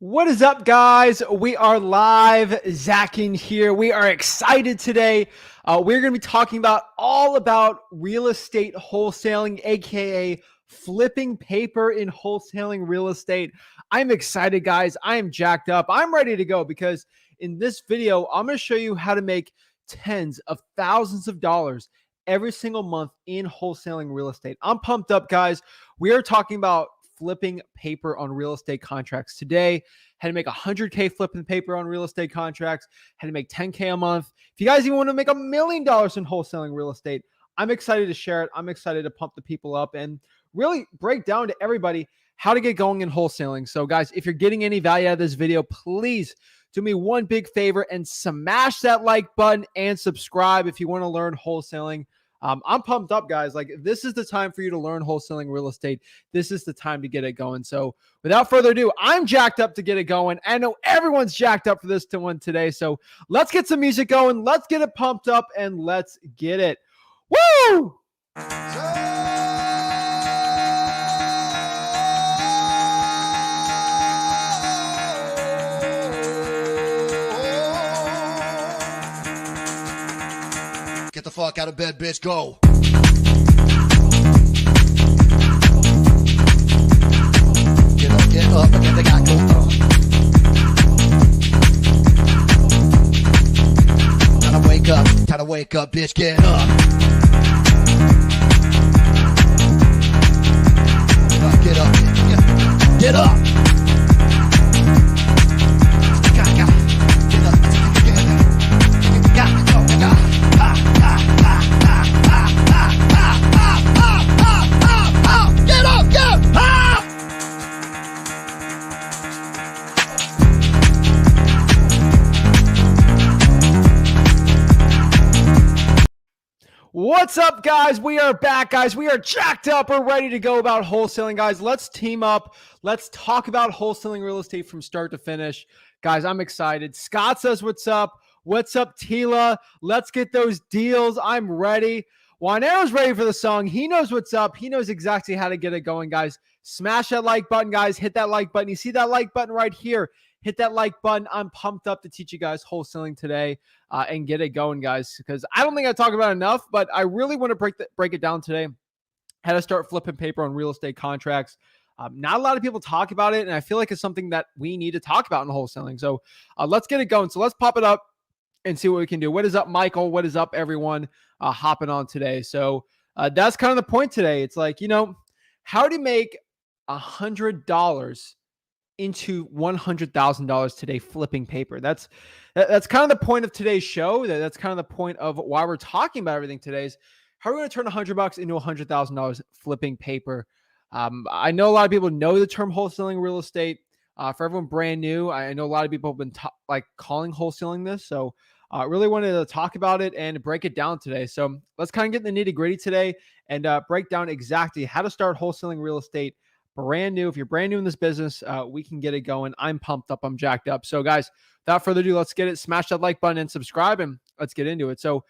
What is up, guys? We are live. Zach Ginn here. We are excited today. We're going to be talking about all about real estate wholesaling, aka flipping paper in wholesaling real estate. I'm excited, guys. I am jacked up. I'm ready to go because in this video, I'm going to show you how to make tens of thousands of dollars every single month in wholesaling real estate. I'm pumped up, guys. We are talking about flipping paper on real estate contracts today. How to make 100K flipping paper on real estate contracts, how to make 10K a month. If you guys even want to make $1 million in wholesaling real estate, I'm excited to share it. I'm excited to pump the people up and really break down to everybody how to get going in wholesaling. So guys, if you're getting any value out of this video, please do me one big favor and smash that like button and subscribe if you want to learn wholesaling. I'm pumped up, guys. Like, this is the time for you to learn wholesaling real estate. This is the time to get it going. So without further ado, I'm jacked up to get it going. I know everyone's jacked up for this one today. So let's get some music going. Let's get it pumped up and let's get it. Woo! Get the fuck out of bed, bitch. Go. Get up, and get the guy go. Gotta wake up, bitch. Get up. Get up. Get up. What's up, guys? We are back, guys. We are jacked up. We're ready to go about wholesaling, guys. Let's team up. Let's talk about wholesaling real estate from start to finish. Guys, I'm excited. Scott says, what's up? What's up, Tila? Let's get those deals. I'm ready. Juanero's ready for the song. He knows what's up. He knows exactly how to get it going, guys. Smash that like button, guys. Hit that like button. You see that like button right here? Hit that like button. I'm pumped up to teach you guys wholesaling today and get it going, guys, because I don't think I talk about it enough, but I really want to break it down today. How to start flipping paper on real estate contracts. Not a lot of people talk about it, and I feel like it's something that we need to talk about in wholesaling. So let's get it going. So let's pop it up and see what we can do. What is up, Michael? What is up, everyone hopping on today? So that's kind of the point today. It's like, how to make $100 into $100,000 today flipping paper. That's kind of the point of today's show. That's kind of the point of why we're talking about everything today is how are we going to turn $100 into $100,000 flipping paper. I know a lot of people know the term wholesaling real estate. For everyone brand new, I know a lot of people have been calling wholesaling this. So I really wanted to talk about it and break it down today. So let's kind of get in the nitty gritty today and break down exactly how to start wholesaling real estate brand new. If you're brand new in this business, we can get it going. I'm pumped up. I'm jacked up. So guys, without further ado, let's get it. Smash that like button and subscribe and let's get into it. So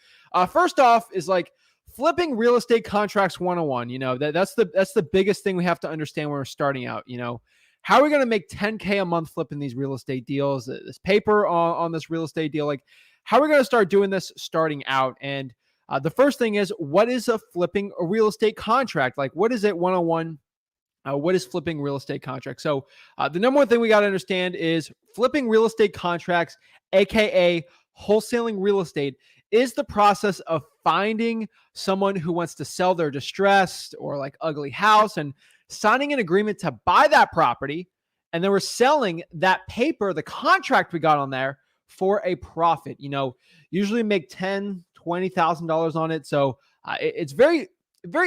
first off is like flipping real estate contracts 101. That's the biggest thing we have to understand when we're starting out. How are we going to make 10K a month flipping these real estate deals, this paper on this real estate deal? Like, how are we going to start doing this starting out? And the first thing is, what is flipping a real estate contract? Like, what is it 101? What is flipping real estate contracts? So the number one thing we got to understand is flipping real estate contracts, AKA wholesaling real estate, is the process of finding someone who wants to sell their distressed or like ugly house and signing an agreement to buy that property. And then we're selling that paper, the contract we got on there, for a profit. Usually make $10,000, $20,000 on it. So it's very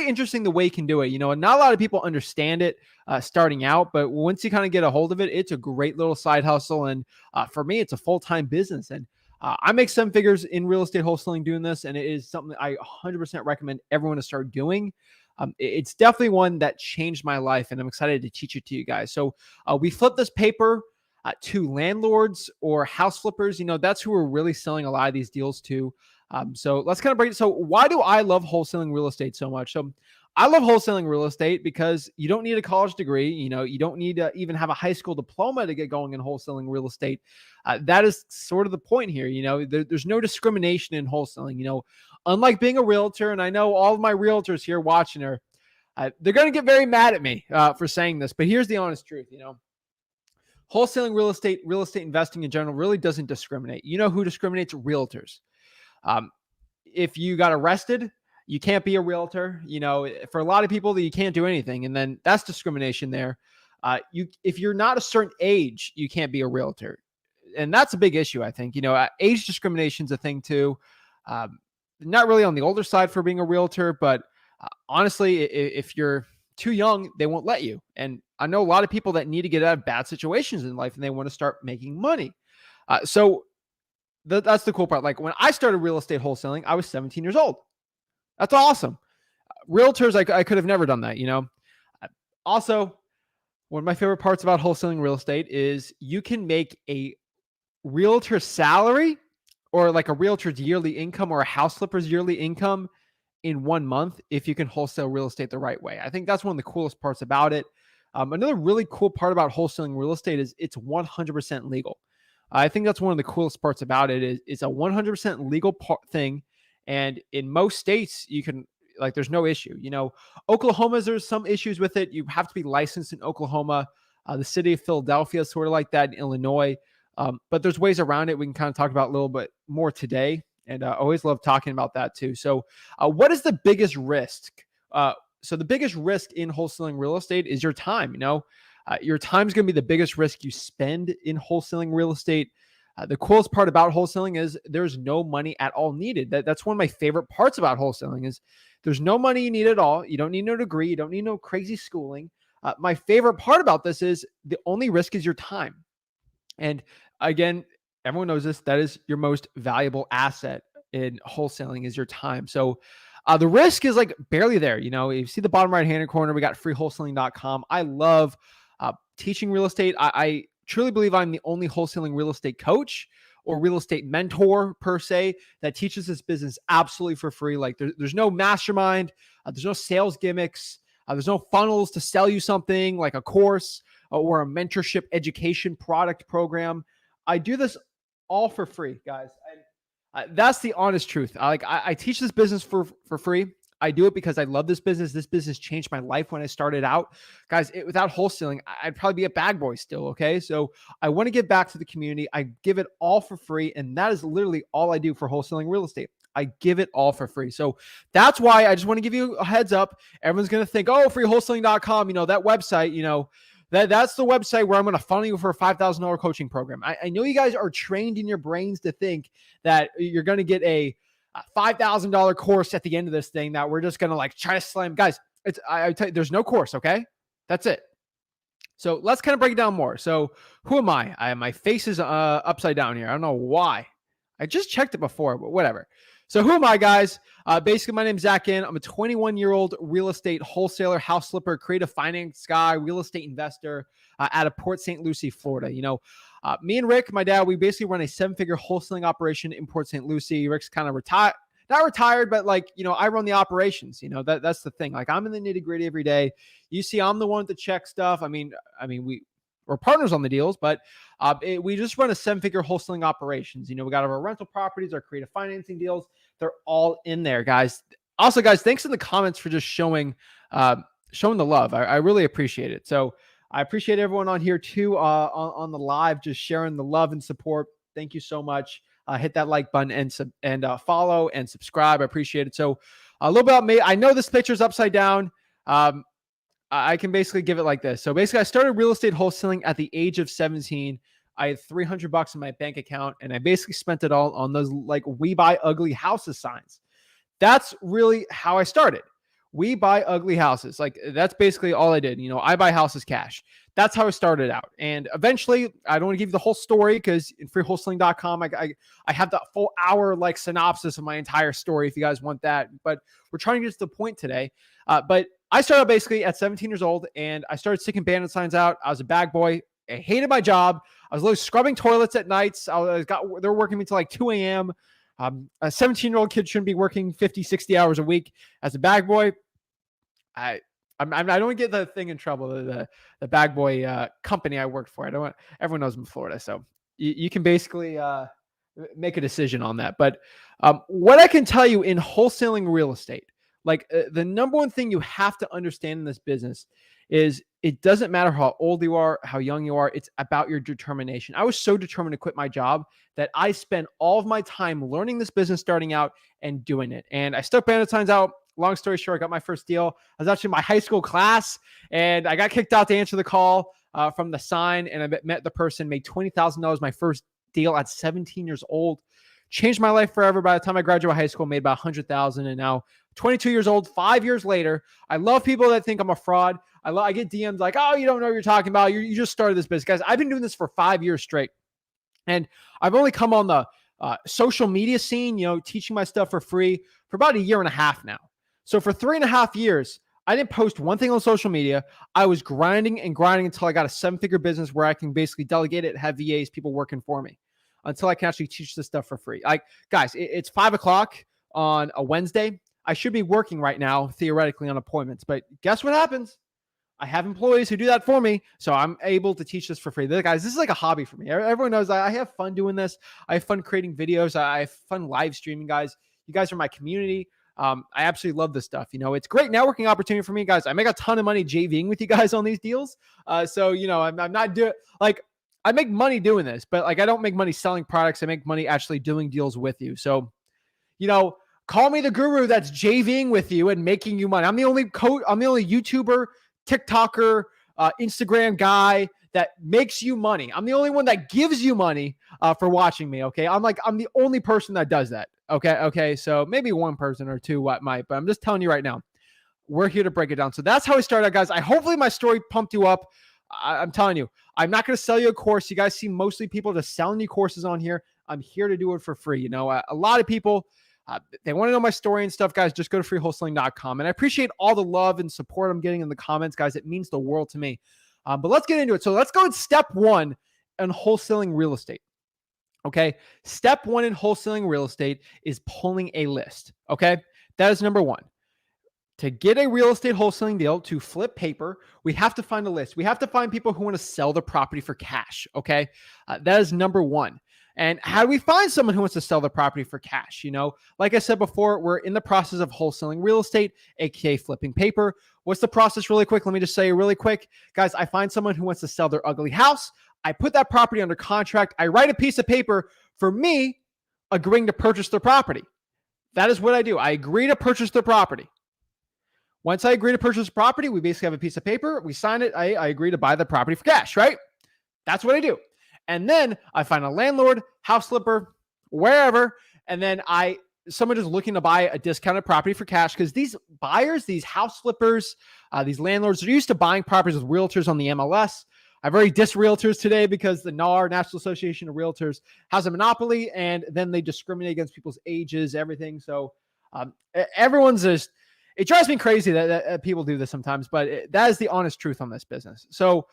interesting the way you can do it, and not a lot of people understand it starting out, but once you kind of get a hold of it, it's a great little side hustle. And for me, it's a full-time business. And I make 7 figures in real estate wholesaling doing this. And it is something I 100% recommend everyone to start doing. It's definitely one that changed my life, and I'm excited to teach it to you guys. So we flip this paper to landlords or house flippers. That's who we're really selling a lot of these deals to. So let's kind of break it. So why do I love wholesaling real estate so much? So I love wholesaling real estate because you don't need a college degree. You don't need to even have a high school diploma to get going in wholesaling real estate. That is sort of the point here. There's no discrimination in wholesaling. Unlike being a realtor, and I know all of my realtors here watching are, they're going to get very mad at me for saying this, but here's the honest truth. Wholesaling real estate investing in general really doesn't discriminate. You know who discriminates? Realtors. Um, if you got arrested, you can't be a realtor. For a lot of people, that you can't do anything, and then that's discrimination there. If you're not a certain age, you can't be a realtor, and that's a big issue. I think age discrimination is a thing too. Not really on the older side for being a realtor, but honestly, if you're too young, they won't let you. And I know a lot of people that need to get out of bad situations in life, and they want to start making money. So that's the cool part. Like when I started real estate wholesaling, I was 17 years old. That's awesome. Realtors, I could have never done that. Also, one of my favorite parts about wholesaling real estate is you can make a realtor salary or like a realtor's yearly income or a house flipper's yearly income in 1 month if you can wholesale real estate the right way. I think that's one of the coolest parts about it. Another really cool part about wholesaling real estate is it's 100% legal. I think that's one of the coolest parts about it is it's a 100% legal thing. And in most states, you can, like, there's no issue. Oklahoma, there's some issues with it. You have to be licensed in Oklahoma. The city of Philadelphia is sort of like that in Illinois. But there's ways around it we can kind of talk about a little bit more today. And I always love talking about that too. So what is the biggest risk? So the biggest risk in wholesaling real estate is your time. Your time is going to be the biggest risk you spend in wholesaling real estate. The coolest part about wholesaling is there's no money at all needed. That's one of my favorite parts about wholesaling is there's no money you need at all. You don't need no degree. You don't need no crazy schooling. My favorite part about this is the only risk is your time. And again, everyone knows this. That is your most valuable asset in wholesaling is your time. So the risk is like barely there. You see the bottom right-hand corner, we got freewholesaling.com. I love teaching real estate. I truly believe I'm the only wholesaling real estate coach or real estate mentor per se that teaches this business absolutely for free. Like there's no mastermind. There's no sales gimmicks. There's no funnels to sell you something like a course or a mentorship education product program. I do this all for free, guys. That's the honest truth. I teach this business for free. I do it because I love this business. This business changed my life when I started out. Guys, without wholesaling, I'd probably be a bag boy still, okay? So I want to give back to the community. I give it all for free, and that is literally all I do for wholesaling real estate. I give it all for free. So that's why I just want to give you a heads up. Everyone's going to think, oh, freewholesaling.com, that website, that's the website where I'm going to funnel you for a $5,000 coaching program. I know you guys are trained in your brains to think that you're going to get a $5,000 course at the end of this thing that we're just going to like try to slam. Guys, I tell you, there's no course, okay? That's it. So let's kind of break it down more. So who am I? My face is upside down here. I don't know why. I just checked it before, but whatever. So who am I, guys? Basically, my name's Zach Ginn. I'm a 21-year-old real estate wholesaler, house flipper, creative finance guy, real estate investor out of Port St. Lucie, Florida. Me and Rick, my dad, we basically run a 7-figure wholesaling operation in Port St. Lucie. Rick's kind of not retired, but I run the operations. That's the thing. Like I'm in the nitty gritty every day. You see, I'm the one to check stuff. We're partners on the deals, but we just run a 7-figure wholesaling operations. We got our rental properties, our creative financing deals. They're all in there, guys. Also, guys, thanks in the comments for just showing the love. I really appreciate it. So I appreciate everyone on here too, on the live, just sharing the love and support. Thank you so much. Hit that like button and follow and subscribe. I appreciate it. So a little bit about me. I know this picture is upside down. I can basically give it like this. So basically I started real estate wholesaling at the age of 17. I had $300 in my bank account and I basically spent it all on those like "We Buy Ugly Houses" signs. That's really how I started. We buy ugly houses. Like that's basically all I did. I buy houses cash. That's how I started out. And eventually, I don't want to give you the whole story because in freewholesaling.com, I have that full hour like synopsis of my entire story if you guys want that. But we're trying to get to the point today. But I started basically at 17 years old and I started sticking bandit signs out. I was a bag boy. I hated my job. I was literally scrubbing toilets at nights. They were working me till like 2 a.m. A 17-year-old kid shouldn't be working 50, 60 hours a week as a bag boy. I don't get the thing in trouble. The bag boy company I worked for. I don't want everyone knows I'm in Florida, so you can basically make a decision on that. But what I can tell you in wholesaling real estate, like the number one thing you have to understand in this business is it doesn't matter how old you are, how young you are. It's about your determination. I was so determined to quit my job that I spent all of my time learning this business, starting out and doing it. And I stuck my signs out. Long story short, I got my first deal. I was actually in my high school class, and I got kicked out to answer the call from the sign, and I met the person, made $20,000 my first deal at 17 years old. Changed my life forever. By the time I graduated high school, made about 100,000, and now 22 years old, 5 years later. I love people that think I'm a fraud. I get DMs like, "Oh, you don't know what you're talking about. You just started this business." Guys, I've been doing this for 5 years straight, and I've only come on the social media scene, teaching my stuff for free for about a year and a half now. So for 3.5 years, I didn't post one thing on social media. I was grinding and grinding until I got a 7-figure business where I can basically delegate it, have VAs, people working for me, until I can actually teach this stuff for free. Like, guys, it's 5:00 on a Wednesday. I should be working right now, theoretically, on appointments. But guess what happens? I have employees who do that for me, so I'm able to teach this for free. Guys, this is like a hobby for me. Everyone knows I have fun doing this. I have fun creating videos. I have fun live streaming, guys. You guys are my community. I absolutely love this stuff. It's a great networking opportunity for me, guys. I make a ton of money JVing with you guys on these deals. So I'm not doing like I make money doing this, but like I don't make money selling products. I make money actually doing deals with you. So, call me the guru that's JVing with you and making you money. I'm the only YouTuber, TikToker, Instagram guy that makes you money. I'm the only one that gives you money for watching me. Okay. I'm the only person that does that. Okay. So maybe one person or two might, but I'm just telling you right now, we're here to break it down. So that's how we started, guys. Hopefully my story pumped you up. I'm telling you, I'm not going to sell you a course. You guys see mostly people just selling you courses on here. I'm here to do it for free. A lot of people, they want to know my story and stuff, guys. Just go to freewholesaling.com. And I appreciate all the love and support I'm getting in the comments, guys. It means the world to me. But let's get into it. So let's go with step one in wholesaling real estate. Okay. Step one in wholesaling real estate is pulling a list. Okay. That is number one. To get a real estate wholesaling deal, to flip paper, we have to find a list. We have to find people who want to sell the property for cash. Okay. That is number one. And how do we find someone who wants to sell the property for cash? Like I said before, we're in the process of wholesaling real estate, AKA flipping paper. What's the process really quick? Let me just say really quick. Guys, I find someone who wants to sell their ugly house. I put that property under contract. I write a piece of paper for me agreeing to purchase their property. That is what I do. I agree to purchase their property. Once I agree to purchase the property, we basically have a piece of paper. We sign it. I agree to buy the property for cash, right? That's what I do. And then I find a landlord, house flipper, wherever. And then someone is looking to buy a discounted property for cash, because these buyers, these house flippers, these landlords are used to buying properties with realtors on the MLS. I've already dissed realtors today because the NAR, National Association of Realtors, has a monopoly, and then they discriminate against people's ages, everything. So everyone's just, it drives me crazy that people do this sometimes, but that is the honest truth on this business. So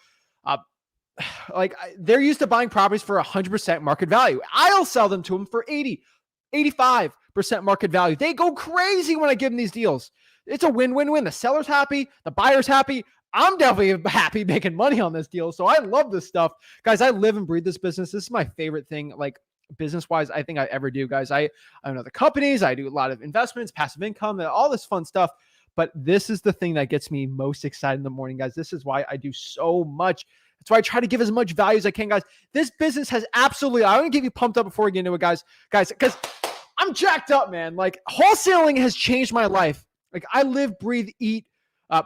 they're used to buying properties for 100% market value. I'll sell them to them for 80, 85% market value. They go crazy when I give them these deals. It's a win-win-win. The seller's happy. The buyer's happy. I'm definitely happy making money on this deal. So I love this stuff. Guys, I live and breathe this business. This is my favorite thing, business-wise, I think I ever do, guys. I own other companies. I do a lot of investments, passive income, all this fun stuff. But this is the thing that gets me most excited in the morning, guys. This is why I do so much. That's why I try to give as much value as I can, guys. This business has absolutely, I want to get you pumped up before we get into it, guys, because I'm jacked up, man. Wholesaling has changed my life. I live, breathe, eat,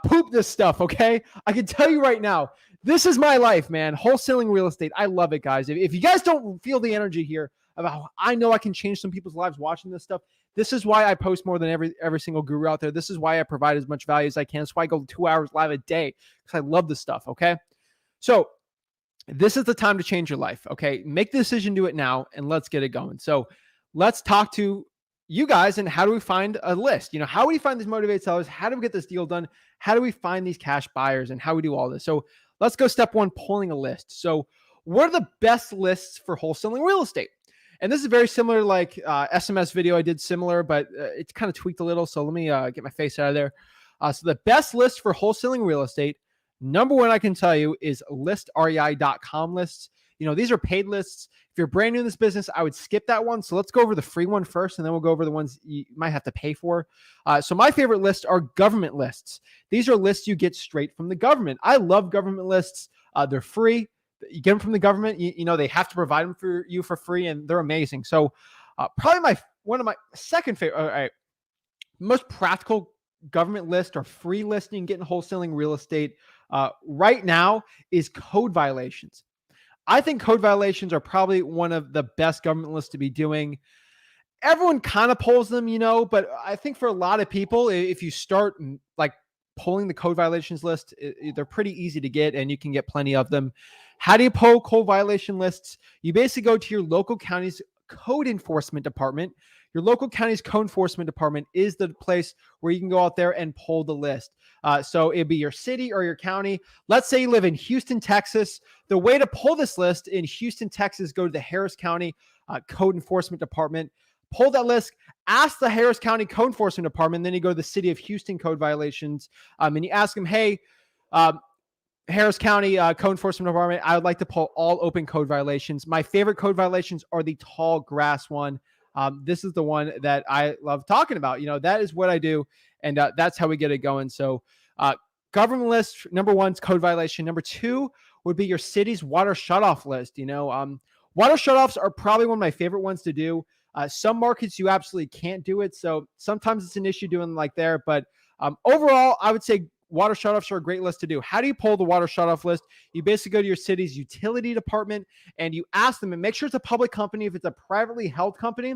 poop this stuff, okay? I can tell you right now, this is my life, man. Wholesaling real estate. I love it, guys. If you guys don't feel the energy here about how I know I can change some people's lives watching this stuff, this is why I post more than every single guru out there. This is why I provide as much value as I can. That's why I go 2 hours live a day, because I love this stuff, okay? So this is the time to change your life, okay? Make the decision, do it now, and let's get it going. So let's talk to you guys, and how do we find a list? How do we find these motivated sellers? How do we get this deal done? How do we find these cash buyers, and how do we do all this? So let's go step one, pulling a list. So what are the best lists for wholesaling real estate? And this is very similar, SMS video I did similar, but it's kind of tweaked a little. So let me get my face out of there. So the best list for wholesaling real estate, number one, I can tell you is listrei.com lists. These are paid lists. If you're brand new in this business, I would skip that one. So let's go over the free one first, and then we'll go over the ones you might have to pay for. So my favorite lists are government lists. These are lists you get straight from the government. I love government lists. They're free. You get them from the government. They have to provide them for you for free, and they're amazing. So probably one of my second favorite, most practical government list or free list you can get in wholesaling real estate right now is code violations. I think code violations are probably one of the best government lists to be doing. Everyone kind of pulls them, but I think for a lot of people, if you start like pulling the code violations list, they're pretty easy to get and you can get plenty of them. How do you pull code violation lists? You basically go to your local county's code enforcement department. Your local county's code enforcement department is the place where you can go out there and pull the list. So it'd be your city or your county. Let's say you live in Houston, Texas. The way to pull this list in Houston, Texas, go to the Harris County Code Enforcement Department, pull that list, ask the Harris County Code Enforcement Department, then you go to the City of Houston Code Violations, and you ask them, hey, Harris County Code Enforcement Department, I would like to pull all open code violations. My favorite code violations are the tall grass one. This is the one that I love talking about. That is what I do, and that's how we get it going. So government list, number one is code violation. Number two would be your city's water shutoff list. Water shutoffs are probably one of my favorite ones to do. Some markets you absolutely can't do it, so sometimes it's an issue doing like there. But overall, I would say water shutoffs are a great list to do. How do you pull the water shutoff list? You basically go to your city's utility department and you ask them, and make sure it's a public company. If it's a privately held company,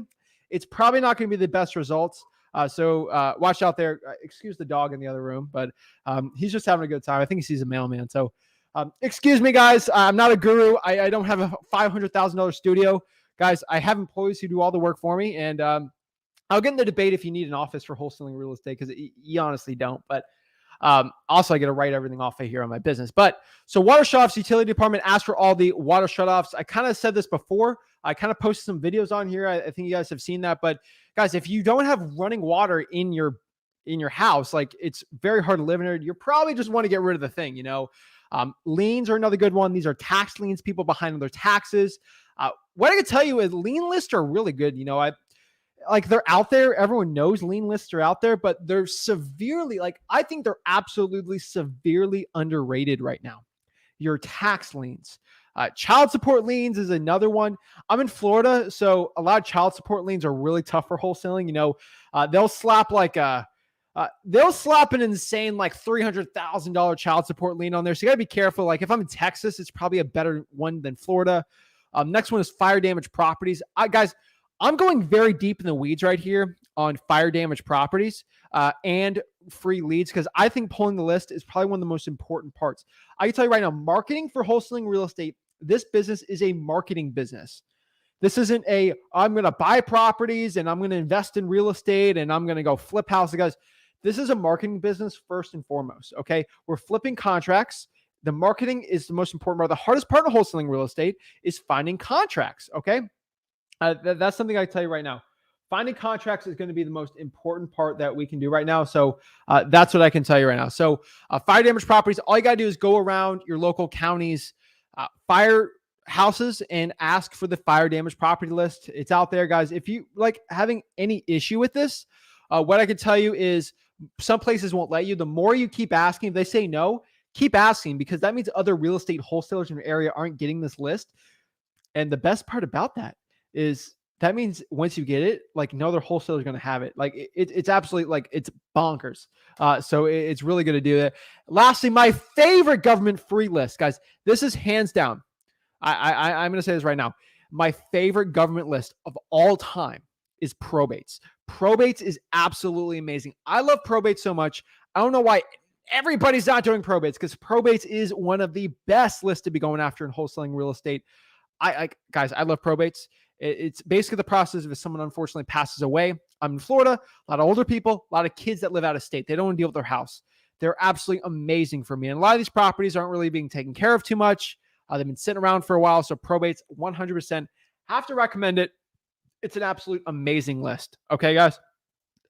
it's probably not going to be the best results. So watch out there. Excuse the dog in the other room, but he's just having a good time. I think he sees a mailman. So excuse me, guys. I'm not a guru. I don't have a $500,000 studio. Guys, I have employees who do all the work for me. And I'll get in the debate if you need an office for wholesaling real estate, because you honestly don't. But also, I get to write everything off of here on my business. But so water shutoffs, utility department, ask for all the water shutoffs. I kind of said this before. I kind of posted some videos on here. I think you guys have seen that. But guys, if you don't have running water in your house, like, it's very hard to live in there. You probably just want to get rid of the thing. Liens are another good one. These are tax liens, people behind on their taxes. What I can tell you is lien lists are really good. They're out there. Everyone knows lien lists are out there, but they're severely, I think they're absolutely severely underrated right now. Your tax liens. Child support liens is another one. I'm in Florida, so a lot of child support liens are really tough for wholesaling. They'll slap an insane $300,000 child support lien on there. So you gotta be careful. If I'm in Texas, it's probably a better one than Florida. Next one is fire damage properties. Guys, I'm going very deep in the weeds right here on fire damage properties and free leads, because I think pulling the list is probably one of the most important parts. I can tell you right now, marketing for wholesaling real estate, this business is a marketing business. This isn't I'm going to buy properties and I'm going to invest in real estate and I'm going to go flip houses. Guys, this is a marketing business first and foremost, okay? We're flipping contracts. The marketing is the most important part. The hardest part of wholesaling real estate is finding contracts, okay? That's something I tell you right now. Finding contracts is going to be the most important part that we can do right now. So that's what I can tell you right now. So fire damage properties, all you got to do is go around your local county's fire houses and ask for the fire damage property list. It's out there, guys. If you having any issue with this, what I can tell you is some places won't let you. The more you keep asking, if they say no, keep asking, because that means other real estate wholesalers in your area aren't getting this list. And the best part about that is that means once you get it, no other wholesaler is going to have it. It's absolutely it's bonkers. So it's really good to do that. Lastly, my favorite government free list, guys. This is hands down. I'm going to say this right now. My favorite government list of all time is probates. Probates is absolutely amazing. I love probates so much. I don't know why everybody's not doing probates, because probates is one of the best lists to be going after in wholesaling real estate. Guys, I love probates. It's basically the process of if someone unfortunately passes away. I'm in Florida, a lot of older people, a lot of kids that live out of state. They don't want to deal with their house. They're absolutely amazing for me. And a lot of these properties aren't really being taken care of too much. They've been sitting around for a while. So probates, 100%. Have to recommend it. It's an absolute amazing list. Okay, guys?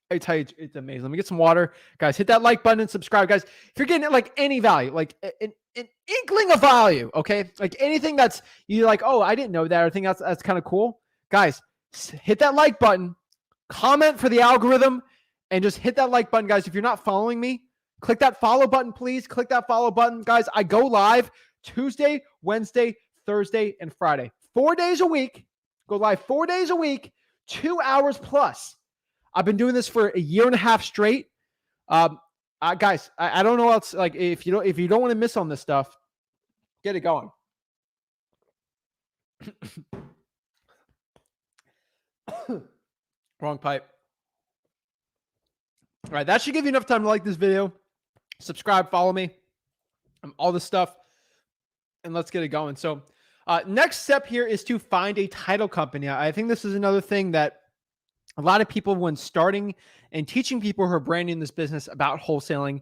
I tell you, it's amazing. Let me get some water. Guys, hit that like button and subscribe. Guys, if you're getting like any value, like an inkling of value, okay? Like anything that's you like, oh, I didn't know that. I think that's kind of cool. Guys, hit that like button, comment for the algorithm, and just hit that like button, guys. If you're not following me, click that follow button, please. Click that follow button. Guys, I go live Tuesday, Wednesday, Thursday, and Friday. 4 days a week. Go live 4 days a week, 2 hours plus. I've been doing this for a year and a half straight. Guys, I don't know what else. Like, if you don't want to miss on this stuff, get it going. Wrong pipe. All right, that should give you enough time to like this video, subscribe, follow me, all this stuff, and let's get it going. So, next step here is to find a title company. I think this is another thing that a lot of people, when starting and teaching people who are brand new in this business about wholesaling,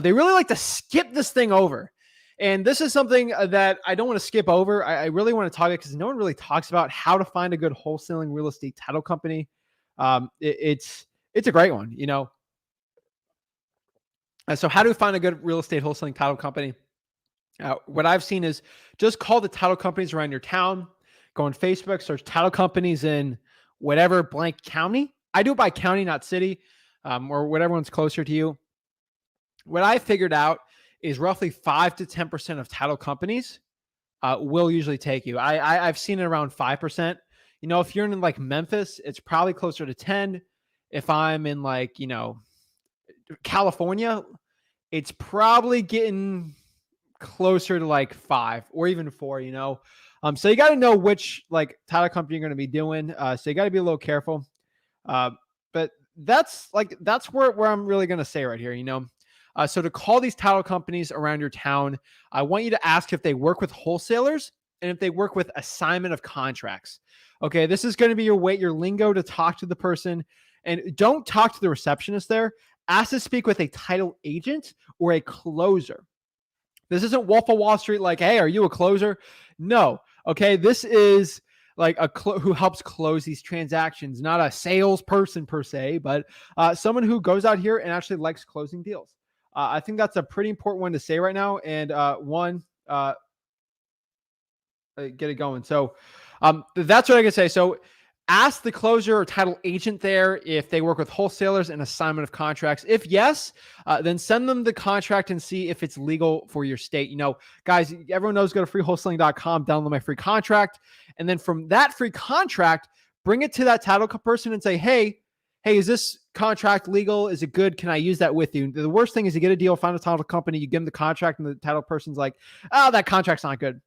they really like to skip this thing over. And this is something that I don't want to skip over. I really want to talk about because no one really talks about how to find a good wholesaling real estate title company. It's a great one, you know. So how do we find a good real estate wholesaling title company? What I've seen is just call the title companies around your town. Go on Facebook, search title companies in whatever blank county. I do it by county, not city, or whatever one's closer to you. What I figured out is roughly 5 to 10% of title companies will usually take you. I've seen it around 5%. You know, if you're in like Memphis, it's probably closer to 10. If I'm in like, you know, California, it's probably getting closer to like 5 or even 4, you know. So you got to know which like title company you're going to be doing. So you got to be a little careful. But that's where I'm really going to say right here, you know. So to call these title companies around your town, I want you to ask if they work with wholesalers and if they work with assignment of contracts. Okay, this is going to be your lingo to talk to the person, and don't talk to the receptionist there. Ask to speak with a title agent or a closer. This isn't Wolf of Wall Street like, hey, are you a closer? No. Okay, this is like who helps close these transactions, not a salesperson per se, but someone who goes out here and actually likes closing deals. I think that's a pretty important one to say right now, and get it going. So that's what I can say. So ask the closer or title agent there if they work with wholesalers and assignment of contracts. If yes, then send them the contract and see if it's legal for your state. You know, guys, everyone knows, go to freewholesaling.com, download my free contract. And then from that free contract, bring it to that title person and say, hey, is this contract legal? Is it good? Can I use that with you? The worst thing is you get a deal, find a title company, you give them the contract, and the title person's like, oh, that contract's not good.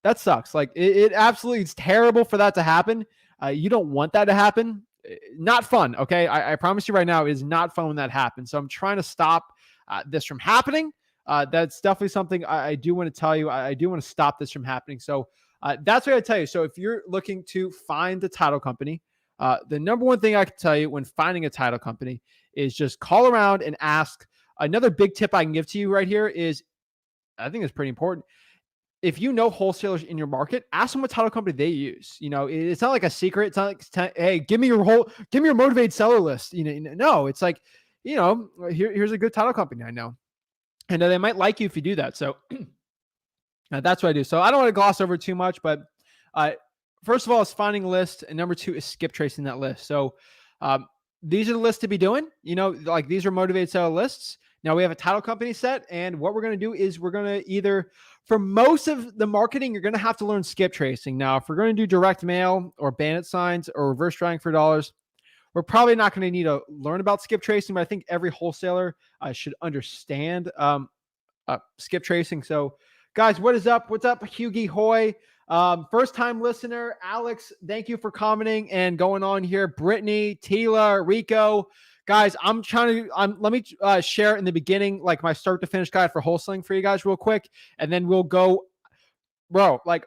That sucks. Like it absolutely, it's terrible for that to happen. You don't want that to happen. Not fun. Okay. I promise you right now, it is not fun when that happens. So I'm trying to stop this from happening. That's definitely something I do want to tell you. I do want to stop this from happening. So that's what I tell you. So if you're looking to find the title company, the number one thing I can tell you when finding a title company is just call around and ask. Another big tip I can give to you right here is, I think it's pretty important. If you know wholesalers in your market, ask them what title company they use. You know, it's not like a secret. It's not like, hey, give me your motivated seller list. You know, no, it's like, you know, here's a good title company I know, and they might like you if you do that. So that's what I do. So I don't want to gloss over too much, but first of all, it's finding a list, and number 2 is skip tracing that list. So these are the lists to be doing. You know, like these are motivated seller lists. Now we have a title company set, and what we're going to do is we're going to either, for most of the marketing, you're going to have to learn skip tracing. Now, if we're going to do direct mail or bandit signs or reverse driving for dollars, we're probably not going to need to learn about skip tracing, but I think every wholesaler should understand skip tracing. So guys, what is up? What's up, Hughie Hoy? First time listener, Alex, thank you for commenting and going on here. Brittany, Tila, Rico. Guys, let me share in the beginning, like my start to finish guide for wholesaling for you guys real quick. And then we'll go, bro, like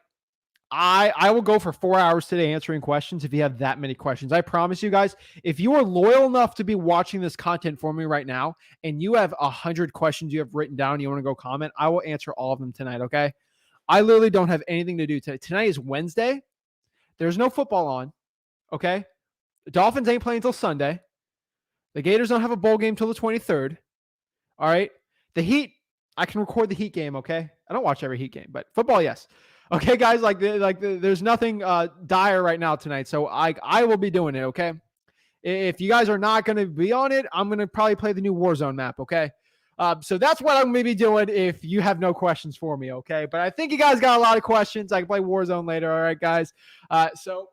I will go for 4 hours today answering questions if you have that many questions. I promise you guys, if you are loyal enough to be watching this content for me right now, and you have 100 questions you have written down, you want to go comment, I will answer all of them tonight. Okay. I literally don't have anything to do today. Tonight is Wednesday. There's no football on. Okay. The Dolphins ain't playing until Sunday. The Gators don't have a bowl game till the 23rd. All right. The Heat, I can record the Heat game, okay? I don't watch every Heat game, but football, yes. Okay, guys, there's nothing dire right now tonight, so I will be doing it, okay? If you guys are not going to be on it, I'm going to probably play the new Warzone map, okay? So that's what I'm going to be doing if you have no questions for me, okay? But I think you guys got a lot of questions. I can play Warzone later, all right, guys? So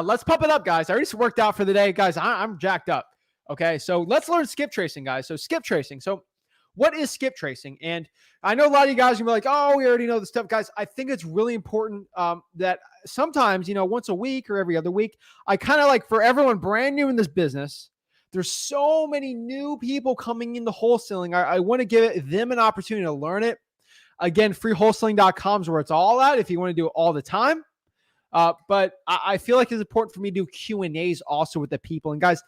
let's pump it up, guys. I already worked out for the day. Guys, I'm jacked up, okay? So let's learn skip tracing, guys. So skip tracing. So what is skip tracing? And I know a lot of you guys are going to be like, oh, we already know this stuff. Guys, I think it's really important that sometimes, once a week or every other week, I kind of like, for everyone brand new in this business, there's so many new people coming into wholesaling. I want to give them an opportunity to learn it. Again, freewholesaling.com is where it's all at if you want to do it all the time. But I feel like it's important for me to do Q&As also with the people. And guys,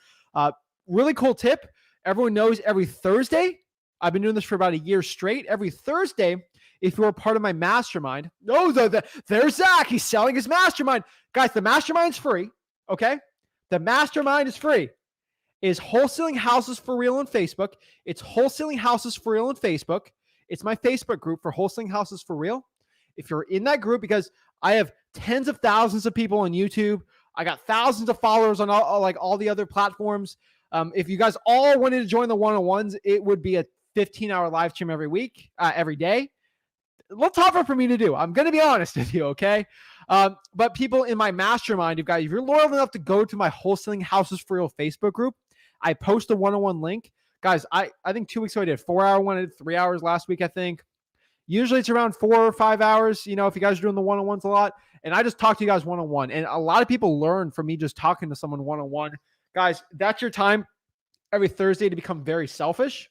really cool tip. Everyone knows every Thursday, I've been doing this for about a year straight. Every Thursday, if you're a part of my mastermind, there's Zach. He's selling his mastermind. Guys, the mastermind's free, okay? The mastermind is free. Is Wholesaling Houses for Real on Facebook. It's Wholesaling Houses for Real on Facebook. It's my Facebook group for Wholesaling Houses for Real. If you're in that group, because I have tens of thousands of people on YouTube, I got thousands of followers on all the other platforms. If you guys all wanted to join the one-on-ones, it would be a 15-hour live stream every week, every day. A little tougher for me to do. I'm going to be honest with you, okay? But people in my mastermind, if you're loyal enough to go to my Wholesaling Houses for Real Facebook group, I post a one-on-one link. Guys, I think 2 weeks ago I did a 4-hour one. I did 3 hours last week, I think. Usually it's around 4 or 5 hours, if you guys are doing the one-on-ones a lot. And I just talk to you guys one-on-one. And a lot of people learn from me just talking to someone one-on-one. Guys, that's your time every Thursday to become very selfish.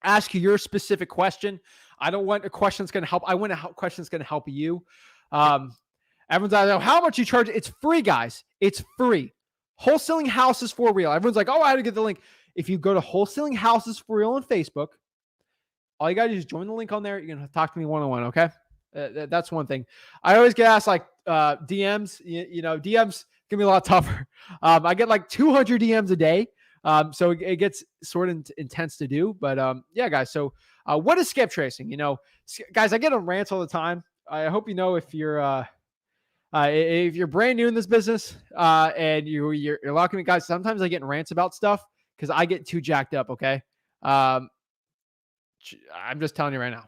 Ask your specific question. I don't want a question that's going to help. I want a question that's going to help you. Everyone's like, how much you charge? It's free, guys. It's free. Wholesaling Houses for Real. Everyone's like, I had to get the link. If you go to Wholesaling Houses for Real on Facebook, all you got to do is join the link on there. You're going to talk to me one-on-one, okay? That's one thing. I always get asked DMs. DMs can be a lot tougher. I get like 200 DMs a day. So it gets sort of intense to do. But yeah, guys. So what is skip tracing? Guys, I get on rants all the time. I hope if you're brand new in this business and you're locking me, guys, sometimes I get in rants about stuff because I get too jacked up. Okay. I'm just telling you right now.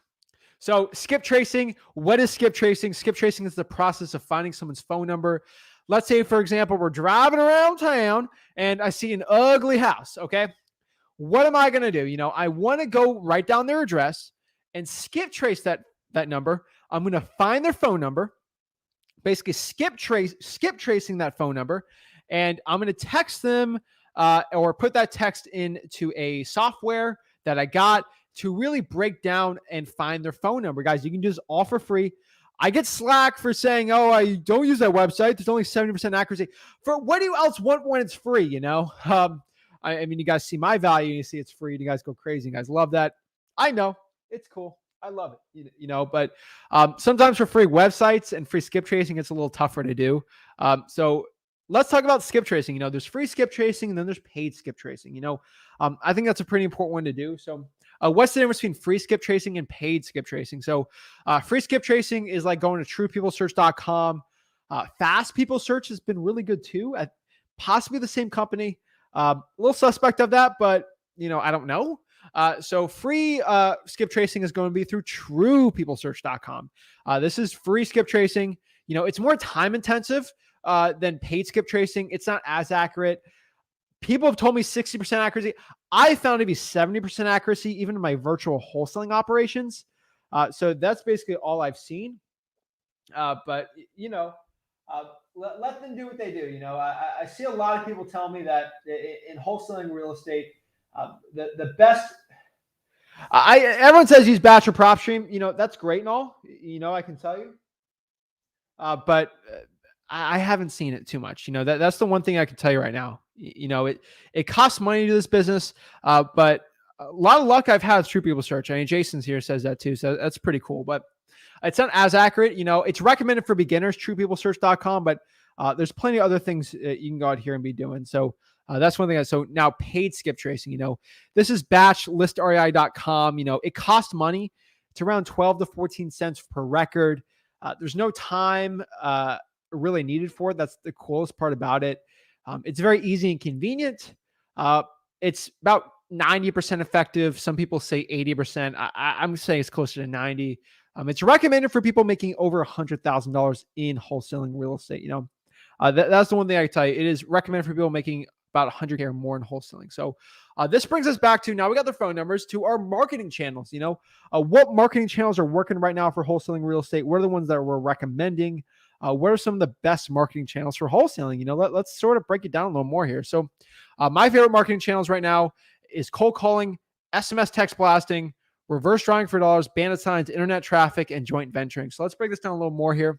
So skip tracing, what is skip tracing? Skip tracing is the process of finding someone's phone number. Let's say, for example, we're driving around town and I see an ugly house. Okay. What am I going to do? I want to go write down their address and skip trace that number. I'm going to find their phone number, basically skip tracing that phone number. And I'm going to text them or put that text into a software that I got to really break down and find their phone number. Guys, you can do this all for free. I get slack for saying, I don't use that website. There's only 70% accuracy. For what do you else want when it's free, I mean, you guys see my value and you see it's free. You guys go crazy. You guys love that. I know. It's cool. I love it, but sometimes for free websites and free skip tracing, it's a little tougher to do. So let's talk about skip tracing. There's free skip tracing and then there's paid skip tracing. I think that's a pretty important one to do. So what's the difference between free skip tracing and paid skip tracing? So free skip tracing is like going to truepeoplesearch.com. Fast People Search has been really good too, at possibly the same company. A little suspect of that, but I don't know. So free skip tracing is going to be through truepeoplesearch.com. This is free skip tracing. It's more time intensive than paid skip tracing. It's not as accurate. People have told me 60% accuracy. I found it to be 70% accuracy, even in my virtual wholesaling operations. So that's basically all I've seen. But let them do what they do. I see a lot of people tell me that in wholesaling real estate, the best. Everyone says use batch or PropStream. That's great and all. I can tell you. But I haven't seen it too much. That's the one thing I can tell you right now. It costs money to do this business, but a lot of luck I've had with True People Search. I mean, Jason's here says that too, so that's pretty cool. But it's not as accurate. It's recommended for beginners, truepeoplesearch.com, but there's plenty of other things you can go out here and be doing. So That's one thing. So now paid skip tracing, this is batchlistrei.com. It costs money. It's around 12 to 14 cents per record. There's no time really needed for it. That's the coolest part about it. It's very easy and convenient. It's about 90% effective. Some people say 80%. I'm saying it's closer to 90. It's recommended for people making over $100,000 in wholesaling real estate. That's the one thing I can tell you. It is recommended for people making about 100K or more in wholesaling. So this brings us back to, now we got the phone numbers, to our marketing channels. What marketing channels are working right now for wholesaling real estate? What are the ones that we're recommending? What are some of the best marketing channels for wholesaling? Let's sort of break it down a little more here. So my favorite marketing channels right now is cold calling, SMS text blasting, reverse drawing for dollars, bandit signs, internet traffic, and joint venturing. So let's break this down a little more here.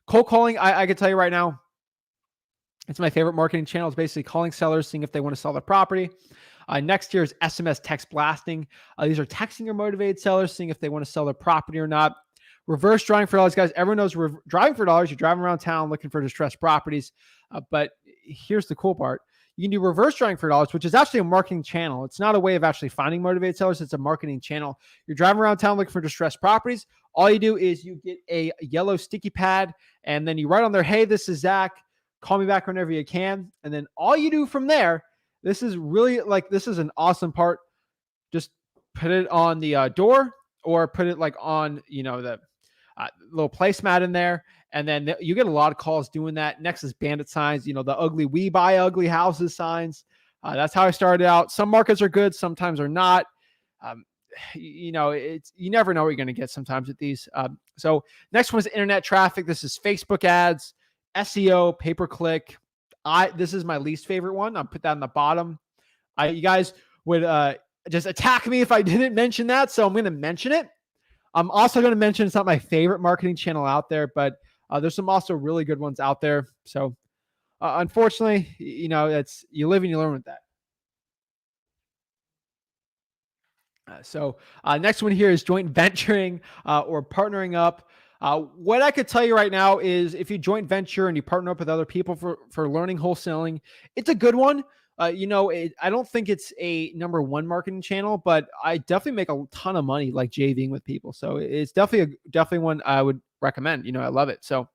Cold calling, I can tell you right now, it's my favorite marketing channel. It's basically calling sellers, seeing if they want to sell their property. Next here is SMS text blasting. These are texting your motivated sellers, seeing if they want to sell their property or not. Reverse drawing for dollars, guys. Everyone knows driving for dollars. You're driving around town looking for distressed properties. But here's the cool part. You can do reverse drawing for dollars, which is actually a marketing channel. It's not a way of actually finding motivated sellers. It's a marketing channel. You're driving around town looking for distressed properties. All you do is you get a yellow sticky pad, and then you write on there, hey, this is Zach. Call me back whenever you can. And then all you do from there, this is an awesome part. Just put it on the door, or put it on, the little placemat in there. And then you get a lot of calls doing that. Next is bandit signs, the ugly, we buy ugly houses signs. That's how I started out. Some markets are good, sometimes are not. You never know what you're going to get sometimes with these. So next one is internet traffic. This is Facebook ads, SEO, pay-per-click. This is my least favorite one. I'll put that in the bottom. You guys would just attack me if I didn't mention that, so I'm going to mention it. I'm also going to mention it's not my favorite marketing channel out there, but there's some also really good ones out there. So unfortunately, it's you live and you learn with that. So next one here is joint venturing or partnering up. What I could tell you right now is if you joint venture and you partner up with other people for learning wholesaling, it's a good one. I don't think it's a number one marketing channel, but I definitely make a ton of money like JVing with people. So it's definitely one I would recommend. I love it. So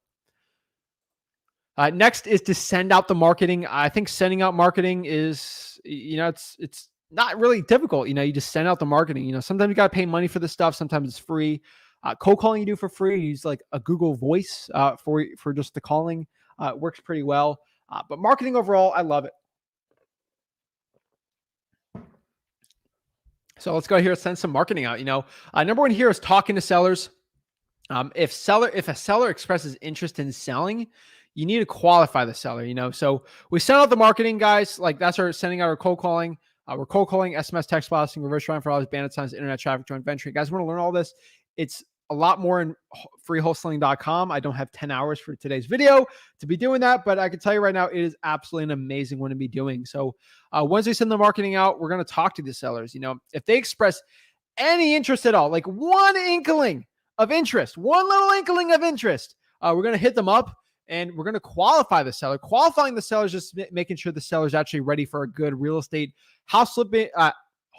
next is to send out the marketing. I think sending out marketing is, it's not really difficult. You just send out the marketing. Sometimes you got to pay money for this stuff. Sometimes it's free. Cold calling you do for free. You use like a Google Voice for just the calling. It works pretty well. But marketing overall, I love it. So let's go here and send some marketing out. Number one here is talking to sellers. If a seller expresses interest in selling, you need to qualify the seller. So we send out the marketing, guys. That's our sending out our cold calling. We're cold calling, SMS text blasting, reverse drawing for all these bandit signs, internet traffic, joint venture. You guys want to learn all this? It's a lot more in freewholesaling.com. I don't have 10 hours for today's video to be doing that, but I can tell you right now, it is absolutely an amazing one to be doing. So once we send the marketing out, we're going to talk to the sellers. If they express any interest at all, like one inkling of interest, one little inkling of interest, we're going to hit them up and we're going to qualify the seller. Qualifying the seller is just making sure the seller is actually ready for a good real estate house flipping,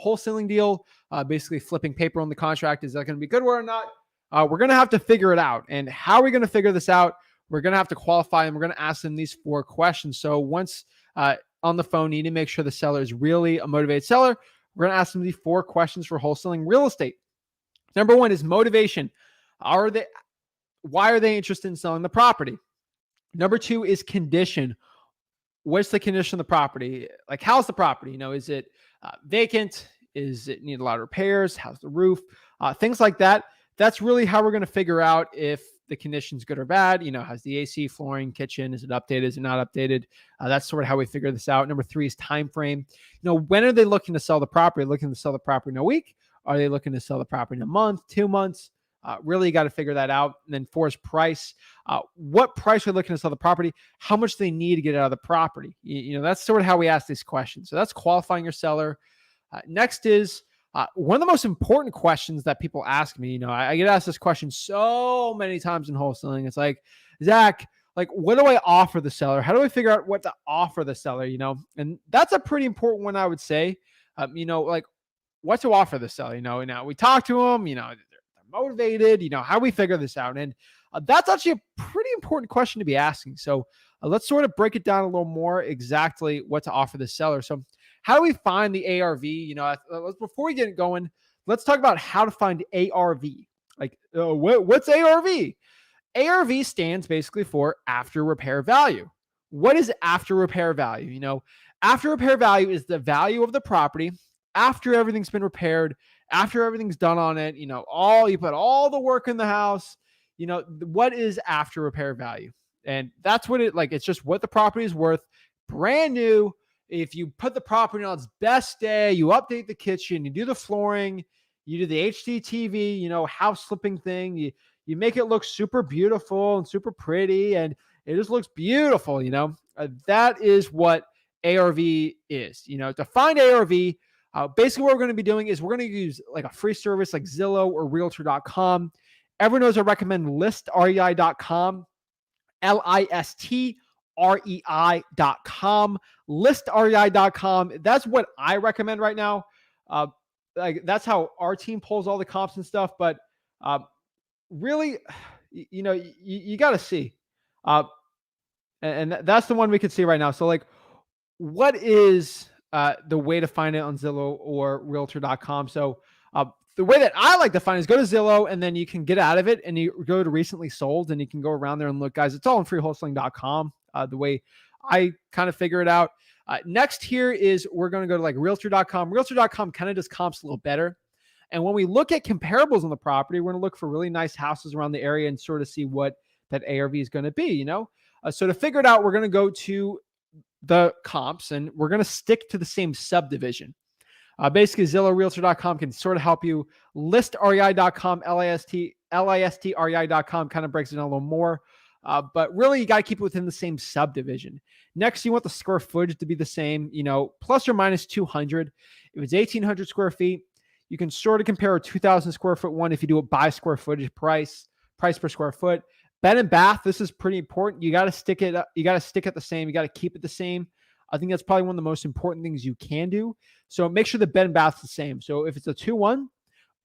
wholesaling deal, basically flipping paper on the contract. Is that going to be good or not? We're going to have to figure it out. And how are we going to figure this out? We're going to have to qualify them. We're going to ask them these 4 questions. So once on the phone, you need to make sure the seller is really a motivated seller. We're going to ask them these 4 questions for wholesaling real estate. Number 1 is motivation. Why are they interested in selling the property? Number 2 is condition. What's the condition of the property? Like, how's the property? Is it vacant? Is it need a lot of repairs? How's the roof? Things like that. That's really how we're going to figure out if the condition's good or bad. Has the AC, flooring, kitchen, is it updated? Is it not updated? That's sort of how we figure this out. Number 3 is time frame. When are they looking to sell the property? Looking to sell the property in a week? Are they looking to sell the property in a month, 2 months? Really got to figure that out. And then 4 is price. What price are they looking to sell the property? How much do they need to get out of the property? That's sort of how we ask these questions. So that's qualifying your seller. Next is one of the most important questions that people ask me. I get asked this question so many times in wholesaling. It's like, Zach, like, what do I offer the seller? How do I figure out what to offer the seller? And that's a pretty important one, I would say. Like, what to offer the seller. Now we talk to them. They're motivated. How do we figure this out? And that's actually a pretty important question to be asking. So let's sort of break it down a little more exactly what to offer the seller. So how do we find the ARV? Before we get going, let's talk about how to find ARV. Like, what's ARV? ARV stands basically for after repair value. What is after repair value? After repair value is the value of the property after everything's been repaired, after everything's done on it. You put all the work in the house. What is after repair value? And that's what it's just what the property is worth, brand new. If you put the property on its best day, you update the kitchen, you do the flooring, you do the HDTV, house slipping thing, you make it look super beautiful and super pretty, and it just looks beautiful. That is what ARV is. To find ARV, basically what we're going to be doing is we're going to use like a free service like Zillow or Realtor.com. Everyone knows I recommend listrei.com, listrei.com, listrei.com. That's what I recommend right now. That's how our team pulls all the comps and stuff. But really, you got to see. And that's the one we could see right now. So like, what is the way to find it on Zillow or Realtor.com? So the way that I like to find is go to Zillow, and then you can get out of it and you go to recently sold, and you can go around there and look, guys. It's all on freewholesaling.com. The way I kind of figure it out. Next here is we're going to go to like Realtor.com. Realtor.com kind of does comps a little better. And when we look at comparables on the property, we're going to look for really nice houses around the area and sort of see what that ARV is going to be. So to figure it out, we're going to go to the comps, and we're going to stick to the same subdivision. Basically, Zillow, Realtor.com can sort of help you. Listrei.com, listrei.com kind of breaks it down a little more. But really, you got to keep it within the same subdivision. Next, you want the square footage to be the same, plus or minus 200. If it's 1,800 square feet, you can sort of compare a 2,000 square foot one if you do it by square footage price per square foot. Bed and bath, this is pretty important. You got to stick it up. You got to stick it the same. You got to keep it the same. I think that's probably one of the most important things you can do. So make sure the bed and bath's the same. So if it's a 2-1,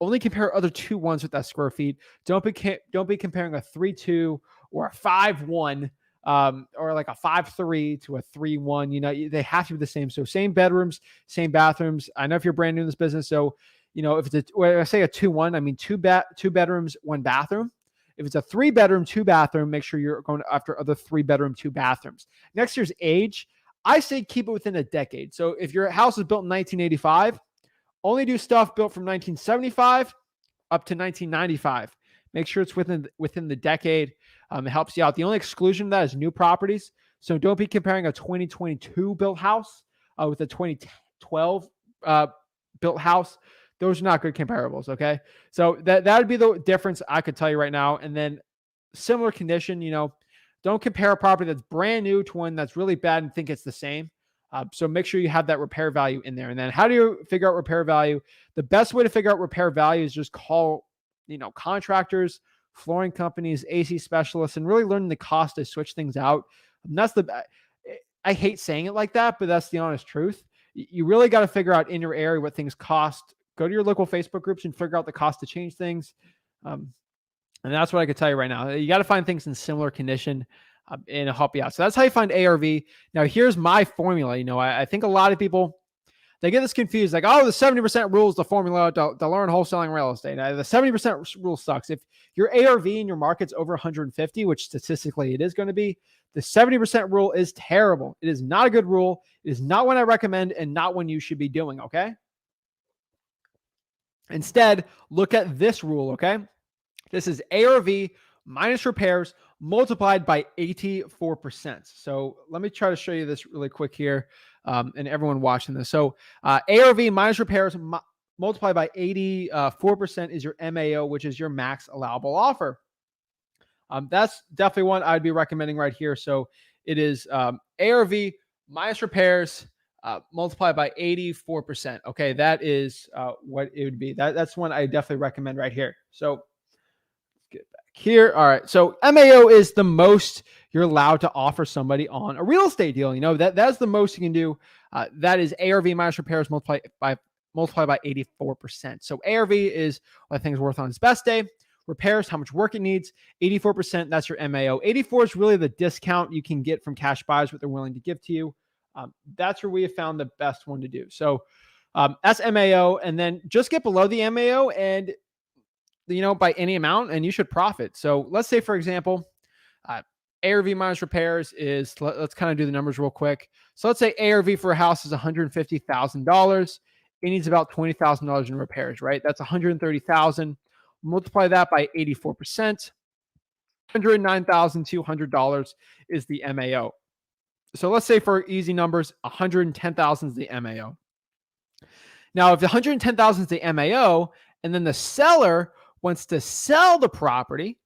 only compare other 2-1s with that square feet. Don't be comparing a 3-2 or a 5-1 or like a 5-3 to a 3-1. They have to be the same. So same bedrooms, same bathrooms. I know if you're brand new in this business. So, if it's when I say a 2-1, I mean two bedrooms, 1 bathroom. If it's a 3-bedroom, 2-bathroom, make sure you're going after other 3-bedroom, 2 bathrooms. Next year's age, I say keep it within a decade. So if your house was built in 1985, only do stuff built from 1975 up to 1995. Make sure it's within the decade. It helps you out. The only exclusion of that is new properties. So don't be comparing a 2022 built house with a 2012 built house. Those are not good comparables, okay? So that would be the difference I could tell you right now. And then similar condition, don't compare a property that's brand new to one that's really bad and think it's the same. So make sure you have that repair value in there. And then how do you figure out repair value? The best way to figure out repair value is just call, contractors, flooring companies, AC specialists, and really learn the cost to switch things out. And I hate saying it like that, but that's the honest truth. You really got to figure out in your area what things cost. Go to your local Facebook groups and figure out the cost to change things. And that's what I could tell you right now. You got to find things in similar condition and it'll help you out. So that's how you find ARV. Now, here's my formula. I think a lot of people, they get this confused. Like, oh, the 70% rule is the formula to learn wholesaling real estate. Now, the 70% rule sucks. If your ARV in your market's over 150, which statistically it is going to be, the 70% rule is terrible. It is not a good rule. It is not one I recommend and not one you should be doing, okay? Instead, look at this rule, okay? This is ARV minus repairs multiplied by 84%. So let me try to show you this really quick here, and everyone watching this. So ARV minus repairs multiplied by 84% is your MAO, which is your max allowable offer. That's definitely one I'd be recommending right here. So it is ARV minus repairs multiplied by 84%. Okay, that is what it would be. That's one I definitely recommend right here. So let's get back here. All right, so MAO is the most you're allowed to offer somebody on a real estate deal. That's the most you can do. That is ARV minus repairs multiplied by 84%. So ARV is what things worth on its best day. Repairs, how much work it needs. 84%, that's your MAO. 84 is really the discount you can get from cash buyers, what they're willing to give to you. That's where we have found the best one to do. So that's MAO, and then just get below the MAO and, by any amount, and you should profit. So let's say, for example, ARV minus repairs is, let's kind of do the numbers real quick. So let's say ARV for a house is $150,000. It needs about $20,000 in repairs, right? That's $130,000. Multiply that by 84%. $109,200 is the MAO. So let's say for easy numbers, $110,000 is the MAO. Now, if the $110,000 is the MAO, and then the seller wants to sell the property,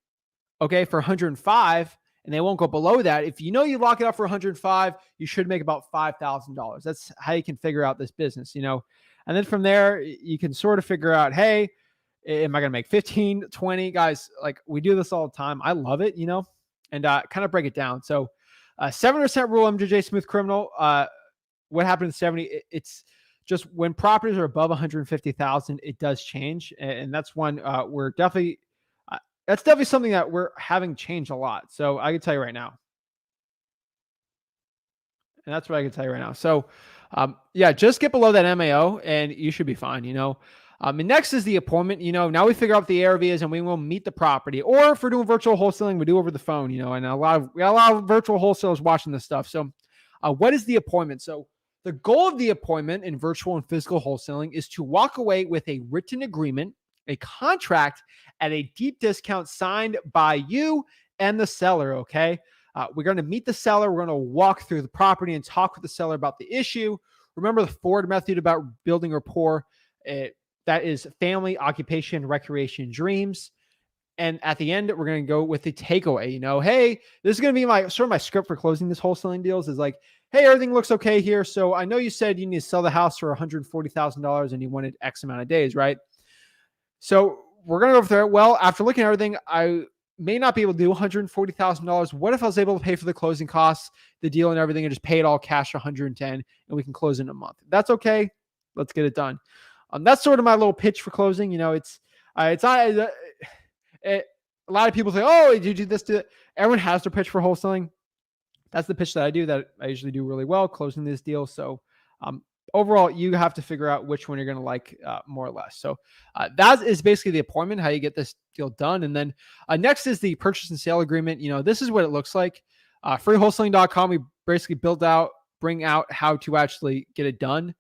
okay, for $105,000, and they won't go below that. If you lock it up for $105,000, you should make about $5,000. That's how you can figure out this business, And then from there, you can sort of figure out, hey, am I going to make 15, 20? Guys, like, we do this all the time. I love it, and kind of break it down. So 7% rule, MJJ Smooth Criminal. What happened in 70? It's just when properties are above 150,000, it does change. And that's one we're definitely, that's definitely something that we're having changed a lot. So I can tell you right now. And that's what I can tell you right now. So just get below that MAO and you should be fine, And next is the appointment. Now we figure out what the ARV is and we will meet the property. Or if we're doing virtual wholesaling, we do over the phone, and we got a lot of virtual wholesalers watching this stuff. So what is the appointment? So the goal of the appointment in virtual and physical wholesaling is to walk away with a written agreement, a contract at a deep discount signed by you and the seller. Okay. We're going to meet the seller. We're going to walk through the property and talk with the seller about the issue. Remember the Ford method about building rapport. That is family, occupation, recreation, dreams. And at the end, we're going to go with the takeaway. Hey, this is going to be my script for closing this wholesaling deals is like, hey, everything looks okay here. So I know you said you need to sell the house for $140,000 and you wanted X amount of days, right? So we're going to go through it. Well, after looking at everything, I may not be able to do $140,000. What if I was able to pay for the closing costs, the deal and everything, and just pay it all cash, $110,000, and we can close in a month? That's okay. Let's get it done. That's sort of my little pitch for closing. It's not. A lot of people say, "Oh, did you do this?" Everyone has their pitch for wholesaling. That's the pitch that I do. That I usually do really well closing this deal. So overall, you have to figure out which one you're going to like more or less. So that is basically the appointment, how you get this deal done. And then next is the purchase and sale agreement. This is what it looks like. Freewholesaling.com. We basically bring out how to actually get it done.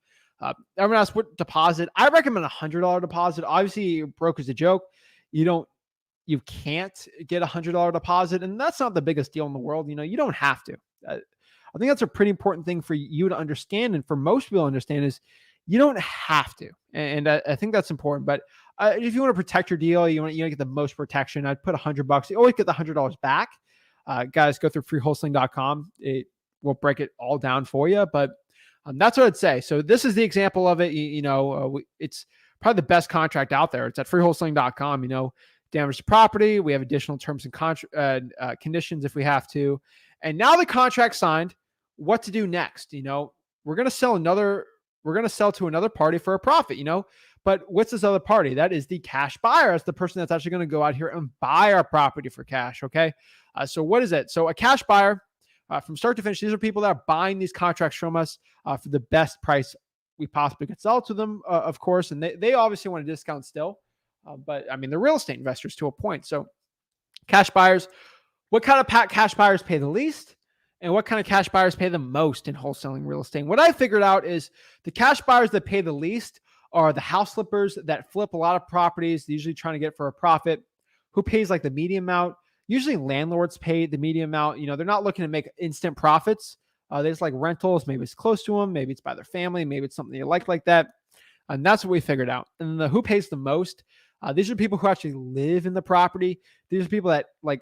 Everyone asks what deposit. I recommend $100 deposit. Obviously, broke is a joke. You can't get $100 deposit, and that's not the biggest deal in the world. You don't have to. I think that's a pretty important thing for you to understand, and for most people to understand is you don't have to. And I think that's important. But if you want to protect your deal, you want to get the most protection. I'd put $100. You always get the $100 back. Guys, go through freewholesaling.com. It will break it all down for you, but that's what I'd say. So this is the example of it. It's probably the best contract out there. It's at freewholesaling.com. Damage to property. We have additional terms and conditions if we have to. And now the contract signed. What to do next? We're going to sell to another party for a profit. But what's this other party? That is the cash buyer. That's the person that's actually going to go out here and buy our property for cash. Okay. So what is it? So a cash buyer. From start to finish, these are people that are buying these contracts from us for the best price we possibly could sell to them, of course. And they obviously want a discount still. But I mean, they're real estate investors to a point. So cash buyers, what kind of cash buyers pay the least? And what kind of cash buyers pay the most in wholesaling real estate? And what I figured out is the cash buyers that pay the least are the house flippers that flip a lot of properties, usually trying to get for a profit. Who pays like the medium amount? Usually landlords pay the medium amount. They're not looking to make instant profits. They just like rentals. Maybe it's close to them. Maybe it's by their family. Maybe it's something they like that. And that's what we figured out. And the who pays the most? These are people who actually live in the property. These are people that like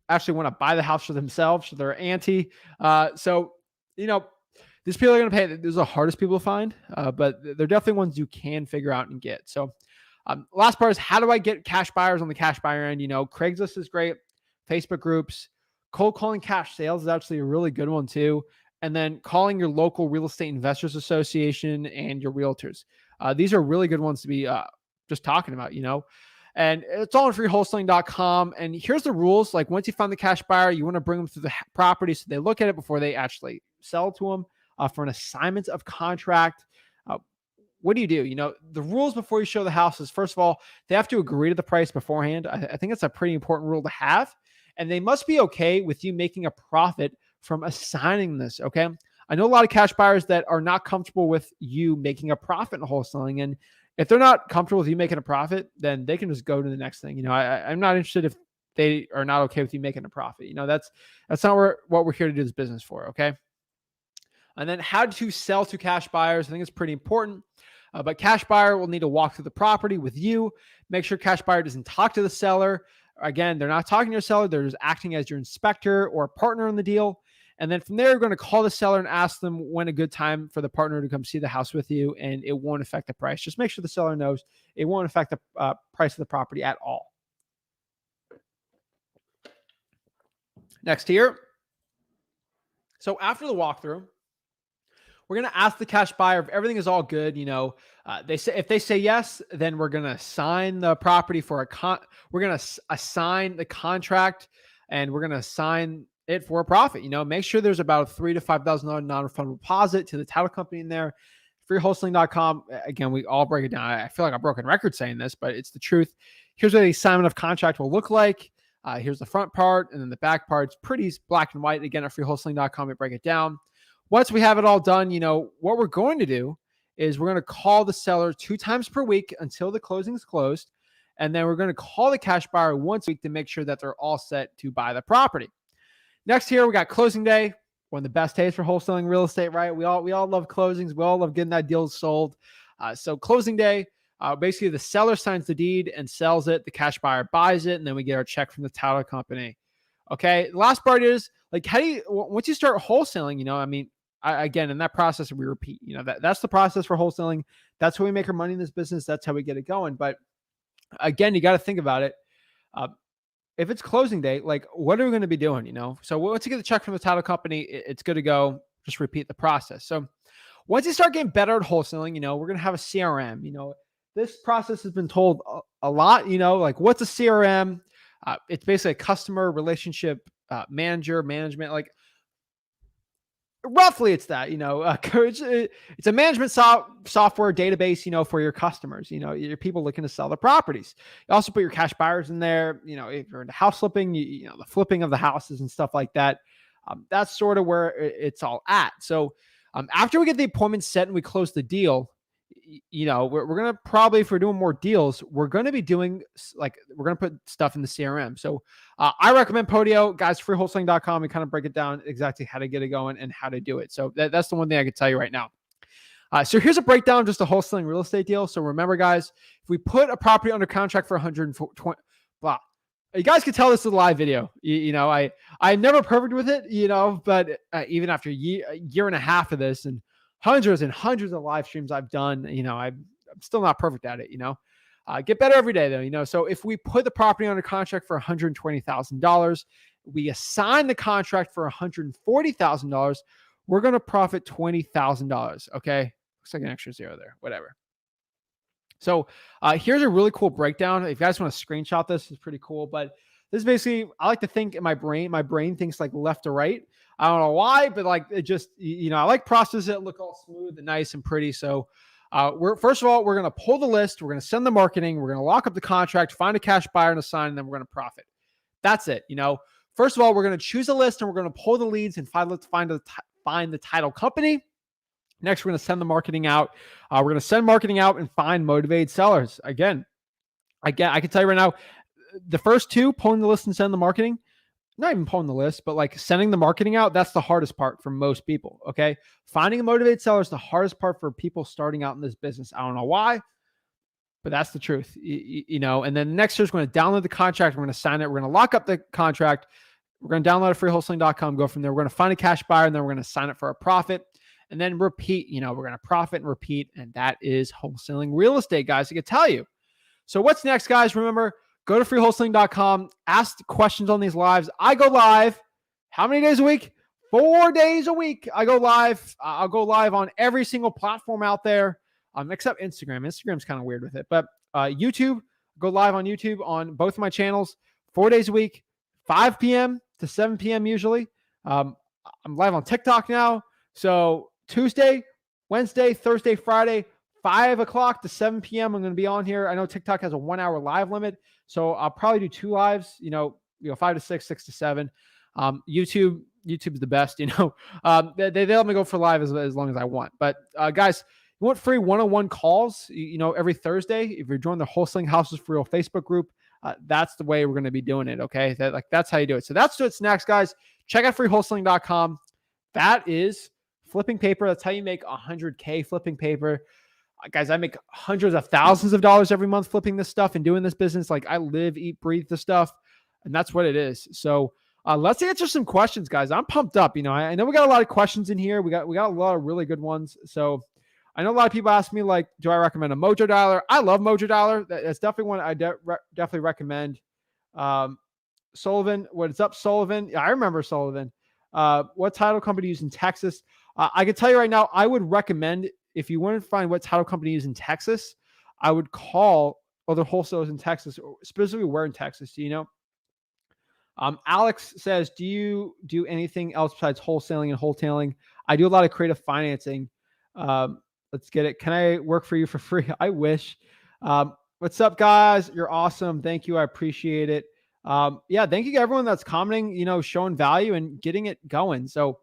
actually want to buy the house for themselves, for their auntie. So these people are going to pay. These are the hardest people to find, but they're definitely ones you can figure out and get. So last part is, how do I get cash buyers on the cash buyer end? Craigslist is great. Facebook groups, Cold calling cash sales is actually a really good one too. And then calling your local real estate investors association and your realtors. These are really good ones to be just talking about, and it's all on freewholesaling.com. And here's the rules. Like once you find the cash buyer, you want to bring them to the property so they look at it before they actually sell to them for an assignment of contract. What do? The rules before you show the house is, first of all, they have to agree to the price beforehand. I think it's a pretty important rule to have. And they must be okay with you making a profit from assigning this. Okay. I know a lot of cash buyers that are not comfortable with you making a profit in wholesaling. And if they're not comfortable with you making a profit, then they can just go to the next thing. I'm not interested if they are not okay with you making a profit. That's not what we're here to do this business for. Okay. And then how to sell to cash buyers. I think it's pretty important. But cash buyer will need to walk through the property with you. Make sure cash buyer doesn't talk to the seller. Again, they're not talking to your seller. They're just acting as your inspector or partner in the deal. And then from there, you're going to call the seller and ask them when a good time for the partner to come see the house with you, and it won't affect the price. Just make sure the seller knows it won't affect the price of the property at all. Next here. So after the walkthrough, we're going to ask the cash buyer if everything is all good. If they say yes, then we're going to assign the property for we're going to assign the contract, and we're going to assign it for a profit. Make sure there's about $3,000 to $5,000 non-refundable deposit to the title company in there. Freewholesaling.com. Again, we all break it down. I feel like a broken record saying this, but it's the truth. Here's what the assignment of contract will look like. Here's the front part, and then the back part. It's pretty black and white. Again, at freewholesaling.com, we break it down. Once we have it all done, what we're going to do is we're going to call the seller 2 times per week until the closing is closed. And then we're going to call the cash buyer once a week to make sure that they're all set to buy the property. Next here, we got closing day. One of the best days for wholesaling real estate, right? We all love closings. We all love getting that deal sold. So closing day, basically the seller signs the deed and sells it. The cash buyer buys it, and then we get our check from the title company. Okay. The last part is like, once you start wholesaling, again, in that process, we repeat, that's the process for wholesaling. That's how we make our money in this business. That's how we get it going. But again, you got to think about it. If it's closing day, like what are we going to be doing? So once you get the check from the title company, it's good to go. Just repeat the process. So once you start getting better at wholesaling, we're going to have a CRM. This process has been told a lot, like what's a CRM? It's basically a customer relationship management, like roughly it's that, it's a management software database, for your customers, your people looking to sell the properties. You also put your cash buyers in there, if you're into house flipping, the flipping of the houses and stuff like that. That's sort of where it's all at. So after we get the appointment set and we close the deal, we're going to probably, if we're doing more deals, we're going to be doing we're going to put stuff in the CRM. So I recommend Podio, guys. Freewholesaling.com. We kind of break it down exactly how to get it going and how to do it. So that's the one thing I can tell you right now. So here's a breakdown of just a wholesaling real estate deal. So remember, guys, if we put a property under contract for 120, you guys can tell this is a live video. I'm never perfect with it, but even after a year and a half of this and hundreds and hundreds of live streams I've done, I'm still not perfect at it, get better every day though, So if we put the property under contract for $120,000, we assign the contract for $140,000, we're going to profit $20,000. Okay. Looks like an extra zero there, whatever. So here's a really cool breakdown. If you guys want to screenshot this, it's pretty cool, but this is basically, I like to think in my brain thinks like left to right. I don't know why, but like it just, I like processes that look all smooth and nice and pretty. So first of all, we're going to pull the list. We're going to send the marketing. We're going to lock up the contract, find a cash buyer and assign, and then we're going to profit. That's it. First of all, we're going to choose a list and we're going to pull the leads and find the title company. Next, we're going to send the marketing out. We're going to send marketing out and find motivated sellers. Again, I can tell you right now, the first two, pulling the list and sending the marketing, not even pulling the list, but like sending the marketing out, that's the hardest part for most people. Okay. Finding a motivated seller is the hardest part for people starting out in this business. I don't know why, but that's the truth, and then the next is we're going to download the contract. We're going to sign it. We're going to lock up the contract. We're going to download it at freewholesaling.com, go from there. We're going to find a cash buyer and then we're going to sign it for a profit and then repeat, we're going to profit and repeat. And that is wholesaling real estate, guys. I can tell you. So what's next, guys? Remember, go to freewholesaling.com, ask questions on these lives. I go live how many days a week? 4 days a week. I go live. I'll go live on every single platform out there, except Instagram. Instagram's kind of weird with it, but YouTube, go live on YouTube on both of my channels, 4 days a week, 5 p.m. to 7 p.m. usually. I'm live on TikTok now. So Tuesday, Wednesday, Thursday, Friday, 5 o'clock to 7 p.m. I'm going to be on here. I know TikTok has a 1 hour live limit, so I'll probably do 2 lives, 5 to 6, 6 to 7. YouTube's the best, they let me go for live as long as I want. But guys, you want free one-on-one calls, every Thursday. If you're joining the Wholesaling Houses for Real Facebook group, that's the way we're going to be doing it. Okay. That's how you do it. So that's what's next, guys. Check out freewholesaling.com. That is flipping paper. That's how you make 100K flipping paper. Guys, I make hundreds of thousands of dollars every month flipping this stuff and doing this business. Like I live, eat, breathe this stuff. And that's what it is. So let's answer some questions, guys. I'm pumped up. I know we got a lot of questions in here. We got a lot of really good ones. So I know a lot of people ask me, like, do I recommend a Mojo Dialer? I love Mojo Dialer. That's definitely one I definitely recommend. Sullivan, what is up, Sullivan? Yeah, I remember Sullivan. What title company to use in Texas? I can tell you right now, I would recommend, if you want to find what title company to use in Texas, I would call other wholesalers in Texas, specifically where in Texas, Alex says, do you do anything else besides wholesaling and wholetailing? I do a lot of creative financing. Let's get it. Can I work for you for free? I wish. What's up, guys? You're awesome. Thank you. I appreciate it. Thank you to everyone that's commenting, showing value and getting it going. So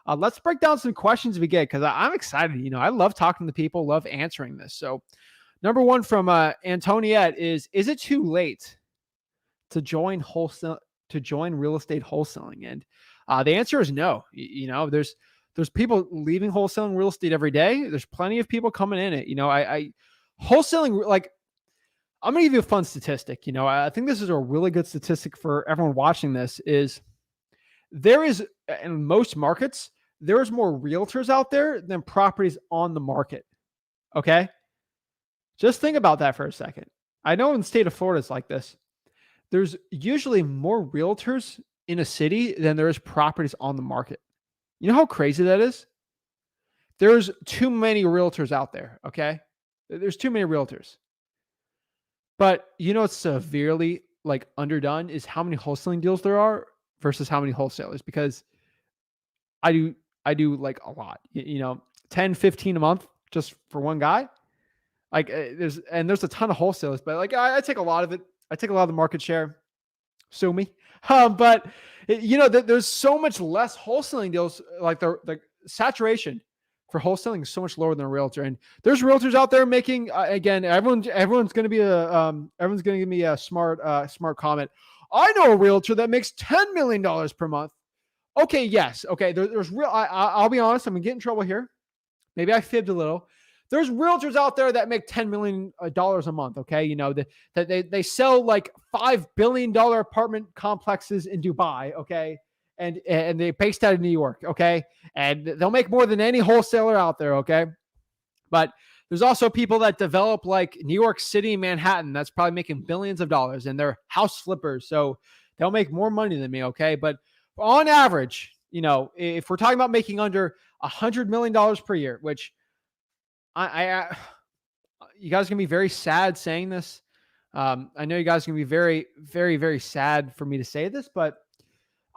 let's break down some questions we get, because I'm excited. I love talking to people, love answering this. So number one from Antoniette is it too late to join real estate wholesaling? And the answer is no. There's people leaving wholesaling real estate every day. There's plenty of people coming in it. I wholesaling, like, I'm going to give you a fun statistic. I think this is a really good statistic for everyone watching this, is there is, in most markets, there is more realtors out there than properties on the market. Okay. Just think about that for a second. I know in the state of Florida, it's like this. There's usually more realtors in a city than there is properties on the market. You know how crazy that is? There's too many realtors out there. Okay. There's too many realtors. But it's severely underdone is how many wholesaling deals there are versus how many wholesalers, because I do like a lot, 10, 15 a month just for one guy. There's a ton of wholesalers, but I take a lot of it. I take a lot of the market share. Sue me. But there's so much less wholesaling deals. Like the saturation for wholesaling is so much lower than a realtor. And there's realtors out there making, again, everyone's going to be everyone's going to give me a smart comment. I know a realtor that makes $10 million per month. Okay. Yes. Okay. There's real, I'll be honest. I'm going to get in trouble here. Maybe I fibbed a little. There's realtors out there that make $10 million a month. Okay. That they sell like $5 billion apartment complexes in Dubai. Okay. And they based out of New York. Okay. And they'll make more than any wholesaler out there. Okay. But there's also people that develop like New York City, Manhattan, that's probably making billions of dollars, and they're house flippers. So they'll make more money than me. Okay. But on average, if we're talking about making under $100 million per year, which you guys are gonna be very sad saying this. I know you guys are gonna be very, very, very sad for me to say this, but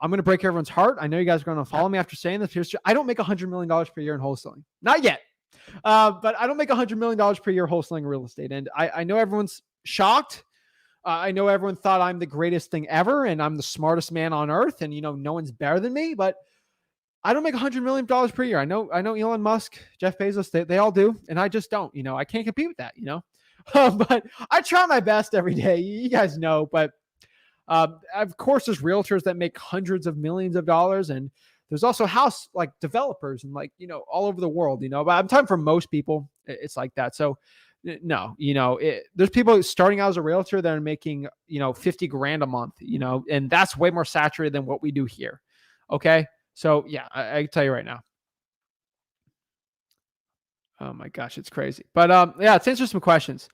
I'm gonna break everyone's heart. I know you guys are gonna follow me after saying this. I don't make $100 million per year in wholesaling, not yet. But I don't make $100 million per year wholesaling real estate, and I know everyone's shocked. I know everyone thought I'm the greatest thing ever, and I'm the smartest man on earth, and no one's better than me, but I don't make $100 million per year. I know Elon Musk, Jeff Bezos, they all do. And I just don't, I can't compete with that, but I try my best every day. You guys know, but of course there's realtors that make hundreds of millions of dollars. And there's also house developers and all over the world, but I'm talking for most people, it's like that. So no, there's people starting out as a realtor that are making, 50 grand a month, and that's way more saturated than what we do here. Okay. So yeah, I can tell you right now. Oh my gosh, it's crazy. But let's answer some questions.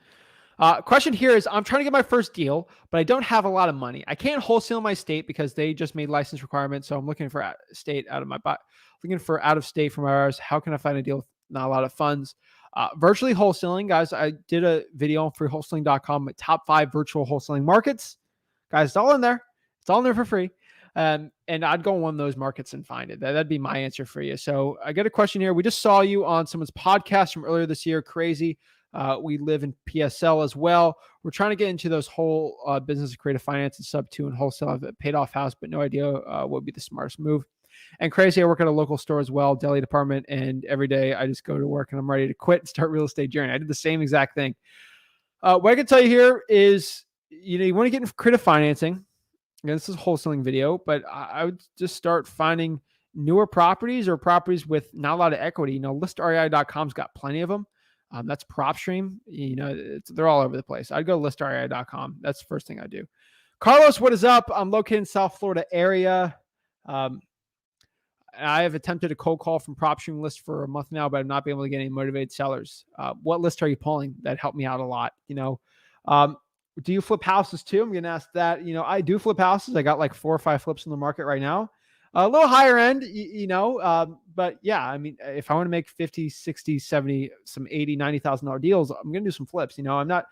Question here is, I'm trying to get my first deal, but I don't have a lot of money. I can't wholesale my state because they just made license requirements. So I'm looking for looking for out of state from ours. How can I find a deal with not a lot of funds? Virtually wholesaling, guys. I did a video on freewholesaling.com with top 5 virtual wholesaling markets. Guys, it's all in there. It's all in there for free. And I'd go on one of those markets and find it. That'd be my answer for you. So I got a question here. We just saw you on someone's podcast from earlier this year. Crazy. We live in PSL as well. We're trying to get into those whole business of creative finance and sub 2 and wholesale. I've a paid off house, but no idea what would be the smartest move. And crazy, I work at a local store as well, deli department, and every day I just go to work and I'm ready to quit and start real estate journey. I did the same exact thing. What I can tell you here is, you want to get into creative financing. Again, this is a wholesaling video, but I would just start finding newer properties or properties with not a lot of equity. ListREI.com's got plenty of them. That's PropStream. They're all over the place. I'd go to ListREI.com. That's the first thing I do. Carlos, what is up? I'm located in South Florida area. I have attempted a cold call from PropStream list for a month now, but I'm not being able to get any motivated sellers. What list are you pulling? That helped me out a lot. Do you flip houses too? I'm going to ask that. I do flip houses. I got like 4 or 5 flips in the market right now. A little higher end, but yeah, I mean, if I want to make 50, 60, 70, some 80, $90,000 deals, I'm going to do some flips. I'm not,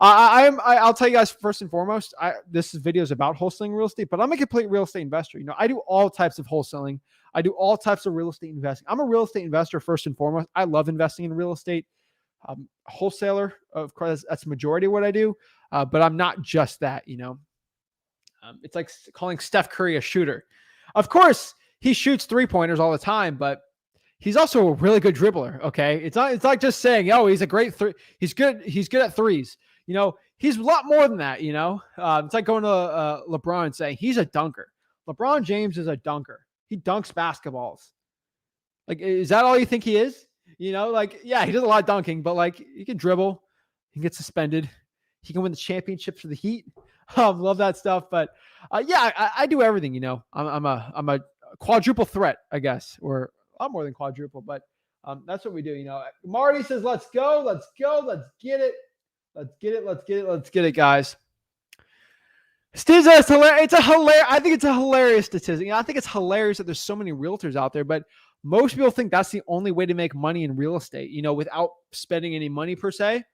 I'll tell you guys first and foremost, this video is about wholesaling real estate, but I'm a complete real estate investor. I do all types of wholesaling. I do all types of real estate investing. I'm a real estate investor first and foremost. I love investing in real estate. Wholesaler, of course, that's the majority of what I do. But I'm not just that, it's like calling Steph Curry a shooter. Of course, he shoots 3-pointers all the time, but he's also a really good dribbler. Okay. It's like just saying, oh, he's a great he's good at threes. He's a lot more than that, it's like going to LeBron and saying he's a dunker. LeBron James is a dunker. He dunks basketballs. Like, is that all you think he is? Yeah, he does a lot of dunking, but he can dribble. He can get suspended. He can win the championship for the Heat. Love that stuff. But yeah, I do everything. I'm a quadruple threat, I guess, or a lot more than quadruple. But that's what we do. Marty says, "Let's go, let's get it, let's get it, guys." Steve says, "It's a hilarious. I think it's a hilarious statistic. I think it's hilarious that there's so many realtors out there, but most people think that's the only way to make money in real estate. Without spending any money per se."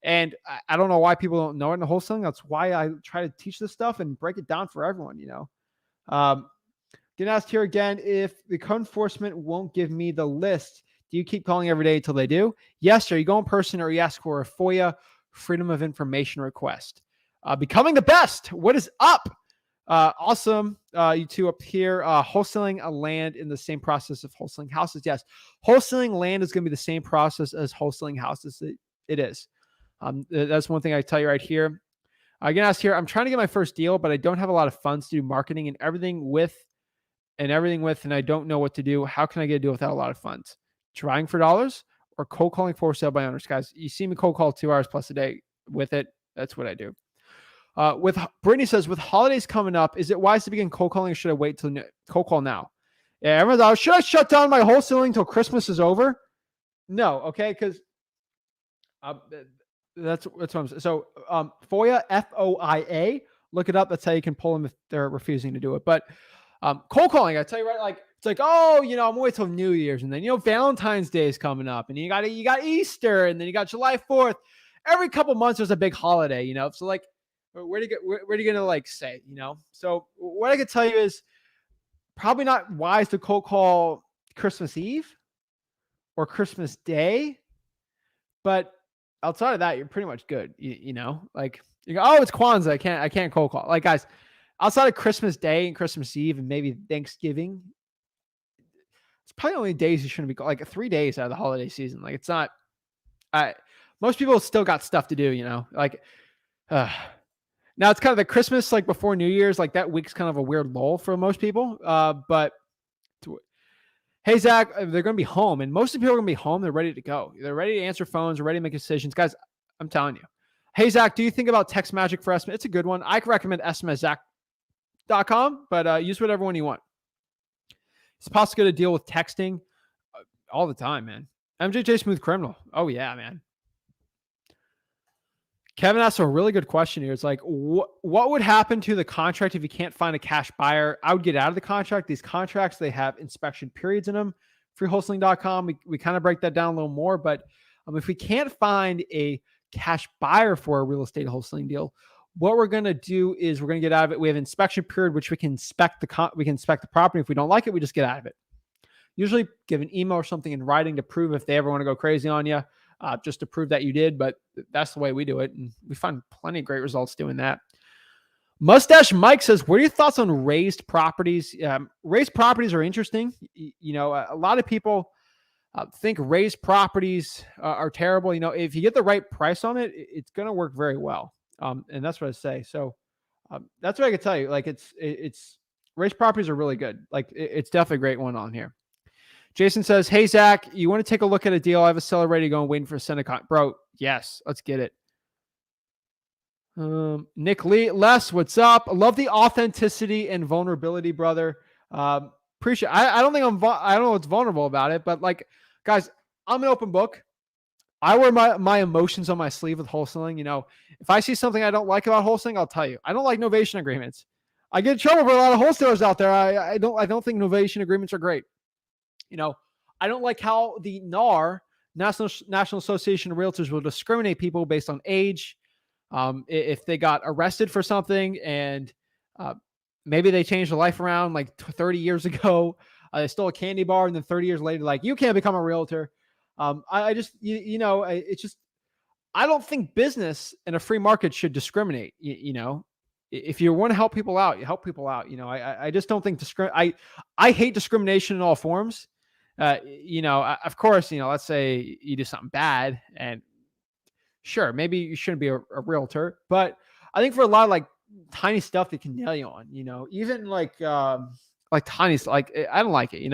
And I don't know why people don't know it in the wholesaling. That's why I try to teach this stuff and break it down for everyone, Getting asked here again, if the code enforcement won't give me the list, do you keep calling every day until they do? Yes, sir. You go in person or you ask for a FOIA, Freedom of Information request. Becoming the best. What is up? Awesome. You two up here. Wholesaling a land in the same process of wholesaling houses. Yes. Wholesaling land is going to be the same process as wholesaling houses. It is. That's one thing I tell you right here. I get asked here, I'm trying to get my first deal, but I don't have a lot of funds to do marketing and everything with, and I don't know what to do. How can I get a deal without a lot of funds? Trying for dollars or cold calling for sale by owners? Guys, you see me cold call 2 hours plus a day with it. That's what I do. With Brittany says, with holidays coming up, is it wise to begin cold calling or should I wait till cold call now? Yeah, everyone's like, should I shut down my wholesaling until Christmas is over? No, okay, because that's what I'm saying. So FOIA, FOIA, look it up. That's how you can pull them if they're refusing to do it. But cold calling, I tell you right, it's like, oh, I'm gonna wait till New Year's, and then Valentine's Day is coming up, and you got Easter, and then you got July 4th. Every couple months there's a big holiday, So where are you gonna say, So what I could tell you is probably not wise to cold call Christmas Eve or Christmas Day, but outside of that, you're pretty much good. You go, oh, it's Kwanzaa. I can't cold call. Guys, outside of Christmas Day and Christmas Eve and maybe Thanksgiving, it's probably only days you shouldn't be 3 days out of the holiday season. It's not. Most people still got stuff to do. Now it's kind of the Christmas before New Year's. That week's kind of a weird lull for most people. But hey, Zach, they're going to be home, and most of the people are going to be home. They're ready to go. They're ready to answer phones. They're ready to make decisions. Guys, I'm telling you. Hey, Zach, do you think about text magic for estimate? It's a good one. I can recommend estimatezach.com, but use whatever one you want. It's possible to deal with texting all the time, man. MJJ Smooth Criminal. Oh, yeah, man. Kevin asked a really good question here. It's like, what would happen to the contract if you can't find a cash buyer? I would get out of the contract. These contracts, they have inspection periods in them. Freewholesaling.com. We kind of break that down a little more, but if we can't find a cash buyer for a real estate wholesaling deal, what we're going to do is we're going to get out of it. We have an inspection period, which we can inspect the property. If we don't like it, we just get out of it. Usually give an email or something in writing to prove if they ever want to go crazy on you. Just to prove that you did, but that's the way we do it. And we find plenty of great results doing that. Mustache Mike says, what are your thoughts on raised properties? Raised properties are interesting. A lot of people think raised properties are terrible. If you get the right price on it, it's going to work very well. And that's what I say. So that's what I can tell you. Like it's raised properties are really good. Like it's definitely a great one on here. Jason says, hey, Zach, you want to take a look at a deal? I have a seller ready to go and waiting for a Senecon. Bro, yes, let's get it. Nick Lee, Les, what's up? I love the authenticity and vulnerability, brother. Appreciate I don't think I don't know what's vulnerable about it, but like, guys, I'm an open book. I wear my emotions on my sleeve with wholesaling. If I see something I don't like about wholesaling, I'll tell you. I don't like novation agreements. I get in trouble for a lot of wholesalers out there. I don't think novation agreements are great. I don't like how the NAR, National Association of Realtors, will discriminate people based on age. If they got arrested for something and maybe they changed their life around like 30 years ago, they stole a candy bar, and then 30 years later, like, you can't become a realtor. I just, it's just, I don't think business in a free market should discriminate. If you want to help people out, you help people out. I just don't think I hate discrimination in all forms. Of course, let's say you do something bad, and sure, maybe you shouldn't be a realtor, but I think for a lot of like tiny stuff they can nail you on, even like tiny, like I don't like it,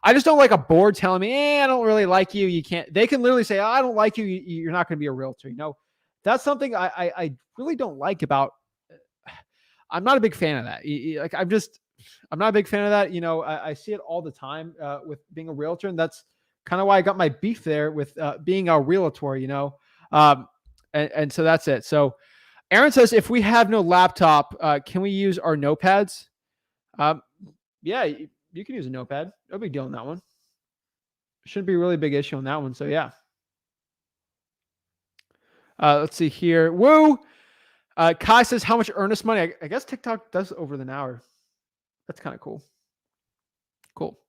I just don't like a board telling me, I don't really like you. You can't, they can literally say, I don't like you. You're not going to be a realtor. That's something I really don't like about, I'm not a big fan of that. I'm not a big fan of that. I see it all the time with being a realtor, and that's kind of why I got my beef there with being a realtor, and so that's it. So Aaron says, if we have no laptop, can we use our notepads? Yeah, you can use a notepad. No big deal on that one. Shouldn't be a really big issue on that one. So yeah. Let's see here. Woo! Kai says, how much earnest money? I guess TikTok does over an hour. That's kind of cool. Cool.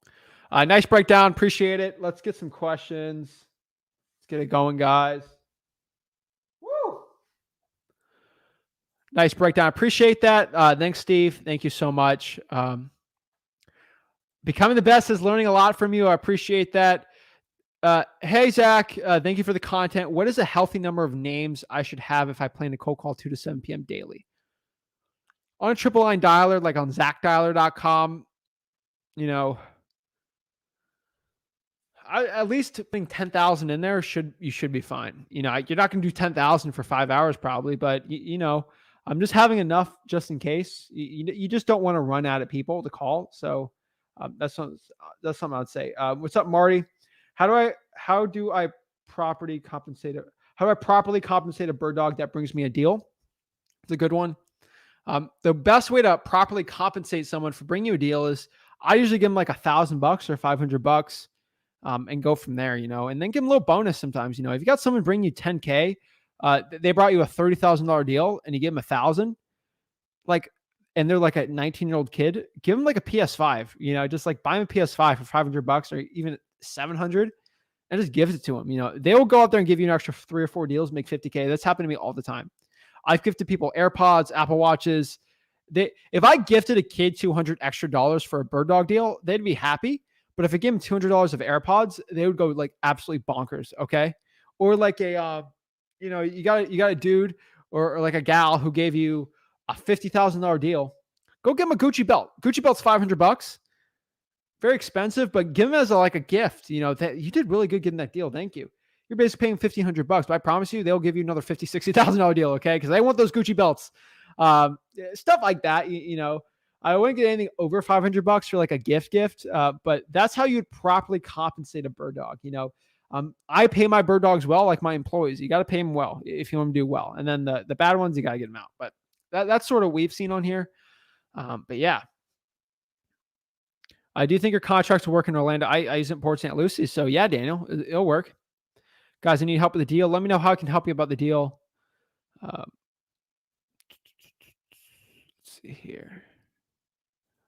Nice breakdown. Appreciate it. Let's get some questions. Let's get it going, guys. Woo! Nice breakdown. Appreciate that. Thanks, Steve. Thank you so much. Becoming the best is learning a lot from you. I appreciate that. Hey, Zach, thank you for the content. What is a healthy number of names I should have if I plan to cold call 2 to 7 p.m. daily? On a triple line dialer, like on ZachDialer.com, at least putting 10,000 in there you should be fine. You're not going to do 10,000 for 5 hours probably, but I'm just having enough just in case. You just don't want to run out of people to call. So that's something I'd say. What's up, Marty? How do I properly compensate a bird dog that brings me a deal? It's a good one. The best way to properly compensate someone for bringing you a deal is I usually give them like $1,000 or $500, and go from there, and then give them a little bonus sometimes. If you got someone bring you 10K, they brought you a $30,000 deal and you give them 1,000, and they're like a 19-year-old kid, give them like a PS5, just like buy them a PS5 for $500 or even 700 and just give it to them. They will go out there and give you an extra 3 or 4 deals, make 50K. That's happened to me all the time. I've gifted people AirPods, Apple Watches. If I gifted a kid $200 extra for a bird dog deal, they'd be happy. But if I give them $200 of AirPods, they would go like absolutely bonkers. Okay. Or like you got a dude or like a gal who gave you a $50,000 deal. Go give them a Gucci belt. Gucci belt's $500. Very expensive, but give them as a gift, that you did really good getting that deal. Thank you. You're basically paying $1,500, but I promise you, they'll give you another $50,000, $60,000 deal. Okay. Because they want those Gucci belts, stuff like that. I wouldn't get anything over $500 for like a gift, but that's how you'd properly compensate a bird dog. I pay my bird dogs well, like my employees. You got to pay them well if you want them to do well. And then the bad ones, you got to get them out. But that's sort of what we've seen on here. But yeah, I do think your contracts will work in Orlando. I use it in Port St. Lucie. So yeah, Daniel, it'll work. Guys, I need help with the deal. Let me know how I can help you about the deal. Let's see here.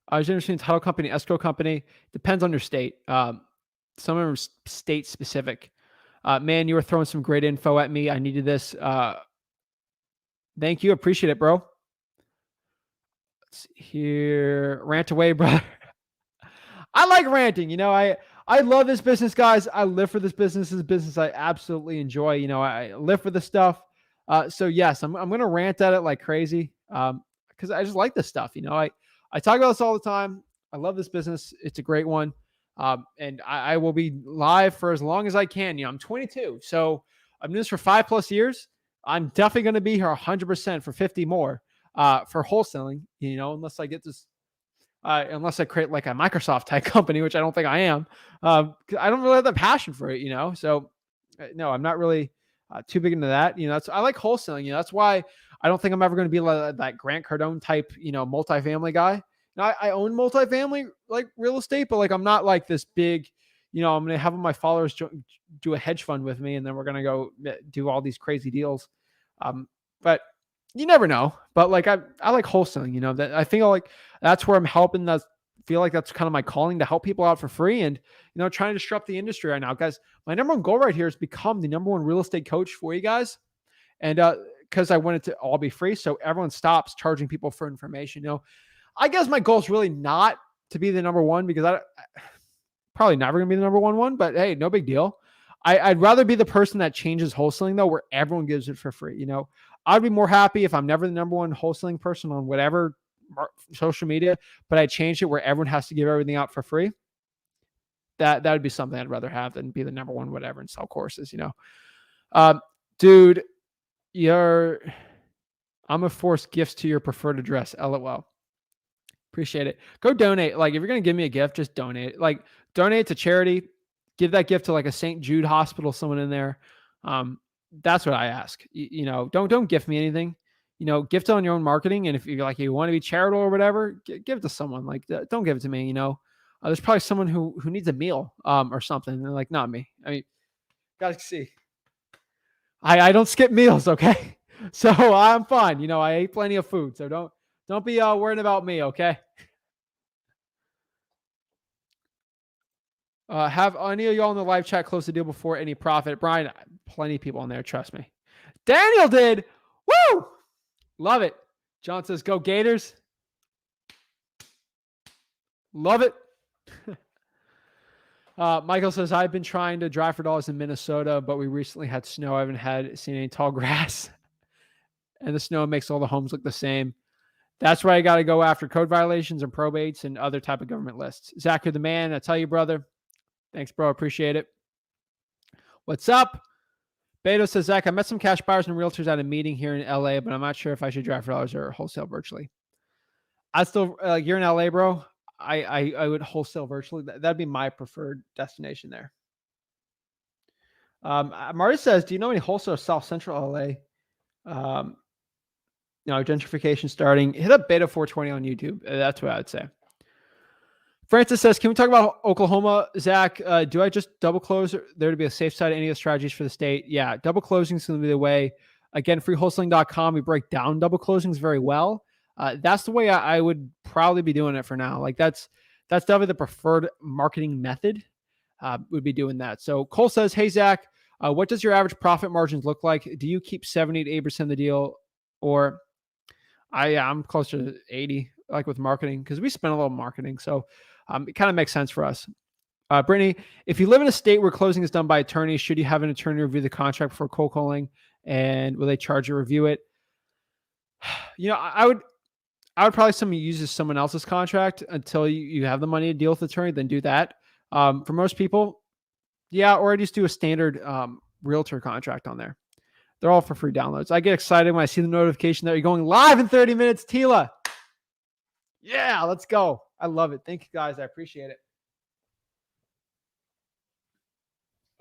I was interested in title company, escrow company. Depends on your state. Some of them are state specific. Man, you were throwing some great info at me. I needed this. Thank you. Appreciate it, bro. Let's see here. Rant away, brother. I like ranting. I love this business, guys. I live for this business. This business I absolutely enjoy. I live for this stuff. So yes, I'm going to rant at it like crazy because I just like this stuff. I talk about this all the time. I love this business. It's a great one. And I will be live for as long as I can. I'm 22, so I'm doing this for 5+ years. I'm definitely going to be here 100% for 50 more for wholesaling, unless I get this. Unless I create like a Microsoft type company, which I don't think I am. I don't really have the passion for it, So no, I'm not really too big into that. I like wholesaling. That's why I don't think I'm ever going to be like that Grant Cardone type, multifamily guy. Now, I own multifamily like real estate, but like I'm not like this big. I'm going to have my followers do a hedge fund with me, and then we're going to go do all these crazy deals. But you never know. But like I like wholesaling. That I think that's where I'm helping. Feel like that's kind of my calling to help people out for free and trying to disrupt the industry right now, guys. My number one goal right here is become the number one real estate coach for you guys, and because I want it to all be free, so everyone stops charging people for information. I guess my goal is really not to be the number one because I probably never gonna be the number one, but hey, no big deal. I'd rather be the person that changes wholesaling though, where everyone gives it for free. I'd be more happy if I'm never the number one wholesaling person on whatever social media, but I changed it where everyone has to give everything out for free. That would be something I'd rather have than be the number one whatever and sell courses. Dude, I'm gonna force gifts to your preferred address. LOL. Appreciate it. Go donate. Like if you're gonna give me a gift, just donate. Like donate to charity. Give that gift to like a St. Jude hospital, someone in there. That's what I ask. Don't gift me anything. Gift it on your own marketing. And if you're like, you want to be charitable or whatever, give it to someone. Like, don't give it to me. There's probably someone who needs a meal or something. And they're like, not me. I mean, guys, see, I don't skip meals. Okay. So I'm fine. I ate plenty of food. So don't be worrying about me. Okay. Have any of y'all in the live chat close the deal before any profit? Brian, plenty of people on there. Trust me. Daniel did. Woo! Love it. John says, go Gators. Love it. Michael says, I've been trying to drive for dollars in Minnesota, but we recently had snow. I haven't seen any tall grass. And the snow makes all the homes look the same. That's why I got to go after code violations and probates and other type of government lists. Zach, you're the man. I tell you, brother. Thanks, bro. Appreciate it. What's up? Beto says, Zach, I met some cash buyers and realtors at a meeting here in LA, but I'm not sure if I should drive for dollars or wholesale virtually. I still, you're in LA, bro. I would wholesale virtually. That'd be my preferred destination there. Marty says, do you know any wholesale South Central LA? Gentrification starting. Hit up Beta 420 on YouTube. That's what I'd say. Francis says, can we talk about Oklahoma? Zach, do I just double close there to be a safe side? Any of the strategies for the state? Yeah, double closing is going to be the way. Again, freewholesaling.com, we break down double closings very well. That's the way I would probably be doing it for now. Like that's definitely the preferred marketing method. Would be doing that. So Cole says, hey, Zach, what does your average profit margins look like? Do you keep 70 to 8% of the deal? Or I'm closer to 80, like with marketing, because we spend a little marketing. So it kind of makes sense for us. Brittany, if you live in a state where closing is done by attorneys, should you have an attorney review the contract before cold calling? And will they charge you to review it? I would probably use someone else's contract until you have the money to deal with the attorney, then do that. For most people, yeah, or I just do a standard realtor contract on there. They're all for free downloads. I get excited when I see the notification that you're going live in 30 minutes, Tila. Yeah, let's go. I love it. Thank you, guys. I appreciate it.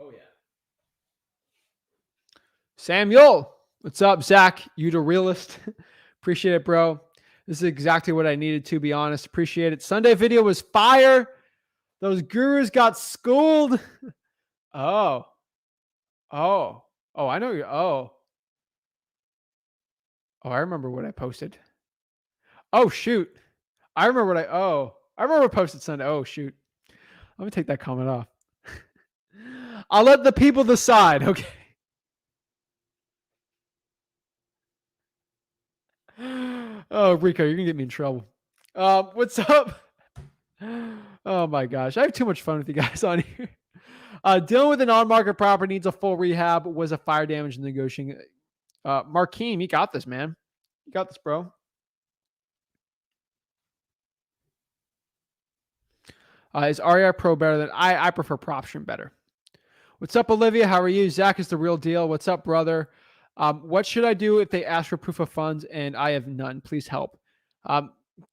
Oh, yeah. Samuel, what's up, Zach? You the realist. Appreciate it, bro. This is exactly what I needed, to be honest. Appreciate it. Sunday video was fire. Those gurus got schooled. Oh, I know you. I remember what I posted. Oh, shoot. I remember I remember posted Sunday. Oh, shoot. Let me take that comment off. I'll let the people decide. Okay. Oh, Rico, you're gonna get me in trouble. What's up? Oh my gosh, I have too much fun with you guys on here. Dealing with an on-market property needs a full rehab. Was a fire damage negotiating. Markeem, you got this, man. You got this, bro. Is REI Pro better than I prefer PropStream better. What's up, Olivia? How are you? Zach is the real deal. What's up, brother? What should I do if they ask for proof of funds and I have none? Please help.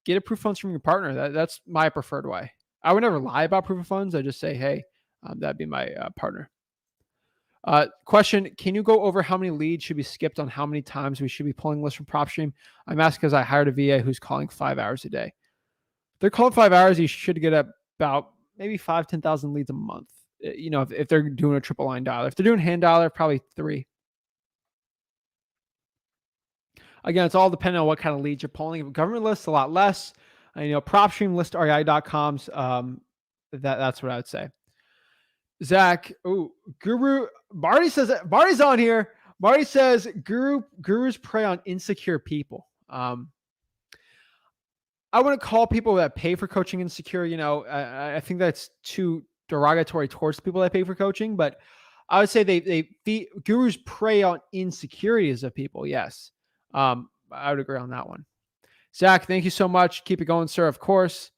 Get a proof of funds from your partner. That's my preferred way. I would never lie about proof of funds. I just say, hey, that'd be my partner. Question, can you go over how many leads should be skipped on how many times we should be pulling lists from PropStream? I'm asking because I hired a VA who's calling 5 hours a day. If they're calling 5 hours, you should get about maybe 10,000 leads a month. You know, if they're doing a triple line dialer. If they're doing hand dialer, probably 3. Again, it's all depending on what kind of leads you're pulling. If government lists, a lot less. You know, PropStream list REI.coms. That's what I would say. Zach, Guru, Marty says, Marty's on here. Marty says, gurus prey on insecure people. I wouldn't call people that pay for coaching insecure. You know, I think that's too derogatory towards people that pay for coaching, but I would say gurus prey on insecurities of people. Yes. I would agree on that one. Zach, thank you so much. Keep it going, sir. Of course.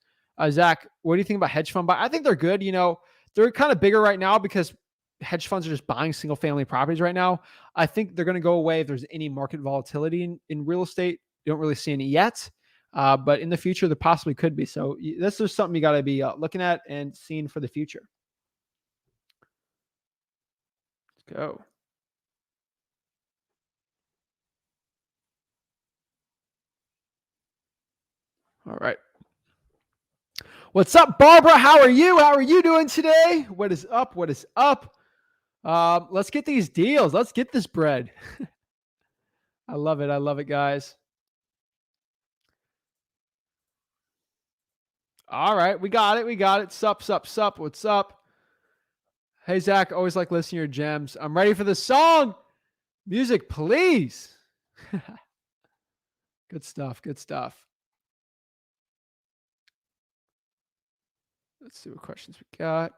Zach, what do you think about hedge fund buy? I think they're good. You know, they're kind of bigger right now because hedge funds are just buying single family properties right now. I think they're going to go away if there's any market volatility in real estate. You don't really see any yet. But in the future, there possibly could be. So this is something you got to be looking at and seeing for the future. Let's go. All right. What's up, Barbara? How are you? How are you doing today? What is up? What is up? Let's get these deals. Let's get this bread. I love it. I love it, guys. All right. We got it. We got it. Sup. What's up? Hey, Zach. Always like listening to your gems. I'm ready for the song. Music, please. Good stuff. Good stuff. Let's see what questions we got.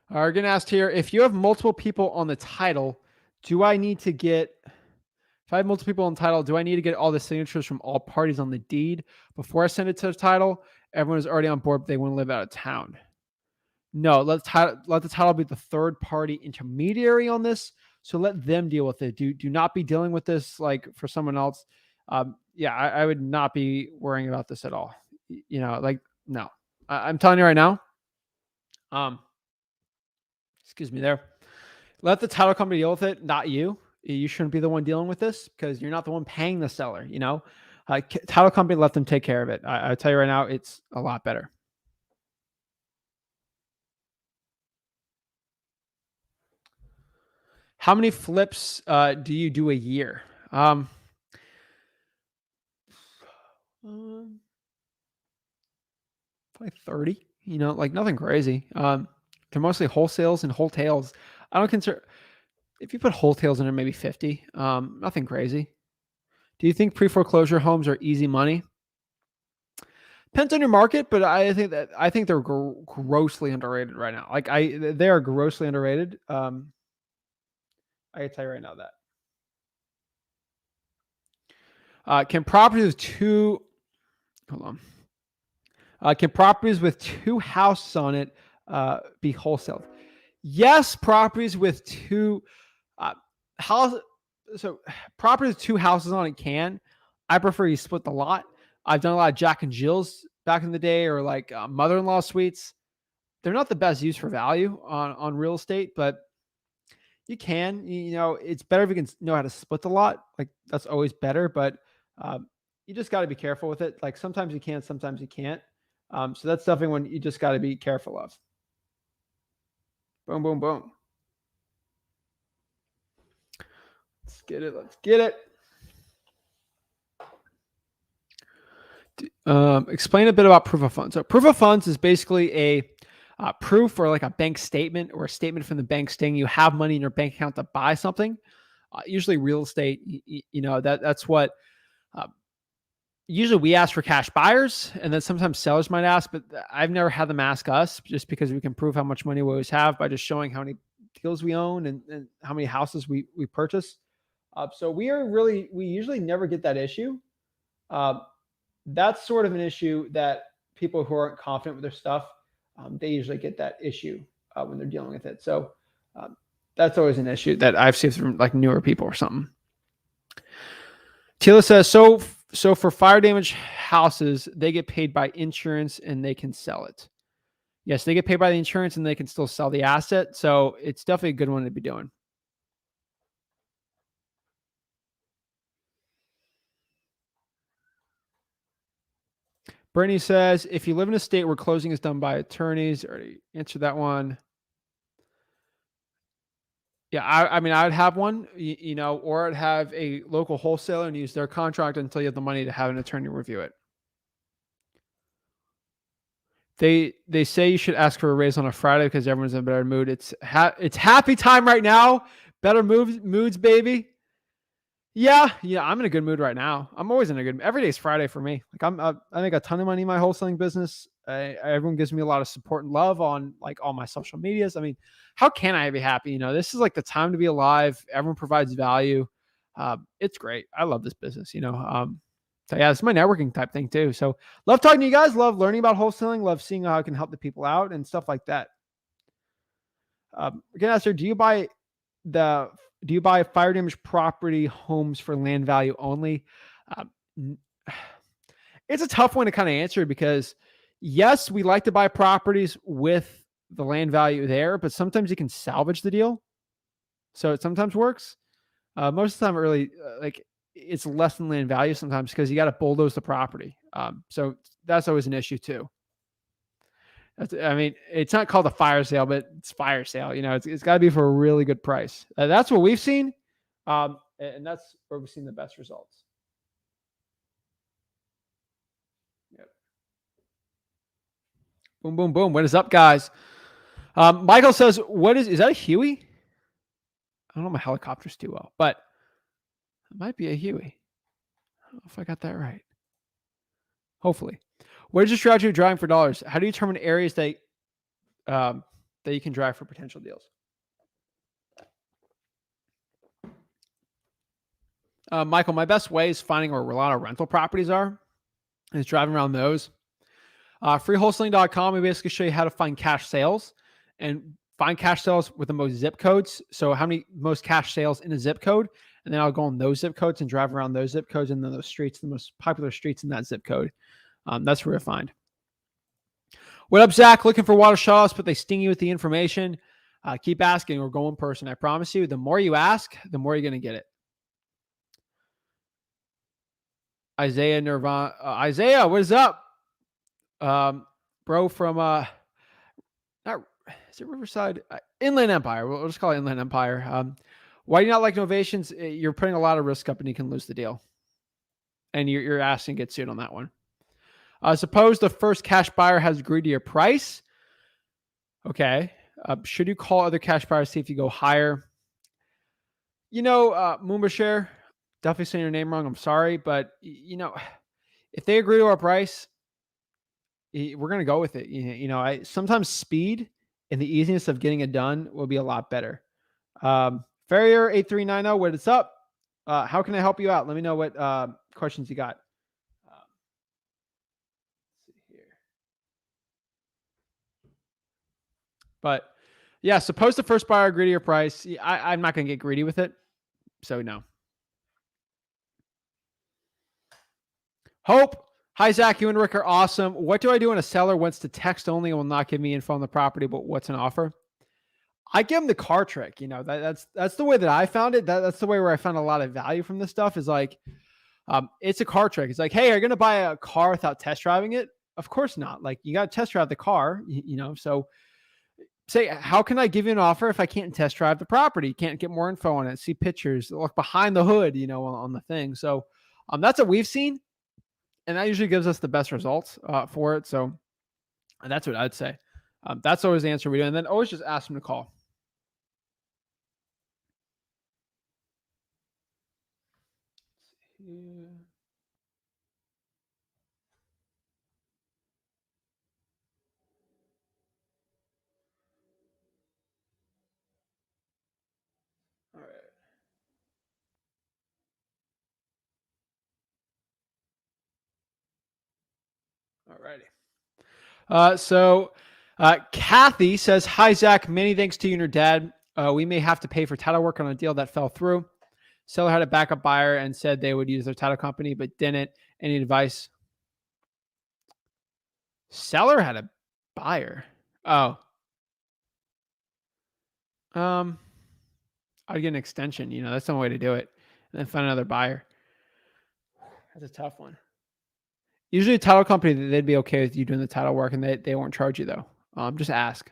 We're going to ask here, if you have multiple people on the title, do I need to get, if I have multiple people on the title, do I need to get all the signatures from all parties on the deed before I send it to the title? Everyone is already on board, but they want to live out of town. No, let the title be the third party intermediary on this. So let them deal with it. Do not be dealing with this like for someone else. Yeah, I would not be worrying about this at all. You know, like, no, I'm telling you right now. Excuse me there. Let the title company deal with it, not you. You shouldn't be the one dealing with this because you're not the one paying the seller, you know. Title company, let them take care of it. I'll tell you right now, it's a lot better. How many flips do you do a year? Probably 30, you know, like nothing crazy. They're mostly wholesales and wholetails. I don't consider, if you put wholetails in there, maybe 50. Nothing crazy. Do you think pre-foreclosure homes are easy money? Depends on your market, but I think they're grossly underrated right now. Like they are grossly underrated. I can tell you right now that. Can properties with two houses on it be wholesaled? Yes, properties with two houses. So properties with 2 houses on it can. I prefer you split the lot. I've done a lot of Jack and Jill's back in the day, or like mother-in-law suites. They're not the best use for value on real estate, but You can, you know, it's better if you can know how to split the lot. Like that's always better, but you just got to be careful with it. Like sometimes you can, sometimes you can't. So that's definitely one you just got to be careful of. Boom, boom, boom. Let's get it. Let's get it. Explain a bit about proof of funds. So proof of funds is basically a proof or like a bank statement or a statement from the bank saying you have money in your bank account to buy something. Usually real estate, you know, that's what uh, usually we ask for cash buyers, and then sometimes sellers might ask, but I've never had them ask us just because we can prove how much money we always have by just showing how many deals we own and how many houses we purchase. So we usually never get that issue. Uh, that's sort of an issue that people who aren't confident with their stuff, they usually get that issue when they're dealing with it. So um, that's always an issue that I've seen from like newer people or something. Tila says, so for fire damage houses, they get paid by insurance and they can sell it. Yes, they get paid by the insurance and they can still sell the asset. So it's definitely a good one to be doing. Brittany says, if you live in a state where closing is done by attorneys, already answered that one. Yeah, I mean, I'd have one, you know, or I'd have a local wholesaler and use their contract until you have the money to have an attorney review it. They say you should ask for a raise on a Friday because everyone's in a better mood. It's happy time right now. Better moods, baby. Yeah, I'm in a good mood right now. I'm always in a good. Every day's Friday for me. Like I make a ton of money in my wholesaling business. Everyone gives me a lot of support and love on like all my social medias. I mean, how can I be happy? You know, this is like the time to be alive. Everyone provides value. It's great. I love this business. You know, so yeah, it's my networking type thing too. So love talking to you guys. Love learning about wholesaling. Love seeing how I can help the people out and stuff like that. Again, ask her, do you buy fire damage property homes for land value only? It's a tough one to kind of answer because yes, we like to buy properties with the land value there, but sometimes you can salvage the deal. So it sometimes works. Most of the time, really, like it's less than land value sometimes because you got to bulldoze the property. So that's always an issue too. I mean, it's not called a fire sale, but it's fire sale. You know, it's got to be for a really good price. That's what we've seen, and that's where we've seen the best results. Yep. Boom, boom, boom. What is up, guys? Michael says, is that a Huey? I don't know my helicopters too well, but it might be a Huey. I don't know if I got that right. Hopefully. What is your strategy of driving for dollars? How do you determine areas that you can drive for potential deals? Michael, my best way is finding where a lot of rental properties are, is driving around those. Freewholesaling.com, we basically show you how to find cash sales and find cash sales with the most zip codes. So how many most cash sales in a zip code, and then I'll go on those zip codes and drive around those zip codes and then those streets, the most popular streets in that zip code. That's where I find. What up, Zach? Looking for water shutoffs, but they sting you with the information. Keep asking or go in person. I promise you, the more you ask, the more you're going to get it. Isaiah Nirvana. Isaiah, what is up? Bro from, not, is it Riverside? Inland Empire. We'll just call it Inland Empire. Why do you not like novations? You're putting a lot of risk up and you can lose the deal. And you're asking to get sued on that one. Suppose the first cash buyer has agreed to your price. Okay. Should you call other cash buyers, see if you go higher? You know, Moombashare, definitely saying your name wrong. I'm sorry. But, you know, if they agree to our price, we're going to go with it. You know, sometimes speed and the easiness of getting it done will be a lot better. Farrier 8390, what is up? How can I help you out? Let me know what questions you got. Let's see here. But yeah, suppose the first buyer agree to your price. I'm not going to get greedy with it. So no. Hope. Hi, Zach. You and Rick are awesome. What do I do when a seller wants to text only and will not give me info on the property, but what's an offer? I give them the car trick. That's the way that I found it. That's the way where I found a lot of value from this stuff is like, it's a car trick. It's like, hey, are you going to buy a car without test driving it? Of course not. Like you got to test drive the car, so say, how can I give you an offer if I can't test drive the property? Can't get more info on it, see pictures, look behind the hood, on the thing. So that's what we've seen. And that usually gives us the best results for it. So that's what I'd say. That's always the answer we do. And then always just ask them to call. Yeah. All right. All righty. So Kathy says, hi, Zach. Many thanks to you and your dad. We may have to pay for title work on a deal that fell through. Seller had a backup buyer and said they would use their title company, but didn't. Any advice? Seller had a buyer. Oh. I'd get an extension. That's the way to do it. And then find another buyer. That's a tough one. Usually a title company, they'd be okay with you doing the title work and they won't charge you though. Just ask.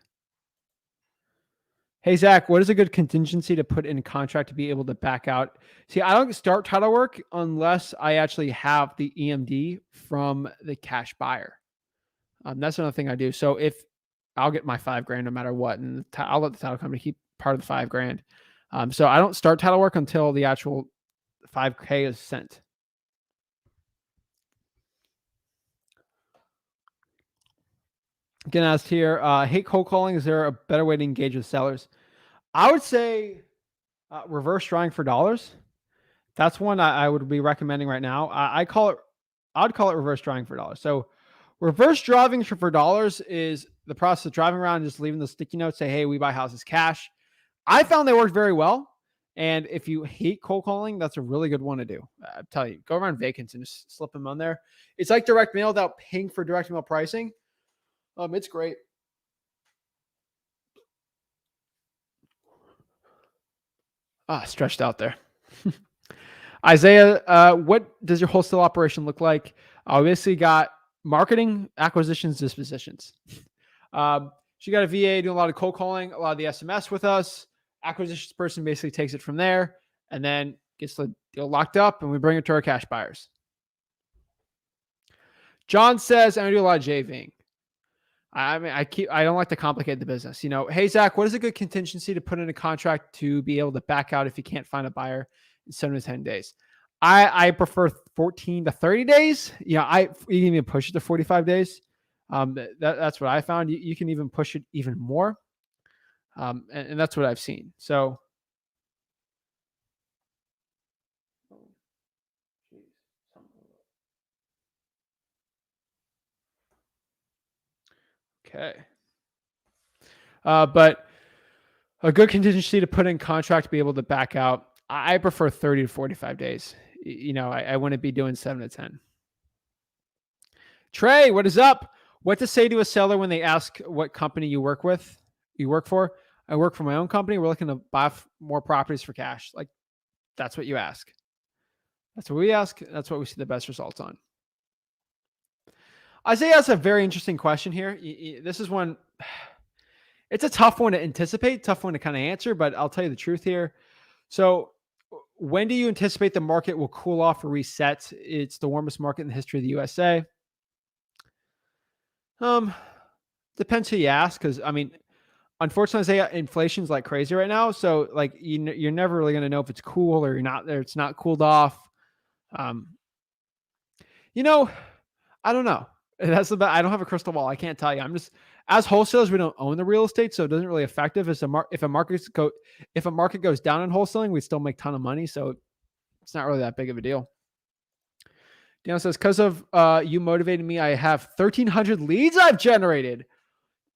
Hey, Zach, what is a good contingency to put in a contract to be able to back out? See, I don't start title work unless I actually have the EMD from the cash buyer. That's another thing I do. So if I'll get my $5,000 no matter what, and I'll let the title company keep part of the $5,000. So I don't start title work until the actual $5,000 is sent. Getting asked here, hate cold calling. Is there a better way to engage with sellers? I would say reverse drawing for dollars. That's one I would be recommending right now. I'd call it reverse drawing for dollars. So reverse drawing for dollars is the process of driving around and just leaving the sticky notes, say, hey, we buy houses cash. I found they worked very well. And if you hate cold calling, that's a really good one to do. I tell you, go around vacants and just slip them on there. It's like direct mail without paying for direct mail pricing. It's great. Stretched out there. Isaiah, what does your wholesale operation look like? We basically got marketing, acquisitions, dispositions. She got a VA doing a lot of cold calling, a lot of the SMS with us. Acquisitions person basically takes it from there and then gets the deal locked up and we bring it to our cash buyers. John says, I do a lot of JVing. I don't like to complicate the business. Hey, Zach, what is a good contingency to put in a contract to be able to back out if you can't find a buyer in 7 to 10 days? I prefer 14 to 30 days. You can even push it to 45 days. That's what I found. You can even push it even more. And that's what I've seen. So. Okay. But a good contingency to put in contract to be able to back out, I prefer 30 to 45 days. I wouldn't be doing 7 to 10. Trey, what is up? What to say to a seller when they ask what company you work for? I work for my own company. We're looking to buy more properties for cash. Like, that's what you ask. That's what we ask. That's what we see the best results on. Isaiah has a very interesting question here. This is one, it's a tough one to anticipate, tough one to kind of answer, but I'll tell you the truth here. So when do you anticipate the market will cool off or reset? It's the warmest market in the history of the USA. Depends who you ask. Cause unfortunately, Isaiah, inflation's like crazy right now. So like, you're never really going to know if it's cool or you're not there. It's not cooled off. I don't know. That's about. I don't have a crystal ball. I can't tell you. I'm just, as wholesalers, we don't own the real estate, so it doesn't really affect us. If a market goes down in wholesaling, we still make a ton of money, so it's not really that big of a deal. Daniel says, because of you motivating me, I have 1,300 leads I've generated.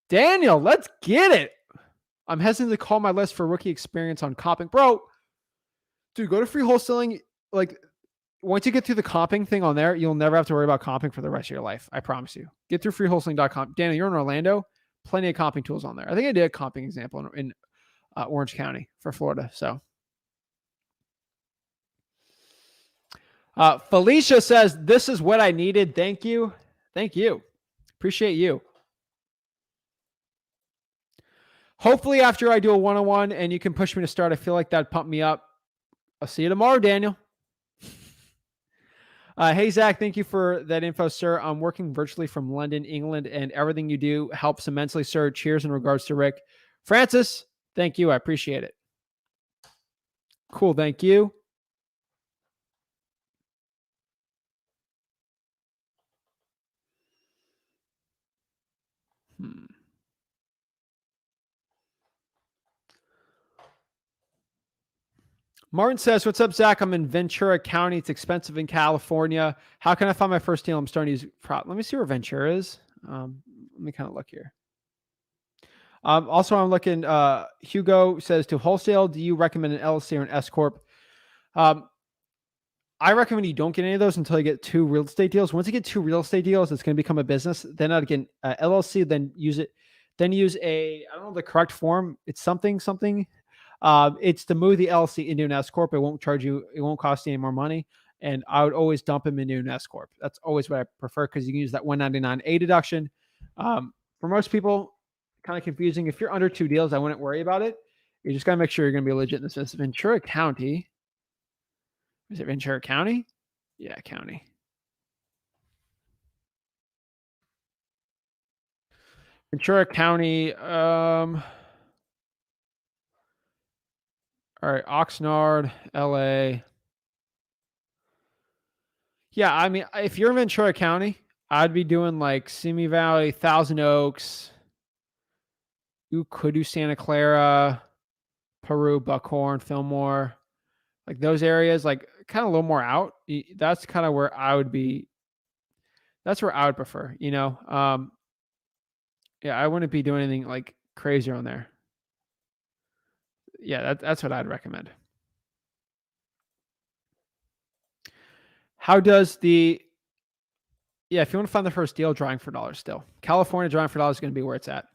Daniel, let's get it. I'm hesitant to call my list for rookie experience on comping, bro. Dude, go to free wholesaling. Like, once you get through the comping thing on there, you'll never have to worry about comping for the rest of your life. I promise you. Get through freewholesaling.com. Daniel, you're in Orlando. Plenty of comping tools on there. I think I did a comping example in Orange County for Florida. So Felicia says, this is what I needed. Thank you. Thank you. Appreciate you. Hopefully after I do a one-on-one and you can push me to start, I feel like that'd pump me up. I'll see you tomorrow, Daniel. Hey, Zach, thank you for that info, sir. I'm working virtually from London, England, and everything you do helps immensely, sir. Cheers in regards to Rick. Francis, thank you. I appreciate it. Cool. Thank you. Martin says, what's up, Zach? I'm in Ventura County. It's expensive in California. How can I find my first deal? I'm starting to use Let me see where Ventura is. Let me kind of look here. Also, I'm looking, Hugo says, to Wholesale, do you recommend an LLC or an S Corp? I recommend you don't get any of those until you get 2 real estate deals. Once you get 2 real estate deals, it's going to become a business. Then I'd get LLC, then use it. Then use I don't know the correct form. It's something. It's to move the LLC into an S Corp. It won't charge you. It won't cost you any more money. And I would always dump them into an S Corp. That's always what I prefer because you can use that 199A deduction. For most people, kind of confusing. If you're under 2 deals, I wouldn't worry about it. You just got to make sure you're going to be legit in this business. Ventura County. Is it Ventura County? Yeah, county. Ventura County. All right, Oxnard, LA. Yeah, I mean, if you're in Ventura County, I'd be doing like Simi Valley, Thousand Oaks. You could do Santa Clara, Peru, Buckhorn, Fillmore. Like those areas, like kind of a little more out. That's kind of where I would be. That's where I would prefer, Yeah, I wouldn't be doing anything like crazy on there. Yeah, that's what I'd recommend. How does if you want to find the first deal, drawing for dollars still. California drawing for dollars is going to be where it's at.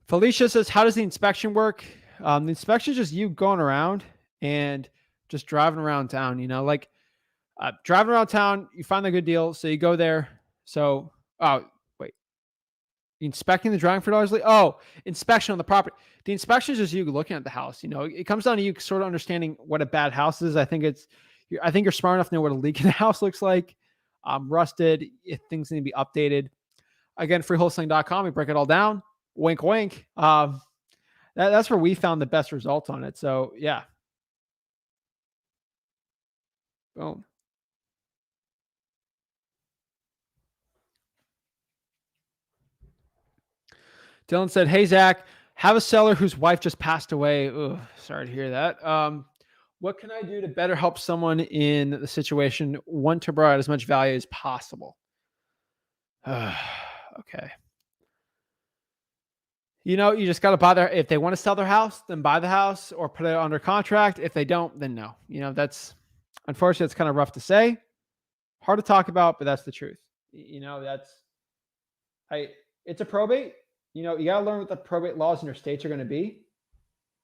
Felicia says, how does the inspection work? The inspection is just you going around and just driving around town, like driving around town, you find a good deal. So you go there. So, inspecting the drawing for dollars. Inspection on the property. The inspection is just you looking at the house. It comes down to you sort of understanding what a bad house is. I think you're smart enough to know what a leak in the house looks like. Rusted, if things need to be updated. Again, freewholesaling.com. We break it all down. Wink, wink. That's where we found the best results on it. So yeah. Boom. Dylan said, hey, Zach, have a seller whose wife just passed away. Ugh, sorry to hear that. What can I do to better help someone in the situation? Want to provide as much value as possible. Okay. You just got to buy if they want to sell their house, then buy the house or put it under contract. If they don't, then no. That's unfortunately, it's kind of rough to say. Hard to talk about, but that's the truth. It's a probate. You got to learn what the probate laws in your states are going to be.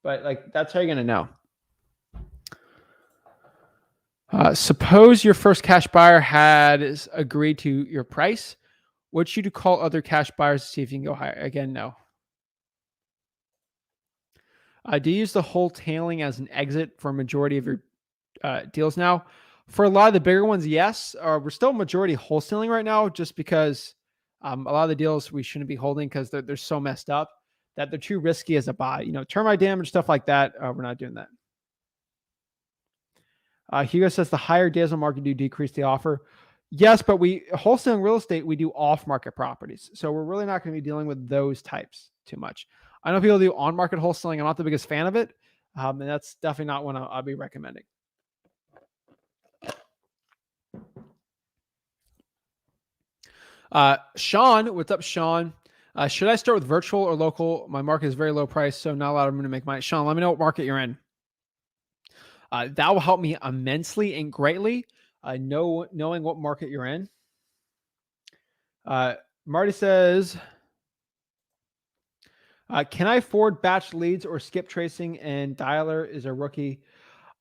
But that's how you're going to know. Suppose your first cash buyer had agreed to your price. What should you call other cash buyers to see if you can go higher? Again, no. Do you use the wholetailing as an exit for a majority of your deals now? For a lot of the bigger ones, yes. We're still majority wholesaling right now just because a lot of the deals we shouldn't be holding because they're so messed up that they're too risky as a buy. Termite damage, stuff like that, we're not doing that. Hugo says the higher days on market do decrease the offer. Yes, but wholesaling real estate, we do off-market properties. So we're really not going to be dealing with those types too much. I know people do on-market wholesaling. I'm not the biggest fan of it. And that's definitely not one I'll be recommending. Sean, what's up, Sean? Should I start with virtual or local? My market is very low price, so not a lot of room to make money. Sean, let me know what market you're in. That will help me immensely and greatly. Knowing what market you're in. Marty says, Can I afford batch leads or skip tracing and dialer is a rookie?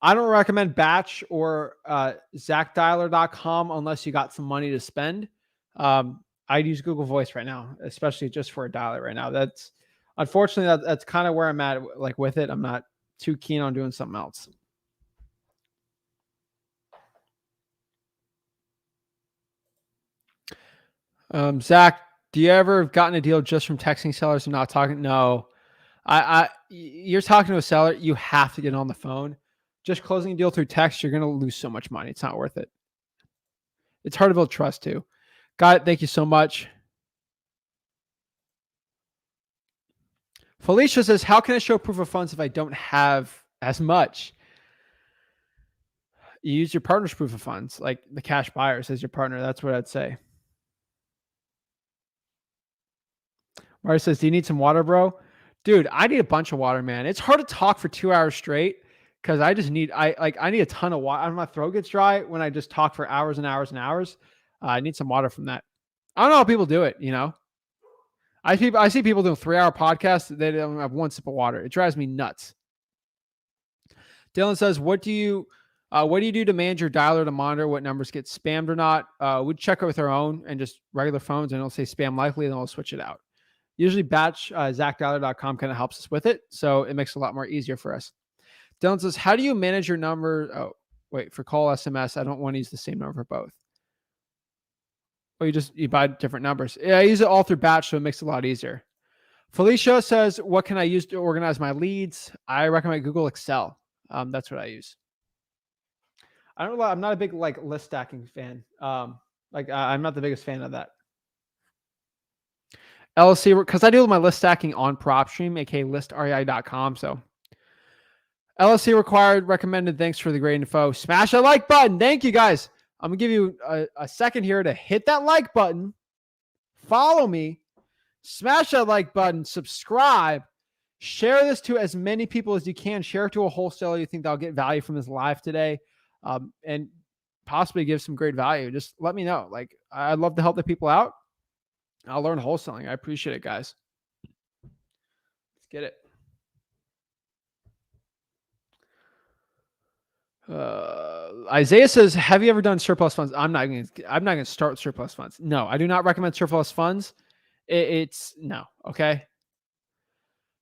I don't recommend batch or ZachDialer.com unless you got some money to spend. I'd use Google Voice right now, especially just for a dialer right now. That's unfortunately that's kind of where I'm at. Like with it, I'm not too keen on doing something else. Zach, do you ever have gotten a deal just from texting sellers and not talking? No. You're talking to a seller, you have to get on the phone. Just closing a deal through text, you're going to lose so much money. It's not worth it. It's hard to build trust too. Got it. Thank you so much. Felicia says, how can I show proof of funds if I don't have as much? You use your partner's proof of funds, like the cash buyers as your partner. That's what I'd say. Mario says, do you need some water, bro? Dude, I need a bunch of water, man. It's hard to talk for 2 hours straight because I need a ton of water. My throat gets dry when I just talk for hours and hours and hours. I need some water from that. I don't know how people do it, you know? I see people doing 3-hour podcasts. They don't have one sip of water. It drives me nuts. Dylan says, what do you do to manage your dialer to monitor what numbers get spammed or not? We'd check it with our own and just regular phones, and it'll say spam likely, and then we'll switch it out. Usually batch ZachDialer.com kind of helps us with it. So it makes it a lot more easier for us. Dylan says, how do you manage your number? Oh, wait, for call SMS, I don't want to use the same number for both. Or you buy different numbers. Yeah, I use it all through batch, so it makes it a lot easier. Felicia says, what can I use to organize my leads? I recommend Google Excel. That's what I use. I'm not a big list stacking fan. I'm not the biggest fan of that. LLC, because I do my list stacking on PropStream, aka listrei.com. So LLC required, recommended. Thanks for the great info. Smash that like button. Thank you, guys. I'm going to give you a second here to hit that like button. Follow me. Smash that like button. Subscribe. Share this to as many people as you can. Share it to a wholesaler you think they'll get value from this live today, and possibly give some great value. Just let me know. I'd love to help the people out. I'll learn wholesaling. I appreciate it, guys. Let's get it. Isaiah says, have you ever done surplus funds? I'm not going to start surplus funds. No, I do not recommend surplus funds. It's no. Okay.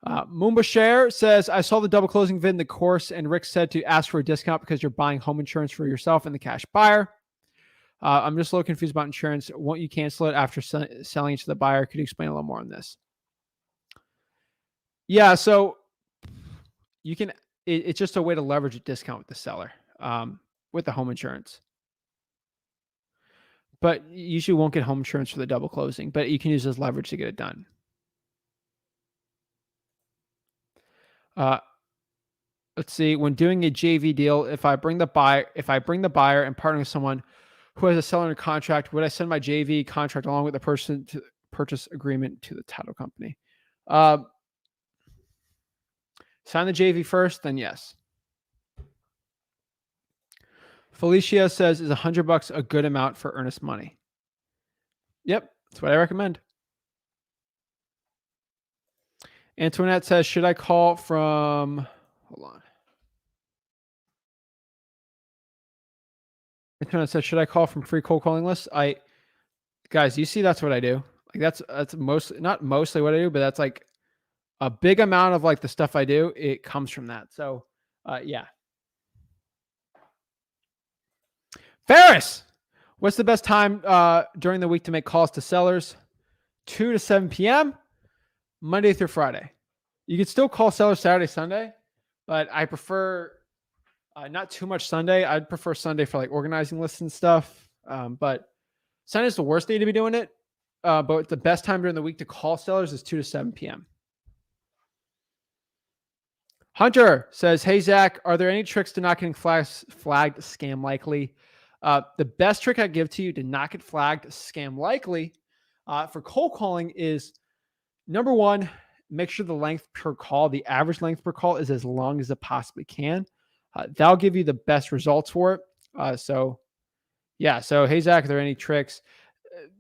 Moomba Share says, I saw the double closing vid in the course, and Rick said to ask for a discount because you're buying home insurance for yourself and the cash buyer. I'm just a little confused about insurance. Won't you cancel it after selling it to the buyer? Could you explain a little more on this? Yeah, so you can. It's just a way to leverage a discount with the seller, with the home insurance. But you usually won't get home insurance for the double closing, but you can use this leverage to get it done. Let's see. When doing a JV deal, if I bring the buyer and partner with someone who has a seller in a contract, would I send my JV contract along with the person to purchase agreement to the title company? Sign the JV first, then yes. Felicia says, is $100 a good amount for earnest money? Yep, that's what I recommend. Antoinette says, should I call from, hold on. Antoinette says, should I call from free cold calling lists? Guys, you see, that's what I do. That's mostly, not mostly what I do, but that's a big amount of the stuff I do. It comes from that. So, yeah. Ferris, what's the best time during the week to make calls to sellers? 2 to 7 p.m. Monday through Friday. You can still call sellers Saturday, Sunday, but I prefer not too much Sunday. I'd prefer Sunday for organizing lists and stuff. But Sunday's the worst day to be doing it. But the best time during the week to call sellers is 2 to 7 p.m. Hunter says, hey, Zach, are there any tricks to not getting flagged scam likely? The best trick I give to you to not get flagged scam likely for cold calling is, number one, make sure the length per call, the average length per call, is as long as it possibly can. That'll give you the best results for it. So, hey, Zach, are there any tricks?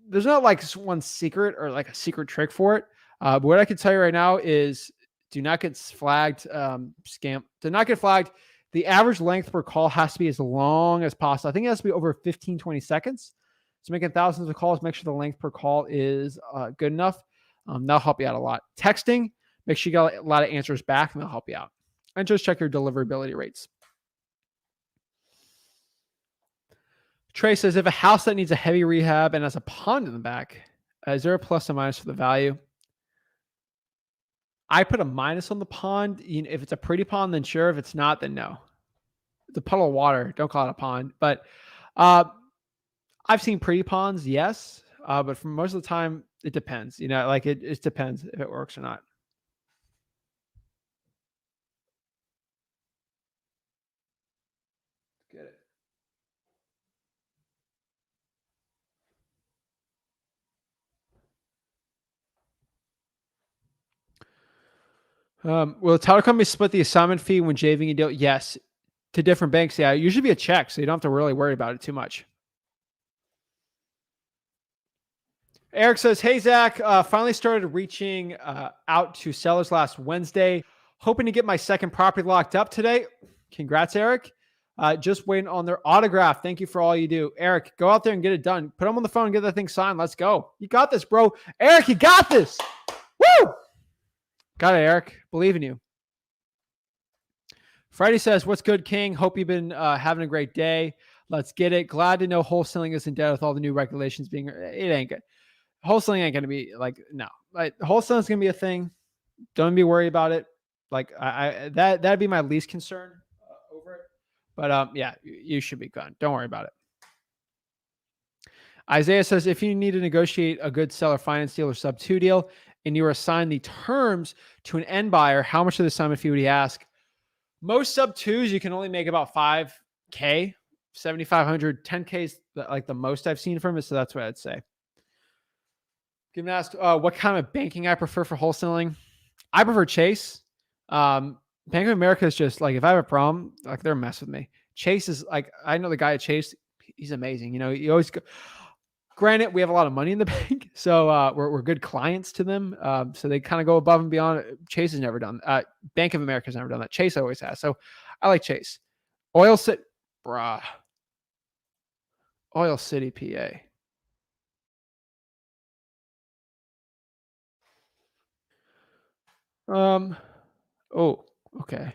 There's not one secret or a secret trick for it. But what I can tell you right now is do not get flagged. Scam. Do not get flagged. The average length per call has to be as long as possible. I think it has to be over 15, 20 seconds. So making thousands of calls, make sure the length per call is good enough. That'll help you out a lot. Texting, make sure you got a lot of answers back, and that'll help you out. And just check your deliverability rates. Trey says, if a house that needs a heavy rehab and has a pond in the back, is there a plus or minus for the value? I put a minus on the pond. If it's a pretty pond, then sure. If it's not, then no. It's a puddle of water. Don't call it a pond. But I've seen pretty ponds, yes. But for most of the time, it depends. It depends if it works or not. Get it. Will the title company split the assignment fee when JVing a deal? Yes. To different banks, yeah. It usually be a check, so you don't have to really worry about it too much. Eric says, hey, Zach, finally started reaching out to sellers last Wednesday. Hoping to get my second property locked up today. Congrats, Eric. Just waiting on their autograph. Thank you for all you do. Eric, go out there and get it done. Put them on the phone and get that thing signed. Let's go. You got this, bro. Eric, you got this. Woo! Got it, Eric. Believe in you. Friday says, what's good, King? Hope you've been having a great day. Let's get it. Glad to know wholesaling is in debt with all the new regulations being, it ain't good. Wholesaling ain't going to be no. Wholesaling is going to be a thing. Don't be worried about it. That'd be my least concern over it. But yeah, you should be good. Don't worry about it. Isaiah says, if you need to negotiate a good seller finance deal or sub 2 deal and you are assigned the terms to an end buyer, how much of the assignment fee would he ask? Most sub 2s, you can only make about $5K, $7,500, $10K is the most I've seen from it. So that's what I'd say. Given asked what kind of banking I prefer for wholesaling. I prefer Chase. Bank of America is just if I have a problem, they're a mess with me. Chase is I know the guy at Chase. He's amazing. You always go. Granted, we have a lot of money in the bank, so we're good clients to them. So they kind of go above and beyond. Chase has never done. Bank of America has never done that. Chase always has. So I like Chase. Oil City, PA. Oh, okay.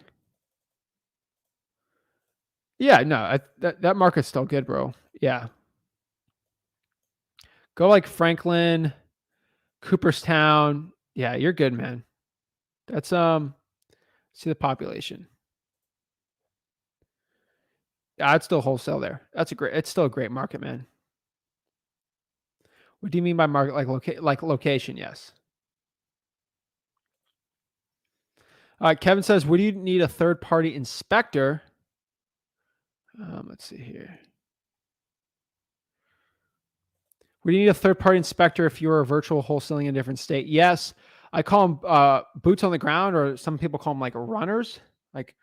Yeah, no, that market's still good, bro. Yeah. Go Franklin, Cooperstown. Yeah, you're good, man. That's see the population. Yeah, I'd still wholesale there. It's still a great market, man. What do you mean by market? Location? Yes. Kevin says, would you need a third-party inspector? Let's see here. Would you need a third-party inspector if you were a virtual wholesaling in a different state? Yes. I call them boots on the ground, or some people call them runners. I'd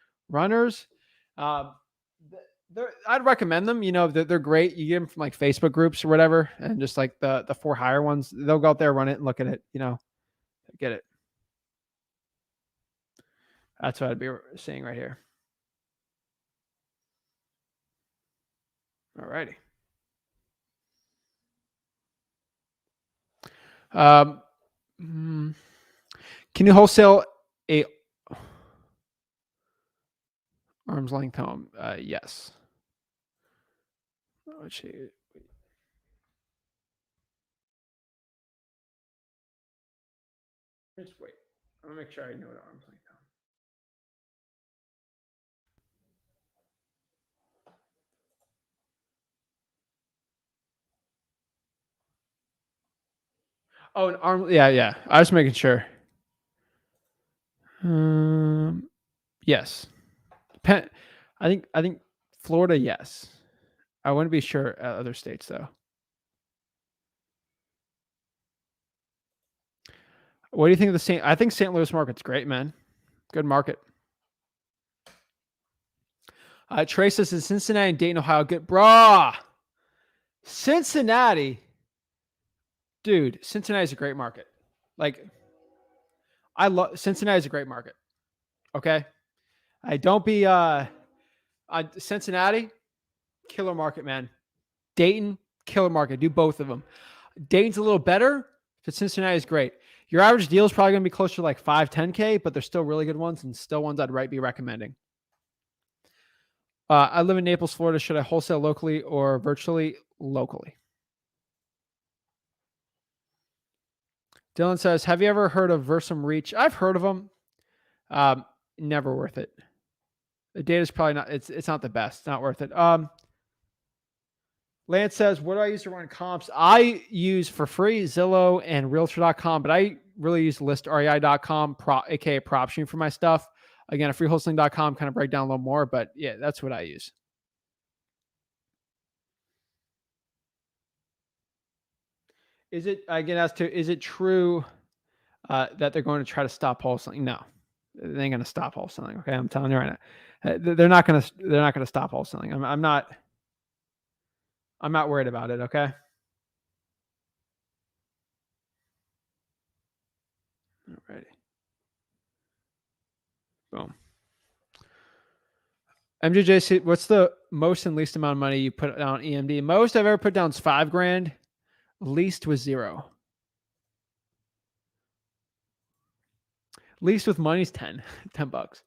recommend them. They're great. You get them from Facebook groups or whatever, and just the for hire ones. They'll go out there, run it, and look at it. Get it. That's what I'd be saying right here. All righty. Can you wholesale a arm's length home? Yes. Just wait. I'm gonna make sure I know what arm's length home. Oh, an arm. Yeah. I was making sure. Yes. I think Florida. Yes. I wouldn't be sure at other states though. What do you think of the St. I think St. Louis market's great, man. Good market. Trey says in Cincinnati and Dayton, Ohio. Good, brah. Cincinnati, dude. Cincinnati's a great market. I love Cincinnati is a great market. Okay. I don't be Cincinnati, killer market, man. Dayton, killer market. Do both of them. Dayton's a little better, but Cincinnati is great. Your average deal is probably going to be closer to like 5, 10K, but they're still really good ones and still ones I'd be recommending. I live in Naples, Florida. Should I wholesale locally or virtually? Locally. Dylan says, have you ever heard of Versum Reach? I've heard of them. Never worth it. The data's probably not, it's not the best. It's not worth it. Lance says, what do I use to run comps? I use for free Zillow and Realtor.com, but I really use listrei.com, AKA PropStream for my stuff. Again, freewholesaling.com kind of break down a little more, but yeah, that's what I use. Is it, again, as to, is it true that they're going to try to stop wholesaling? No, they ain't going to stop wholesaling. Okay. I'm telling you right now, they're not going to stop wholesaling. I'm not worried about it. Okay. Alrighty. Boom. MJJ, what's the most and least amount of money you put down EMD? Most I've ever put down is $5,000. Least was $0. Least with money is 10 bucks.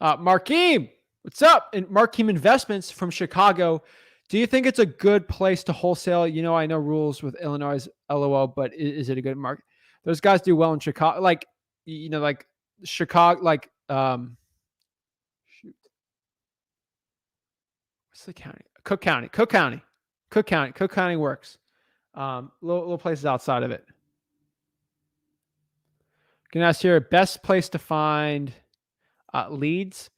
Markeem, what's up? And Markeem Investments from Chicago. Do you think it's a good place to wholesale? You know, I know rules with Illinois, LOL, but is it a good market? Those guys do well in Chicago. Like, you know, like Chicago, like, shoot. What's the county? Cook County works. Little places outside of it. Can I ask here, best place to find leads?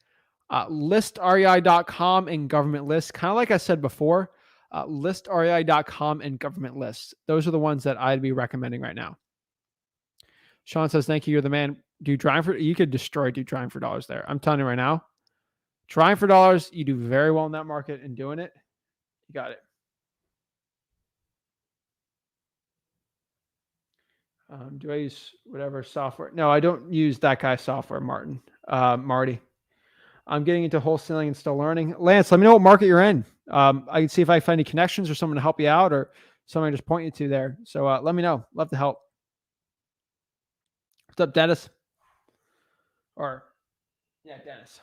Listrei.com and government lists. Kind of like I said before, listrei.com and government lists. Those are the ones that I'd be recommending right now. Sean says, thank you. You're the man. You could destroy Do Drawing for Dollars there. I'm telling you right now, Drawing for Dollars, you do very well in that market and doing it. You got it. Do I use whatever software? No, I don't use that guy's software, Marty. I'm getting into wholesaling and still learning. Lance, let me know what market you're in. I can see if I find any connections or someone to help you out or someone to just point you to there. So let me know. Love to help. What's up, Dennis? Dennis.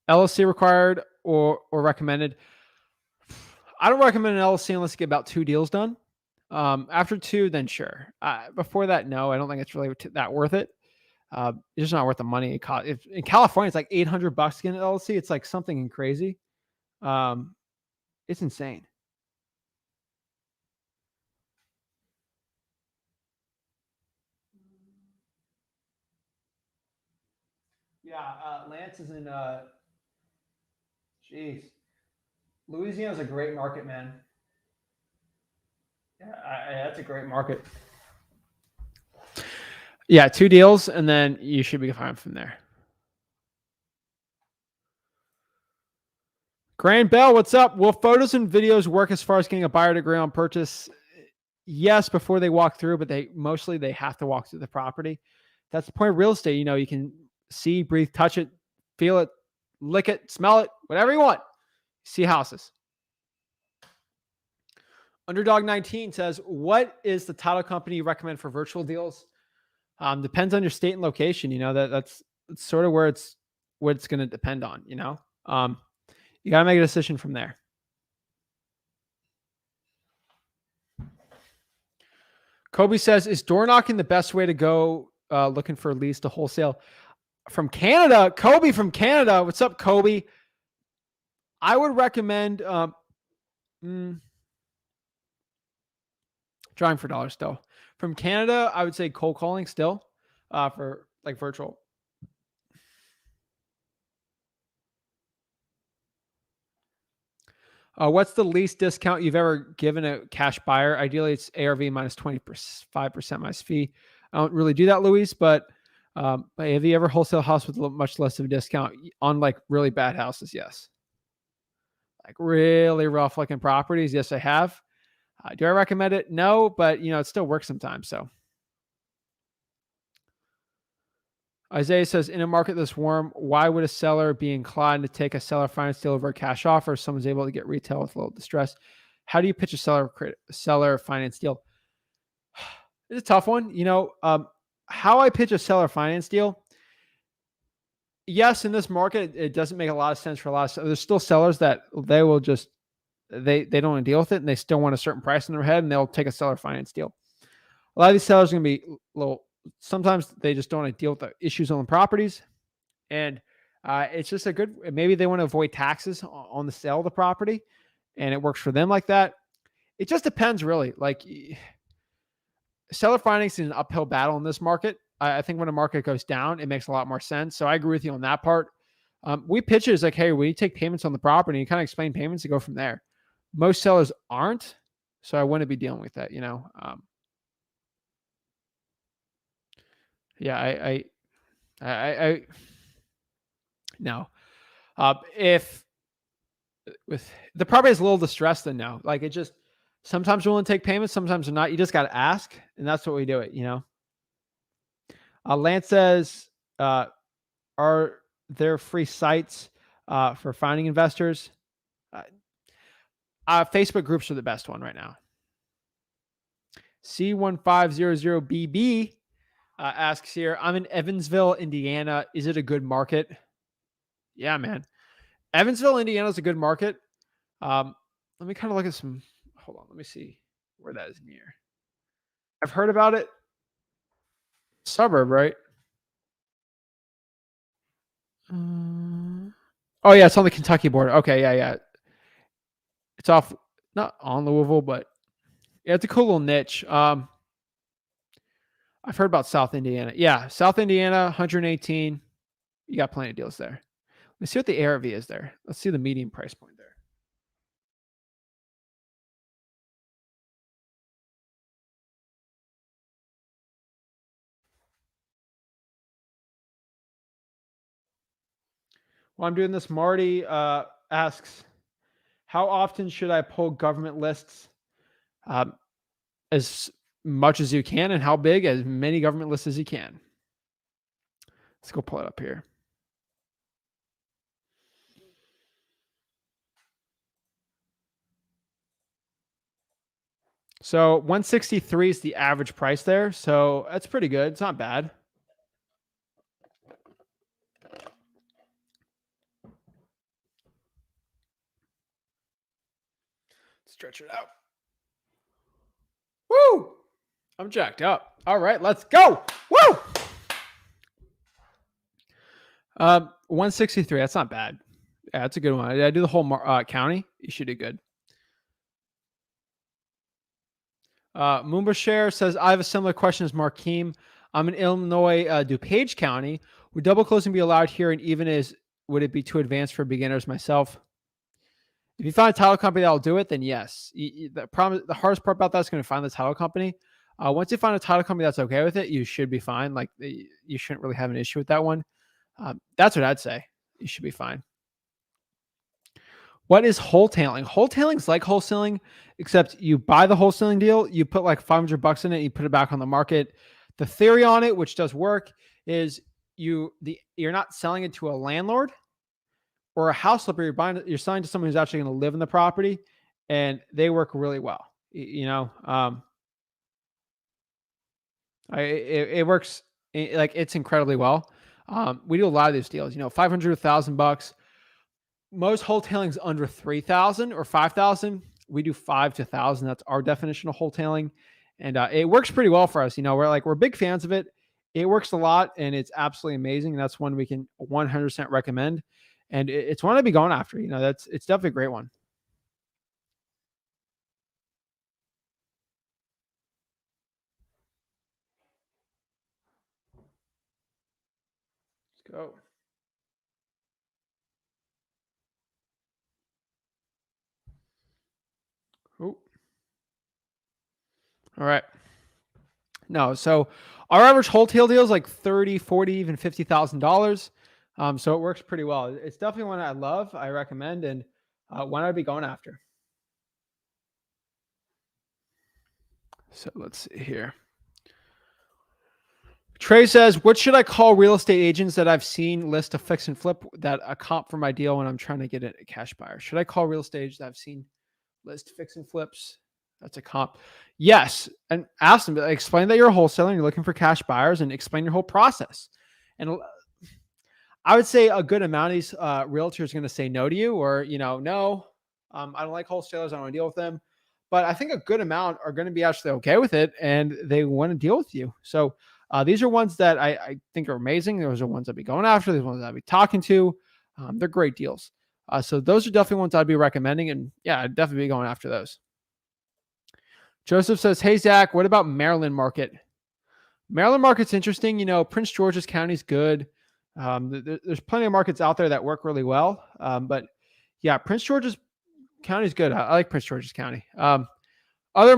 LLC required or recommended? I don't recommend an LLC unless you get about 2 deals done. After 2, then sure. Before that, no, I don't think it's really that worth it. It's just not worth the money. If in California, it's like $800 to get an LLC. It's like something crazy. It's insane. Yeah, Lance is in. Louisiana's a great market, man. Yeah, that's a great market. Yeah, 2 deals, and then you should be fine from there. Grand Bell, what's up? Will photos and videos work as far as getting a buyer to agree on purchase? Yes, before they walk through, but they have to walk through the property. That's the point of real estate. You know, you can see, breathe, touch it, feel it, lick it, smell it, whatever you want. See houses. Underdog 19 says, what is the title company you recommend for virtual deals? Depends on your state and location. You know, that's sort of where it's going to depend on, you know, you got to make a decision from there. Kobe says, is door knocking the best way to go looking for leads to wholesale? From Canada, Kobe from Canada. What's up, Kobe? I would recommend Drawing for Dollars still. From Canada, I would say cold calling still for like virtual. What's the least discount you've ever given a cash buyer? Ideally, it's ARV minus 25% minus fee. I don't really do that, Luis, but have you ever wholesale a house with much less of a discount on like really bad houses? Yes. Like really rough looking properties. Yes, I have. Do I recommend it? No, but it still works sometimes. So Isaiah says, in a market this warm, why would a seller be inclined to take a seller finance deal over a cash offer if someone's able to get retail with a little distress? How do you pitch a seller finance deal? It's a tough one. How I pitch a seller finance deal. Yes, in this market, it doesn't make a lot of sense for a lot of. There's still sellers that they will just they don't want to deal with it, and they still want a certain price in their head, and they'll take a seller finance deal. A lot of these sellers are going to be little. Sometimes they just don't want to deal with the issues on the properties, and it's just a good. Maybe they want to avoid taxes on the sale of the property, and it works for them like that. It just depends, really. Like seller financing is an uphill battle in this market. I think when a market goes down, it makes a lot more sense. So I agree with you on that part. We pitch it as like, hey, we take payments on the property, you kind of explain payments to go from there. Most sellers aren't, so I wouldn't be dealing with that. Yeah, I no. If with the property is a little distressed, then no. Like it just sometimes we'll take payments, sometimes we're not. You just got to ask, and that's what we do it. Lance says, are there free sites for finding investors? Facebook groups are the best one right now. C1500BB asks here, I'm in Evansville, Indiana. Is it a good market? Yeah, man. Evansville, Indiana is a good market. Let me kind of look at some. Hold on. Let me see where that is near. I've heard about it. Suburb, right? Oh, yeah. It's on the Kentucky border. Okay. Yeah. It's off, not on Louisville, but yeah, it's a cool little niche. I've heard about South Indiana. Yeah. South Indiana, 118. You got plenty of deals there. Let's see what the ARV is there. Let's see the median price point there. While I'm doing this, Marty asks, how often should I pull government lists? As much as you can, and how big? As many government lists as you can. Let's go pull it up here. So 163 is the average price there. So that's pretty good. It's not bad. Stretch it out. Woo! I'm jacked up. All right, let's go. Woo! 163. That's not bad. Yeah, that's a good one. I do the whole county. You should do good. Moombashare says, I have a similar question as Markeem. I'm in Illinois, DuPage County. Would double closing be allowed here? And even would it be too advanced for beginners myself? If you find a title company that'll do it, then yes. The hardest part about that is going to find the title company. Once you find a title company that's okay with it, you should be fine. Like you shouldn't really have an issue with that one. That's what I'd say. You should be fine. What is wholetailing? Wholetailing is like wholesaling, except you buy the wholesaling deal, you put like $500 in it, you put it back on the market. The theory on it, which does work, is you're not selling it to a landlord or a house flipper. You're selling to someone who's actually going to live in the property, and they work really well. It works like it's incredibly well. We do a lot of these deals. 500, $1,000. Most wholetailing's under 3,000 or 5,000. We do 5 to 1,000. That's our definition of wholetailing, and it works pretty well for us. We're big fans of it. It works a lot, and it's absolutely amazing. That's one we can 100% recommend, and it's one I'd be going after. It's definitely a great one. Let's go. Oh. All right. No, so our average wholesale deal is like 30, 40, even $50,000. So it works pretty well. It's definitely one I love, I recommend, and one I'd be going after. So let's see here. Trey says, what should I call real estate agents that I've seen list a fix and flip that a comp for my deal when I'm trying to get a cash buyer? Should I call real estate agents that I've seen list fix and flips? That's a comp. Yes. And ask them, explain that you're a wholesaler and you're looking for cash buyers and explain your whole process. And I would say a good amount of these realtors are going to say no to you or, no, I don't like wholesalers. I don't want to deal with them. But I think a good amount are going to be actually okay with it and they want to deal with you. So these are ones that I think are amazing. Those are ones I'd be going after. These ones that I'd be talking to. They're great deals. So those are definitely ones I'd be recommending. And yeah, I'd definitely be going after those. Joseph says, hey, Zach, what about Maryland market? Maryland market's interesting. Prince George's County is good. There's plenty of markets out there that work really well. But yeah, Prince George's County is good. I like Prince George's County. Other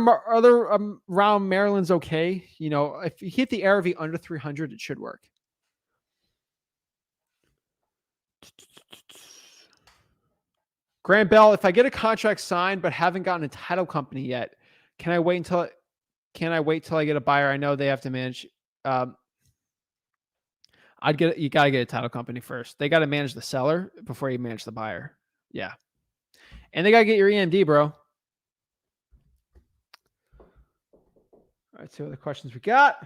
around Maryland's okay. If you hit the ARV under 300, it should work. Grant Bell, if I get a contract signed but haven't gotten a title company yet, can I wait till I get a buyer? I know they have to manage. You gotta get a title company first. They got to manage the seller before you manage the buyer. Yeah. And they got to get your EMD, bro. All right, see what other questions we got.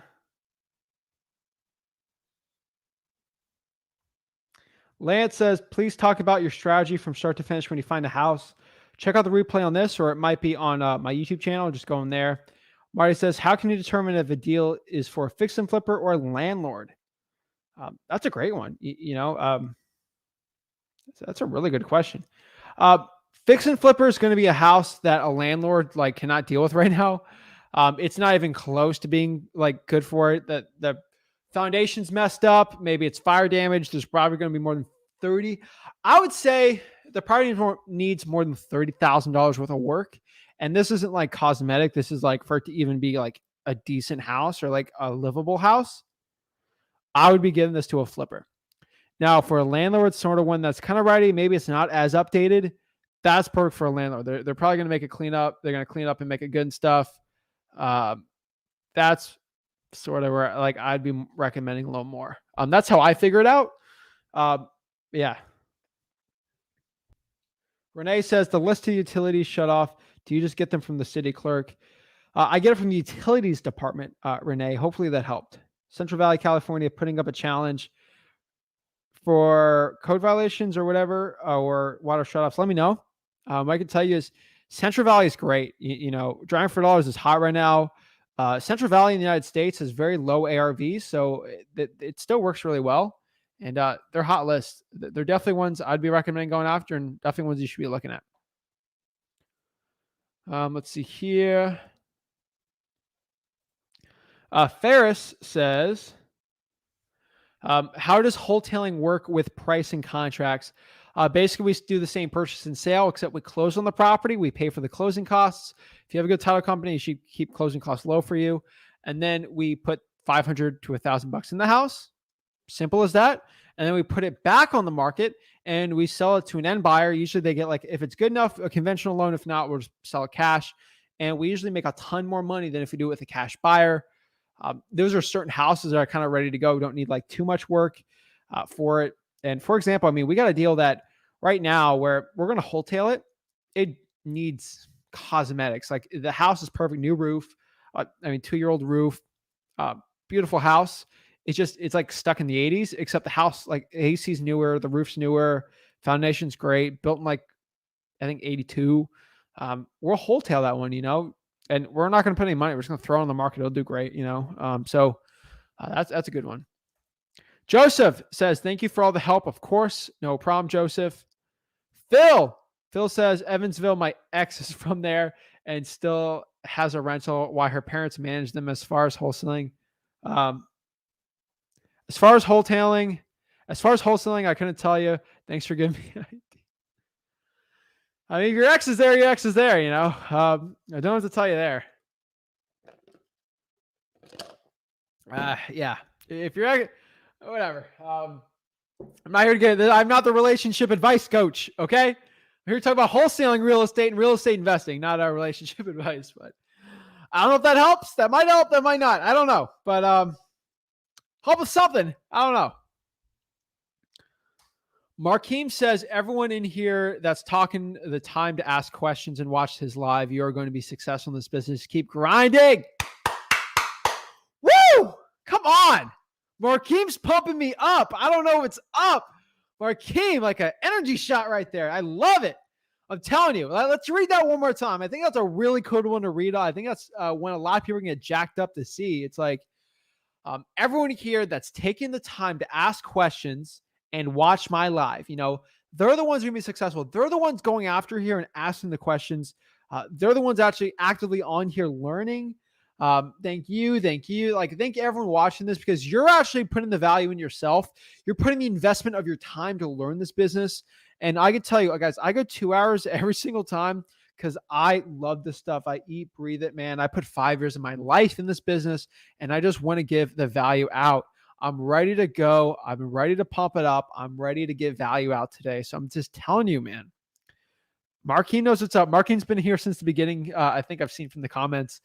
Lance says, please talk about your strategy from start to finish when you find a house. Check out the replay on this, or it might be on my YouTube channel. Just go in there. Marty says, how can you determine if a deal is for a fix and flipper or a landlord? That's a great one. That's a really good question. Fix and flipper is going to be a house that a landlord cannot deal with right now. It's not even close to being good for it. That the foundation's messed up. Maybe it's fire damage. There's probably going to be more than 30. I would say the property needs more than $30,000 worth of work. And this isn't like cosmetic. This is for it to even be a decent house or a livable house. I would be giving this to a flipper. Now, for a landlord, sort of one that's kind of ready, maybe it's not as updated. That's perfect for a landlord. They're probably going to make it clean up. They're going to clean up and make it good and stuff. That's sort of where I'd be recommending a little more. That's how I figure it out. Yeah. Renee says the list of utilities shut off. Do you just get them from the city clerk? I get it from the utilities department, Renee. Hopefully that helped. Central Valley, California, putting up a challenge for code violations or whatever, or water shutoffs. Let me know. I can tell you is Central Valley is great. Driving for dollars is hot right now. Central Valley in the United States has very low ARVs, so it still works really well. And they're hot lists. They're definitely ones I'd be recommending going after, and definitely ones you should be looking at. Let's see here. Ferris says, how does wholesaling work with pricing contracts? Basically, we do the same purchase and sale, except we close on the property. We pay for the closing costs. If you have a good title company, you should keep closing costs low for you. And then we put $500 to $1,000 in the house. Simple as that. And then we put it back on the market and we sell it to an end buyer. Usually they get if it's good enough, a conventional loan. If not, we'll just sell it cash. And we usually make a ton more money than if we do it with a cash buyer. Those are certain houses that are kind of ready to go. We don't need too much work for it. And for example, we got a deal that right now where we're going to wholesale it. It needs cosmetics. The house is perfect, new roof. 2-year-old roof, beautiful house. It's stuck in the 80s, except the house, AC's newer, the roof's newer, foundation's great, built in I think 82. We'll wholesale that one, and we're not going to put any money. We're just going to throw it on the market. It'll do great, So that's a good one. Joseph says, thank you for all the help. Of course. No problem, Joseph. Phil says, Evansville, my ex is from there and still has a rental while her parents manage them. As far as wholesaling, As far as wholesaling, I couldn't tell you. Thanks for giving me an idea. Your ex is there. I don't have to tell you there. Yeah. If you're whatever. I'm not here to I'm not the relationship advice coach. Okay. I'm here to talk about wholesaling real estate and real estate investing, not our relationship advice, but I don't know if that helps. That might help. That might not. I don't know. But help with something. I don't know. Markeem says, everyone in here that's talking the time to ask questions and watch his live, you are going to be successful in this business. Keep grinding. Woo! Come on. Markeem's pumping me up. I don't know if it's up. Markeem, like an energy shot right there. I love it. I'm telling you. Let's read that one more time. I think that's a really cool one to read. I think that's when a lot of people get jacked up to see. It's like everyone here that's taking the time to ask questions and watch my live, they're the ones who are going to be successful. They're the ones going after here and asking the questions. They're the ones actually actively on here learning. Thank you. Like, thank everyone watching this, because you're actually putting the value in yourself. You're putting the investment of your time to learn this business. And I can tell you, guys, I go 2 hours every single time because I love this stuff. I eat, breathe it, man. I put 5 years of my life in this business, and I just want to give the value out. I'm ready to go. I'm ready to pump it up. I'm ready to give value out today. So I'm just telling you, man. Markeem knows what's up. Markeem's been here since the beginning. I think I've seen from the comments.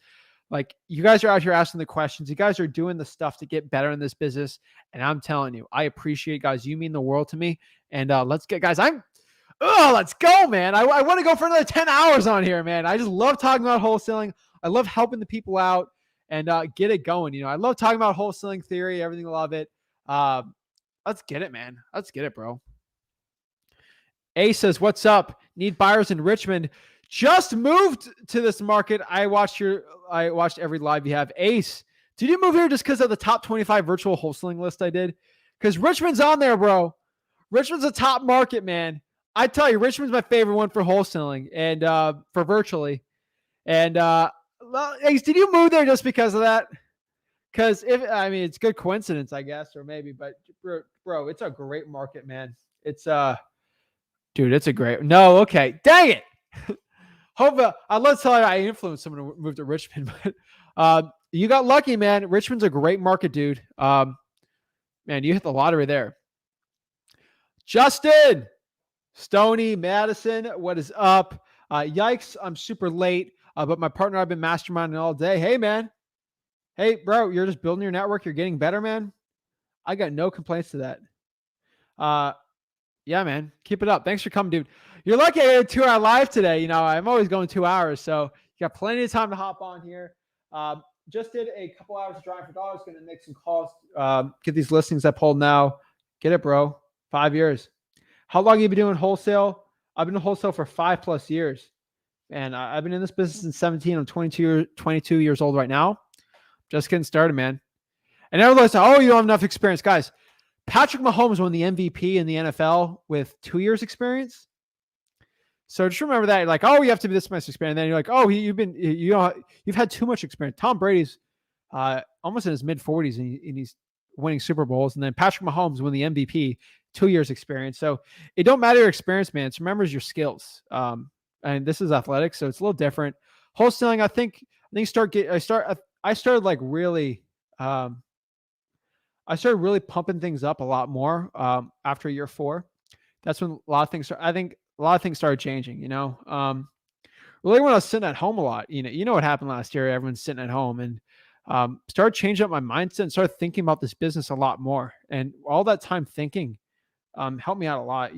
Like, you guys are out here asking the questions. You guys are doing the stuff to get better in this business. And I'm telling you, I appreciate, guys. You mean the world to me. And let's get, guys, let's go, man. I want to go for another 10 hours on here, man. I just love talking about wholesaling. I love helping the people out and get it going. I love talking about wholesaling theory, everything. Love it. Let's get it, man. Let's get it, bro. A says, what's up? Need buyers in Richmond. Just moved to this market. I watched every live you have. Ace, did you move here just because of the top 25 virtual wholesaling list I did? Because Richmond's on there, bro. Richmond's a top market, man. I tell you, Richmond's my favorite one for wholesaling and for virtually. And Ace, did you move there just because of that? Because it's good coincidence, I guess, or maybe, but bro, it's a great market, man. It's dude, it's a great. No, okay, dang it. Hope I'd love to tell you I influenced someone to move to Richmond, but you got lucky, man. Richmond's a great market, dude. Man, you hit the lottery there. Justin, Stony, Madison, what is up? Yikes, I'm super late, but my partner, I've been masterminding all day. Hey, man. Hey, bro, you're just building your network. You're getting better, man. I got no complaints to that. Yeah, man. Keep it up. Thanks for coming, dude. You're lucky I had a 2-hour live today. I'm always going 2 hours, so you got plenty of time to hop on here. Just did a couple hours of driving for dollars. Going to make some calls. Get these listings I pulled now. Get it, bro. 5 years. How long have you been doing wholesale? I've been in wholesale for 5+ years. And I've been in this business since 17. I'm 22 years old right now. Just getting started, man. And everyone's like, oh, you don't have enough experience. Guys, Patrick Mahomes won the MVP in the NFL with 2 years experience. So just remember that. You're like, oh, you have to be this much experience. And then you're like, oh, you've had too much experience. Tom Brady's almost in his mid-40s and he's winning Super Bowls. And then Patrick Mahomes won the MVP, 2 years experience. So it don't matter your experience, man. It's remembers your skills. And this is athletics, so it's a little different. Wholesaling, I started really pumping things up a lot more after year 4. That's when a lot of things started changing, really when I was sitting at home a lot, you know what happened last year, everyone's sitting at home, and started changing up my mindset and started thinking about this business a lot more. And all that time thinking helped me out a lot,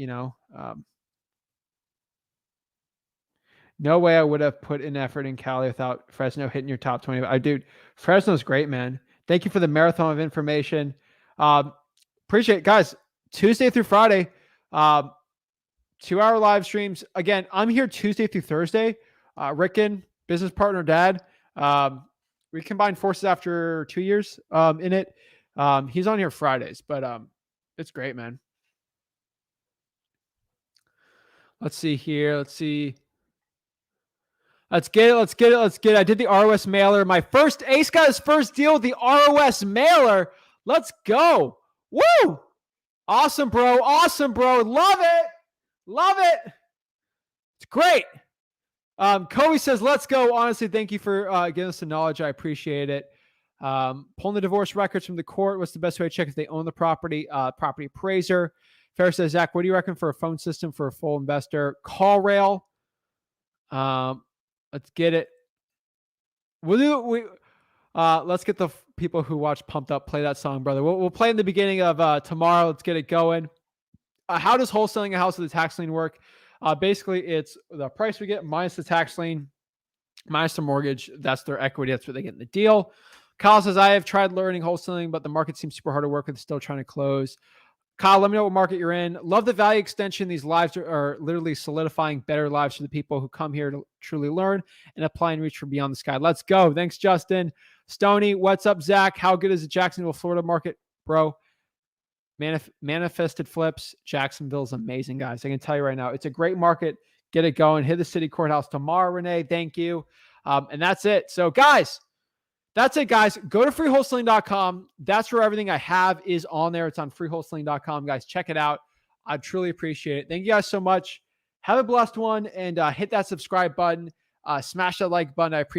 no way I would have put in effort in Cali without Fresno hitting your top 20. Dude, Fresno's great, man. Thank you for the marathon of information. Appreciate it, guys. Tuesday through Friday, 2-hour live streams. Again, I'm here Tuesday through Thursday. Ricken, business partner, dad. We combined forces after 2 years in it. He's on here Fridays, but it's great, man. Let's see here. Let's get it. I did the ROS mailer. My first Ace got his first deal with the ROS mailer. Let's go. Woo! Awesome, bro. Love it. It's great. Kobe says, let's go. Honestly, thank you for giving us the knowledge. I appreciate it. Pulling the divorce records from the court. What's the best way to check if they own the property? Property appraiser. Fair says, Zach, what do you reckon for a phone system for a full investor? Call rail. Let's get it. Let's get the people who watch Pumped Up play that song, brother. We'll play in the beginning of tomorrow. Let's get it going. How does wholesaling a house with a tax lien work? Basically, it's the price we get minus the tax lien, minus the mortgage. That's their equity. That's what they get in the deal. Kyle says, I have tried learning wholesaling, but the market seems super hard to work with. Still trying to close. Kyle, let me know what market you're in. Love the value extension. These lives are literally solidifying better lives for the people who come here to truly learn and apply and reach for beyond the sky. Let's go. Thanks, Justin. Stoney, what's up, Zach? How good is the Jacksonville, Florida market, bro? Manifested flips. Jacksonville's amazing, guys. I can tell you right now, it's a great market. Get it going. Hit the city courthouse tomorrow, Renee. Thank you. And that's it. So, guys, that's it, guys. Go to freewholesaling.com. That's where everything I have is on there. It's on freewholesaling.com, guys. Check it out. I truly appreciate it. Thank you guys so much. Have a blessed one, and hit that subscribe button. Smash that like button. I appreciate it.